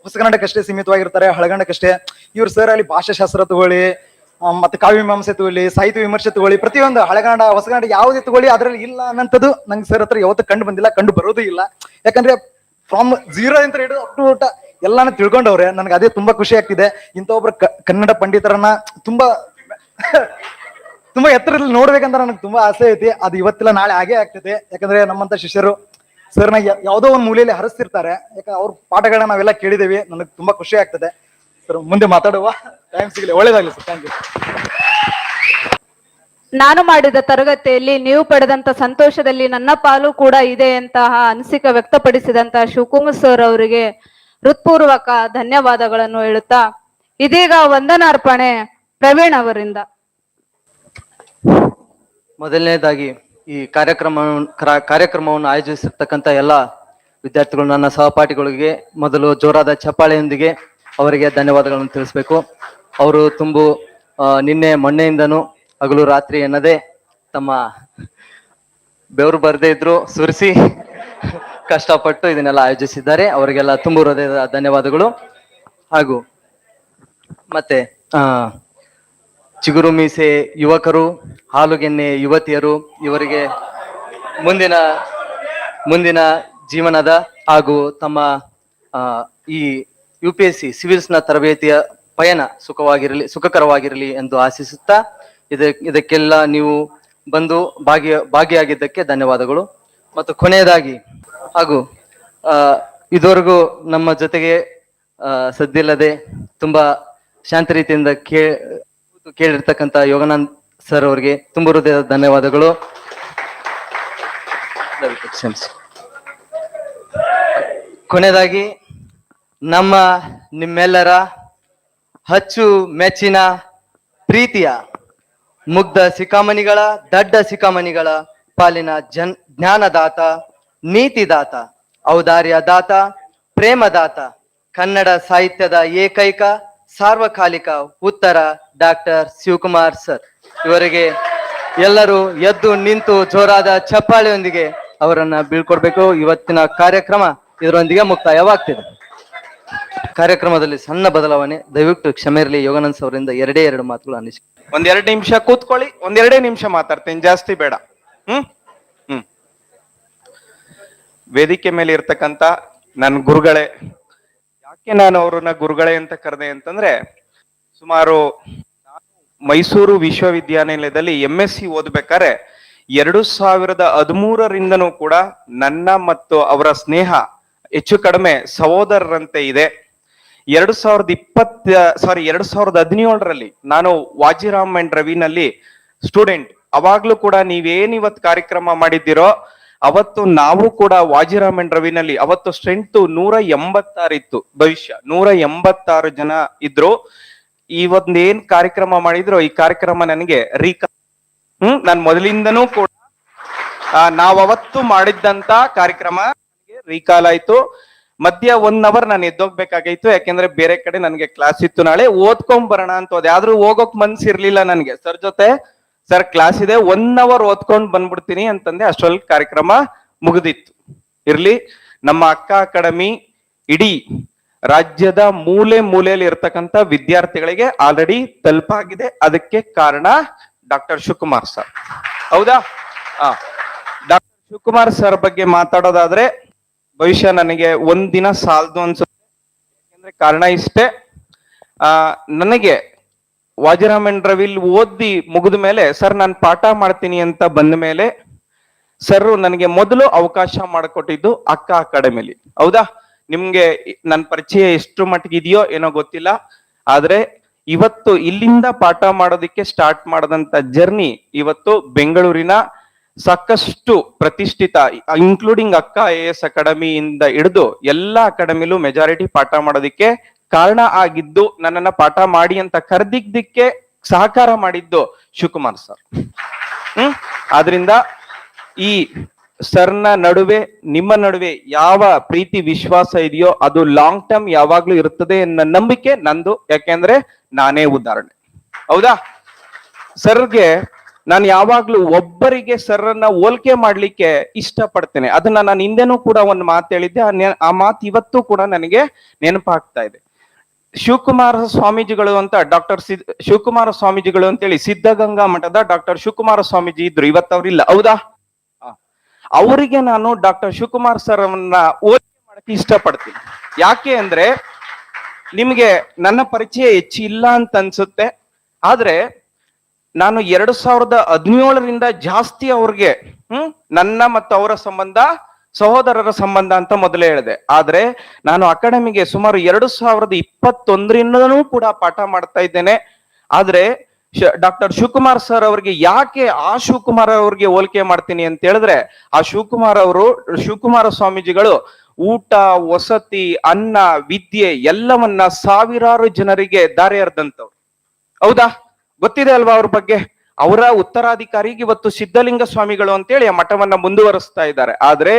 Speaker 18: ಹೊಸ ಕನ್ನಡಕ್ಕಷ್ಟೇ ಸೀಮಿತವಾಗಿರ್ತಾರೆ, ಹಳಗನ್ನಡಕ್ಕಷ್ಟೇ. ಇವ್ರು ಸರ್ ಅಲ್ಲಿ ಭಾಷಾಶಾಸ್ತ್ರ ತಗೊಳ್ಳಿ, ಮತ್ತೆ ಕಾವ್ಯ ಮೀಮಾಂಸೆ ತಗೊಳ್ಳಿ, ಸಾಹಿತ್ಯ ವಿಮರ್ಶೆ ತಗೊಳ್ಳಿ, ಪ್ರತಿಯೊಂದು ಹಳಗನ್ನಡ ಹೊಸಗನ್ನಡ ಯಾವುದೇ ತಗೊಳ್ಳಿ ಅದ್ರಲ್ಲಿ ಇಲ್ಲ ಅನ್ನಂಥದ್ದು ನಂಗೆ ಸರ್ ಹತ್ರ ಯಾವತ್ತೂ ಕಂಡು ಬಂದಿಲ್ಲ, ಕಂಡು ಬರೋದು ಇಲ್ಲ. ಯಾಕಂದ್ರೆ ಫ್ರಮ್ 0 ಅಂತ ಹಿಡಿದು ಅಪ್ ಟು ಊಟ ಎಲ್ಲಾನು ತಿಳ್ಕೊಂಡವ್ರೆ. ನನಗೆ ಅದೇ ತುಂಬಾ ಖುಷಿ ಆಗ್ತಿದೆ. ಇಂಥ ಒಬ್ರು ಕನ್ನಡ ಪಂಡಿತರನ್ನ ತುಂಬಾ ತುಂಬಾ ಎತ್ತರದಲ್ಲಿ ನೋಡ್ಬೇಕಂತ ನನಗೆ ತುಂಬಾ ಆಸೆ ಐತಿ. ಅದು ಇವತ್ತಿಲ್ಲ ನಾಳೆ ಆಗೇ ಆಗ್ತೈತೆ. ಯಾಕಂದ್ರೆ ನಮ್ಮಂತ ಶಿಷ್ಯರು ಸರ್ನ ಯಾವ್ದೋ ಒಂದು ಮೂಲೆಯಲ್ಲಿ ಹರಿಸ್ತಿರ್ತಾರೆ. ಯಾಕಂದ್ರೆ ಅವ್ರ ಪಾಠಗಳನ್ನ ನಾವೆಲ್ಲ ಕೇಳಿದೇವಿ. ನನಗೆ ತುಂಬಾ ಖುಷಿ ಆಗ್ತದೆ. ಸರ್ ಮುಂದೆ ಮಾತಾಡುವ ಟೈಮ್ ಸಿಗಲಿ. ಒಳ್ಳೇದಾಗ್ಲಿ ಸರ್. Thank you.
Speaker 1: ನಾನು ಮಾಡಿದ ತರಗತಿಯಲ್ಲಿ ನೀವು ಪಡೆದಂತ ಸಂತೋಷದಲ್ಲಿ ನನ್ನ ಪಾಲು ಕೂಡ ಇದೆ ಅಂತಹ ಅನಿಸಿಕೆ ವ್ಯಕ್ತಪಡಿಸಿದಂತಹ ಶಿವಕುಮಾರ್ ಸರ್ ಅವರಿಗೆ ಹೃತ್ಪೂರ್ವಕ ಧನ್ಯವಾದಗಳನ್ನು ಹೇಳುತ್ತಾ ಇದೀಗ ವಂದನಾರ್ಪಣೆ ಪ್ರವೀಣ್ ಅವರಿಂದ.
Speaker 9: ಮೊದಲನೇದಾಗಿ ಈ ಕಾರ್ಯಕ್ರಮವನ್ನು ಆಯೋಜಿಸಿರ್ತಕ್ಕಂಥ ಎಲ್ಲ ವಿದ್ಯಾರ್ಥಿಗಳು, ನನ್ನ ಸಹಪಾಠಿಗಳಿಗೆ ಮೊದಲು ಜೋರಾದ ಚಪ್ಪಾಳೆಯೊಂದಿಗೆ ಅವರಿಗೆ ಧನ್ಯವಾದಗಳನ್ನು ತಿಳಿಸ್ಬೇಕು. ಅವರು ನಿನ್ನೆ ಮೊನ್ನೆಯಿಂದನೂ ಹಗಲು ರಾತ್ರಿ ಎನ್ನದೇ ತಮ್ಮ ಬೆವರು ಬರದೇ ಇದ್ರು ಸುರಿಸಿ ಕಷ್ಟಪಟ್ಟು ಇದನ್ನೆಲ್ಲ ಆಯೋಜಿಸಿದ್ದಾರೆ. ಅವರಿಗೆಲ್ಲ ತುಂಬು ಹೃದಯದ ಧನ್ಯವಾದಗಳು. ಹಾಗೂ ಮತ್ತೆ ಚಿಗುರು ಮೀಸೆ ಯುವಕರು, ಹಾಲುಗೆನ್ನೆ ಯುವತಿಯರು, ಇವರಿಗೆ ಮುಂದಿನ ಜೀವನದ ಹಾಗೂ ತಮ್ಮ ಈ UPSC ಸಿವಿಲ್ಸ್ ನ ತರಬೇತಿಯ ಪಯಣ ಸುಖಕರವಾಗಿರಲಿ ಎಂದು ಆಶಿಸುತ್ತಾ ಇದಕ್ಕೆಲ್ಲ ನೀವು ಬಂದು ಭಾಗಿಯಾಗಿದ್ದಕ್ಕೆ ಧನ್ಯವಾದಗಳು. ಮತ್ತು ಕೊನೆಯದಾಗಿ ಹಾಗೂ ಇದುವರೆಗೂ ನಮ್ಮ ಜೊತೆಗೆ ಸದ್ದಿಲ್ಲದೆ ತುಂಬಾ ಶಾಂತ ರೀತಿಯಿಂದ ಕೇಳಿರ್ತಕ್ಕಂಥ ಯೋಗಾನಂದ್ ಸರ್ ಅವರಿಗೆ ತುಂಬ ಹೃದಯದ ಧನ್ಯವಾದಗಳು. ಕೊನೆಯದಾಗಿ ನಿಮ್ಮೆಲ್ಲರ ಅಚ್ಚು ಮೆಚ್ಚಿನ ಪ್ರೀತಿಯ ಮುಗ್ಧ ಶಿಖಾಮಣಿಗಳ, ದಡ್ಡ ಶಿಖಾಮಣಿಗಳ ಪಾಲಿನ ಜ್ಞಾನದಾತ, ನೀತಿದಾತ, ಔದಾರ್ಯದಾತ, ಪ್ರೇಮದಾತ, ಕನ್ನಡ ಸಾಹಿತ್ಯದ ಏಕೈಕ ಸಾರ್ವಕಾಲಿಕ ಉತ್ತರ ಡಾಕ್ಟರ್ ಶಿವಕುಮಾರ್ ಸರ್ ಇವರಿಗೆ ಎಲ್ಲರೂ ಎದ್ದು ನಿಂತು ಜೋರಾದ ಚಪ್ಪಾಳೆಯೊಂದಿಗೆ ಅವರನ್ನ ಬೀಳ್ಕೊಡ್ಬೇಕು. ಇವತ್ತಿನ ಕಾರ್ಯಕ್ರಮ ಇದರೊಂದಿಗೆ ಮುಕ್ತಾಯವಾಗ್ತಿದೆ. ಕಾರ್ಯಕ್ರಮದಲ್ಲಿ ಸಣ್ಣ ಬದಲಾವಣೆ, ದಯವಿಟ್ಟು ಕ್ಷಮೆ ಇರಲಿ. ಯೋಗಾನಂದ್ ಅವರಿಂದ 2 ಮಾತುಗಳು ಅನಿಸಿಕೆ.
Speaker 8: 2 ನಿಮಿಷ ಕೂತ್ಕೊಳ್ಳಿ, 2 ನಿಮಿಷ ಮಾತಾಡ್ತೀನಿ, ಜಾಸ್ತಿ ಬೇಡ. ವೇದಿಕೆ ಮೇಲೆ ಇರ್ತಕ್ಕಂತ ನನ್ನ ಗುರುಗಳೇ, ಯಾಕೆ ನಾನು ಅವ್ರನ್ನ ಗುರುಗಳೇ ಅಂತ ಕರೆದೆ ಅಂತಂದ್ರೆ, ಸುಮಾರು ಮೈಸೂರು ವಿಶ್ವವಿದ್ಯಾನಿಲಯದಲ್ಲಿ MSc ಓದ್ಬೇಕಾದ್ರೆ 2013ರಿಂದನೂ ಕೂಡ ನನ್ನ ಮತ್ತು ಅವರ ಸ್ನೇಹ ಹೆಚ್ಚು ಕಡಿಮೆ ಸಹೋದರರಂತೆ ಇದೆ. 2017ರಲ್ಲಿ ನಾನು ವಾಜಿರಾಮ್ ಅಂಡ್ ರವಿನಲ್ಲಿ ಸ್ಟೂಡೆಂಟ್. ಅವಾಗ್ಲೂ ಕೂಡ ನೀವೇನಿವತ್ ಕಾರ್ಯಕ್ರಮ ಮಾಡಿದ್ದೀರೋ ಅವತ್ತು ನಾವು ಕೂಡ ವಾಜಿರಾಮ್ ಅಂಡ್ ರವಿನಲ್ಲಿ ಅವತ್ತು ಸ್ಟ್ರೆಂತ್ 186 ಇತ್ತು. ಭವಿಷ್ಯ 186 ಜನ ಇದ್ರು. ಇವತ್ತೇನ್ ಕಾರ್ಯಕ್ರಮ ಮಾಡಿದ್ರು ಈ ಕಾರ್ಯಕ್ರಮ ನನಗೆ ನಾನು ಮೊದಲಿಂದನೂ ಕೂಡ ನಾವವತ್ತು ಮಾಡಿದ್ದಂತ ಕಾರ್ಯಕ್ರಮ ರೀಕಾಲ್ ಆಯ್ತು. ಮಧ್ಯ 1 ಅವರ್ ನಾನು ಎದ್ದೋಗ್ಬೇಕಾಗಿತ್ತು, ಯಾಕೆಂದ್ರೆ ಬೇರೆ ಕಡೆ ನನಗೆ ಕ್ಲಾಸ್ ಇತ್ತು. ನಾಳೆ ಓದ್ಕೊಂಡ್ ಬರೋಣ ಅಂತ ಹೋದೆ, ಆದ್ರೂ ಹೋಗೋಕ್ ಮನ್ಸಿರ್ಲಿಲ್ಲ ನನ್ಗೆ. ಸರ್ ಜೊತೆ ಸರ್ ಕ್ಲಾಸ್ ಇದೆ, 1 ಅವರ್ ಓದ್ಕೊಂಡ್ ಬಂದ್ಬಿಡ್ತೀನಿ ಅಂತಂದೆ. ಅಷ್ಟರಲ್ಲಿ ಕಾರ್ಯಕ್ರಮ ಮುಗಿದಿತ್ತು. ಇರ್ಲಿ, ನಮ್ಮ ಅಕ್ಕ ಅಕಾಡೆಮಿ ಇಡೀ ರಾಜ್ಯದ ಮೂಲೆಯಲ್ಲಿ ಇರ್ತಕ್ಕಂಥ ವಿದ್ಯಾರ್ಥಿಗಳಿಗೆ ಆಲ್ರೆಡಿ ತಲುಪಾಗಿದೆ. ಅದಕ್ಕೆ ಕಾರಣ ಡಾಕ್ಟರ್ ಶಿವಕುಮಾರ್ ಸರ್. ಹೌದಾ? ಡಾಕ್ಟರ್ ಶಿವಕುಮಾರ್ ಸರ್ ಬಗ್ಗೆ ಮಾತಾಡೋದಾದ್ರೆ ಭವಿಷ್ಯ ನನಗೆ ಒಂದಿನ ಸಾಲದು ಅನ್ಸುತ್ತೆ. ಯಾಕೆಂದ್ರೆ ಕಾರಣ ಇಷ್ಟೇ, ನನಗೆ ವಾಜಿರಾಮ್ ಅಂಡ್ ರವಿಲ್ ಓದಿ ಮುಗಿದ ಮೇಲೆ ಸರ್ ನಾನು ಪಾಠ ಮಾಡ್ತೀನಿ ಅಂತ ಬಂದ ಮೇಲೆ ಸರ್ ನನಗೆ ಮೊದಲು ಅವಕಾಶ ಮಾಡಿಕೊಟ್ಟಿದ್ದು ಅಕ್ಕ ಅಕಾಡೆಮಿಲಿ. ಹೌದಾ? ನಿಮ್ಗೆ ನನ್ನ ಪರಿಚಯ ಎಷ್ಟು ಮಟ್ಟಿಗೆ ಇದೆಯೋ ಏನೋ ಗೊತ್ತಿಲ್ಲ, ಆದ್ರೆ ಇವತ್ತು ಇಲ್ಲಿಂದ ಪಾಠ ಮಾಡೋದಿಕ್ಕೆ ಸ್ಟಾರ್ಟ್ ಮಾಡದಂತ ಜರ್ನಿ ಇವತ್ತು ಬೆಂಗಳೂರಿನ ಸಾಕಷ್ಟು ಪ್ರತಿಷ್ಠಿತ ಇನ್ಕ್ಲೂಡಿಂಗ್ ಅಕ್ಕ AS ಅಕಾಡೆಮಿಯಿಂದ ಹಿಡಿದು ಎಲ್ಲಾ ಅಕಾಡೆಮಿಲೂ ಮೆಜಾರಿಟಿ ಪಾಠ ಮಾಡೋದಿಕ್ಕೆ ಕಾರಣ ಆಗಿದ್ದು, ನನ್ನನ್ನ ಪಾಠ ಮಾಡಿ ಅಂತ ಕರೆದಿದ್ದಕ್ಕೆ ಸಹಕಾರ ಮಾಡಿದ್ದು ಶಿವಕುಮಾರ್ ಸರ್. ಆದ್ರಿಂದ ಈ ಸರ್ನ ನಡುವೆ ನಿಮ್ಮ ನಡುವೆ ಯಾವ ಪ್ರೀತಿ ವಿಶ್ವಾಸ ಇದೆಯೋ ಅದು ಲಾಂಗ್ ಟರ್ಮ್ ಯಾವಾಗ್ಲೂ ಇರ್ತದೆ ಅನ್ನೋ ನಂಬಿಕೆ ನಂದು. ಯಾಕೆಂದ್ರೆ ನಾನೇ ಉದಾಹರಣೆ. ಹೌದಾ? ಸರ್ಗೆ ನಾನು ಯಾವಾಗ್ಲೂ ಒಬ್ಬರಿಗೆ ಸರ್ರನ್ನ ಹೋಲಿಕೆ ಮಾಡ್ಲಿಕ್ಕೆ ಇಷ್ಟ ಪಡ್ತೇನೆ. ಅದನ್ನ ನಾನು ಹಿಂದೆನೂ ಕೂಡ ಒಂದು ಮಾತು ಹೇಳಿದ್ದೆ. ಆ ಮಾತು ಇವತ್ತು ಕೂಡ ನನಗೆ ನೆನಪಾಗ್ತಾ ಇದೆ. ಶಿವಕುಮಾರ ಸ್ವಾಮೀಜಿಗಳು ಅಂತ ಶಿವಕುಮಾರ ಸ್ವಾಮೀಜಿಗಳು ಅಂತೇಳಿ ಸಿದ್ಧಗಂಗಾ ಮಠದ ಡಾಕ್ಟರ್ ಶಿವಕುಮಾರ ಸ್ವಾಮೀಜಿ ಇದ್ರು. ಇವತ್ತವ್ರಿಲ್ಲ. ಹೌದಾ? ಅವರಿಗೆ ನಾನು ಡಾಕ್ಟರ್ ಶಿವಕುಮಾರ್ ಸರ್ ಅವನ್ನ ಹೋಲಿಕೆ ಮಾಡಕ್ಕೆ ಇಷ್ಟಪಡ್ತೀನಿ. ಯಾಕೆ ಅಂದ್ರೆ ನಿಮ್ಗೆ ನನ್ನ ಪರಿಚಯ ಹೆಚ್ಚಿಲ್ಲ ಅಂತ ಅನ್ಸುತ್ತೆ, ಆದ್ರೆ ನಾನು 2017ರಿಂದ ಜಾಸ್ತಿ ಅವ್ರಿಗೆ ನನ್ನ ಮತ್ತು ಅವರ ಸಂಬಂಧ ಸಹೋದರರ ಸಂಬಂಧ ಅಂತ ಮೊದಲೇ ಹೇಳಿದೆ. ಆದ್ರೆ ನಾನು ಅಕಾಡೆಮಿಗೆ ಸುಮಾರು 2021ರಿಂದನೂ ಕೂಡ ಪಾಠ ಮಾಡ್ತಾ ಇದ್ದೇನೆ. ಆದ್ರೆ ಡಾಕ್ಟರ್ ಶಿವಕುಮಾರ್ ಸರ್ ಅವರಿಗೆ ಯಾಕೆ ಆ ಶಿವಕುಮಾರ್ ಅವ್ರಿಗೆ ಹೋಲಿಕೆ ಮಾಡ್ತೀನಿ ಅಂತ ಹೇಳಿದ್ರೆ, ಆ ಶಿವಕುಮಾರ ಸ್ವಾಮೀಜಿಗಳು ಊಟ, ವಸತಿ, ಅನ್ನ, ವಿದ್ಯೆ ಎಲ್ಲವನ್ನ ಸಾವಿರಾರು ಜನರಿಗೆ ದಾರಿ ಎರೆದಂತವ್ರು. ಹೌದಾ? ಗೊತ್ತಿದೆ ಅಲ್ವಾ ಅವ್ರ ಬಗ್ಗೆ? ಅವರ ಉತ್ತರಾಧಿಕಾರಿಗೆ ಇವತ್ತು ಸಿದ್ಧಲಿಂಗ ಸ್ವಾಮಿಗಳು ಅಂತೇಳಿ ಆ ಮಠವನ್ನ ಮುಂದುವರಿಸ್ತಾ ಇದ್ದಾರೆ. ಆದ್ರೆ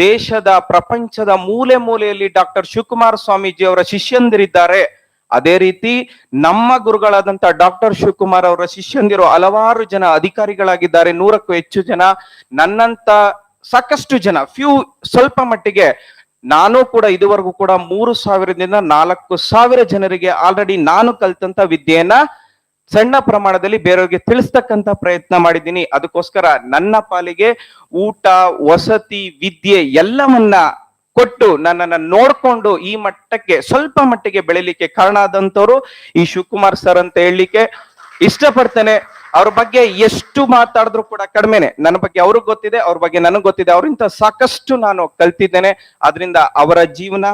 Speaker 8: ದೇಶದ, ಪ್ರಪಂಚದ ಮೂಲೆ ಮೂಲೆಯಲ್ಲಿ ಡಾಕ್ಟರ್ ಶಿವಕುಮಾರ ಸ್ವಾಮೀಜಿ ಅವರ ಶಿಷ್ಯಂದಿರಿದ್ದಾರೆ. ಅದೇ ರೀತಿ ನಮ್ಮ ಗುರುಗಳಾದಂತ ಡಾಕ್ಟರ್ ಶಿವಕುಮಾರ್ ಅವರ ಶಿಷ್ಯಂದಿರು ಹಲವಾರು ಜನ ಅಧಿಕಾರಿಗಳಾಗಿದ್ದಾರೆ, 100ಕ್ಕೂ ಹೆಚ್ಚು ಜನ. ನನ್ನಂತ ಸಾಕಷ್ಟು ಜನ, ಸ್ವಲ್ಪ ಮಟ್ಟಿಗೆ ನಾನು ಕೂಡ ಇದುವರೆಗೂ ಕೂಡ 3,000ದಿಂದ 4,000 ಜನರಿಗೆ ಆಲ್ರೆಡಿ ನಾನು ಕಲ್ತಂತ ವಿದ್ಯೆಯನ್ನ ಸಣ್ಣ ಪ್ರಮಾಣದಲ್ಲಿ ಬೇರೆಯವ್ರಿಗೆ ತಿಳಿಸ್ತಕ್ಕಂತ ಪ್ರಯತ್ನ ಮಾಡಿದ್ದೀನಿ. ಅದಕ್ಕೋಸ್ಕರ ನನ್ನ ಪಾಲಿಗೆ ಊಟ, ವಸತಿ, ವಿದ್ಯೆ ಎಲ್ಲವನ್ನ ಕೊಟ್ಟು ನನ್ನನ್ನ ನೋಡ್ಕೊಂಡು ಈ ಮಟ್ಟಕ್ಕೆ ಸ್ವಲ್ಪ ಮಟ್ಟಿಗೆ ಬೆಳಿಲಿಕ್ಕೆ ಕಾರಣ ಆದಂತವ್ರು ಈ ಶಿವಕುಮಾರ್ ಸರ್ ಅಂತ ಹೇಳಲಿಕ್ಕೆ ಇಷ್ಟಪಡ್ತೇನೆ. ಅವ್ರ ಬಗ್ಗೆ ಎಷ್ಟು ಮಾತಾಡಿದ್ರು ಕೂಡ ಕಡಿಮೆನೆ. ನನ್ನ ಬಗ್ಗೆ ಅವ್ರಿಗೆ ಗೊತ್ತಿದೆ, ಅವ್ರ ಬಗ್ಗೆ ನನಗೆ ಗೊತ್ತಿದೆ. ಅವರಿಂದ ಸಾಕಷ್ಟು ನಾನು ಕಲ್ತಿದ್ದೇನೆ. ಆದ್ರಿಂದ ಅವರ ಜೀವನ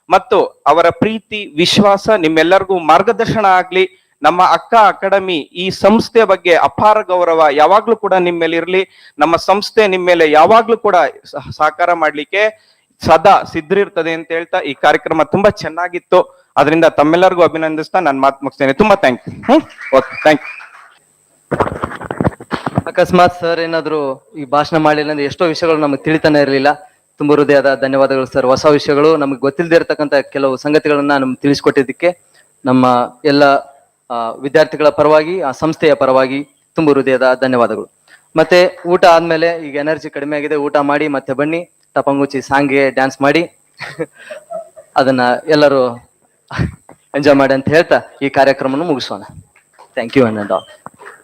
Speaker 8: ಮತ್ತು ಅವರ ಪ್ರೀತಿ, ವಿಶ್ವಾಸ ನಿಮ್ಮೆಲ್ಲರಿಗೂ ಮಾರ್ಗದರ್ಶನ ಆಗ್ಲಿ. ನಮ್ಮ ಅಕ್ಕ ಅಕಾಡೆಮಿ ಈ ಸಂಸ್ಥೆ ಬಗ್ಗೆ ಅಪಾರ ಗೌರವ ಯಾವಾಗ್ಲೂ ಕೂಡ ನಿಮ್ಮ ಮೇಲೆ ಇರ್ಲಿ. ನಮ್ಮ ಸಂಸ್ಥೆ ನಿಮ್ಮ ಮೇಲೆ ಯಾವಾಗ್ಲೂ ಕೂಡ ಸಹಕಾರ ಮಾಡ್ಲಿಕ್ಕೆ ಸದಾ ಸಿದ್ಧರಿರ್ತದೆ ಅಂತ ಹೇಳ್ತಾ ಈ ಕಾರ್ಯಕ್ರಮ ತುಂಬಾ ಚೆನ್ನಾಗಿತ್ತು. ಅದರಿಂದ ತಮ್ಮೆಲ್ಲರಿಗೂ ಅಭಿನಂದಿಸ್ತಾ ನಾನು ಮಾತು ಮುಗಿಸ್ತೇನೆ. ತುಂಬಾ thank you. Okay, thank you.
Speaker 9: ಅಕಸ್ಮಾತ್ ಸರ್ ಏನಾದ್ರು ಈ ಭಾಷಣ ಮಾಡಲಿಲ್ಲ ಅಂದ್ರೆ ಎಷ್ಟೋ ವಿಷಯಗಳು ನಮಗೆ ತಿಳಿತಾನೆ ಇರಲಿಲ್ಲ. ತುಂಬ ಹೃದಯದ ಧನ್ಯವಾದಗಳು ಸರ್. ಹೊಸ ವಿಷಯಗಳು ನಮಗೆ ಗೊತ್ತಿಲ್ಲದೆ ಇರತಕ್ಕಂತ ಕೆಲವು ಸಂಗತಿಗಳನ್ನ ನಮ್ಗೆ ತಿಳಿಸ್ಕೊಟ್ಟಿದ್ದಕ್ಕೆ ನಮ್ಮ ಎಲ್ಲ ವಿದ್ಯಾರ್ಥಿಗಳ ಪರವಾಗಿ, ಆ ಸಂಸ್ಥೆಯ ಪರವಾಗಿ ತುಂಬ ಹೃದಯದ ಧನ್ಯವಾದಗಳು. ಮತ್ತೆ ಊಟ ಆದ್ಮೇಲೆ ಈಗ ಎನರ್ಜಿ ಕಡಿಮೆ ಆಗಿದೆ, ಊಟ ಮಾಡಿ ಮತ್ತೆ ಬನ್ನಿ ಟಪಂಗುಚಿ ಸಾಂಗ್ಗೆ ಡ್ಯಾನ್ಸ್ ಮಾಡಿ ಅದನ್ನ ಎಲ್ಲರೂ ಎಂಜಾಯ್ ಮಾಡಿ ಅಂತ ಹೇಳ್ತಾ ಈ ಕಾರ್ಯಕ್ರಮವನ್ನು ಮುಗಿಸೋಣ. Thank you.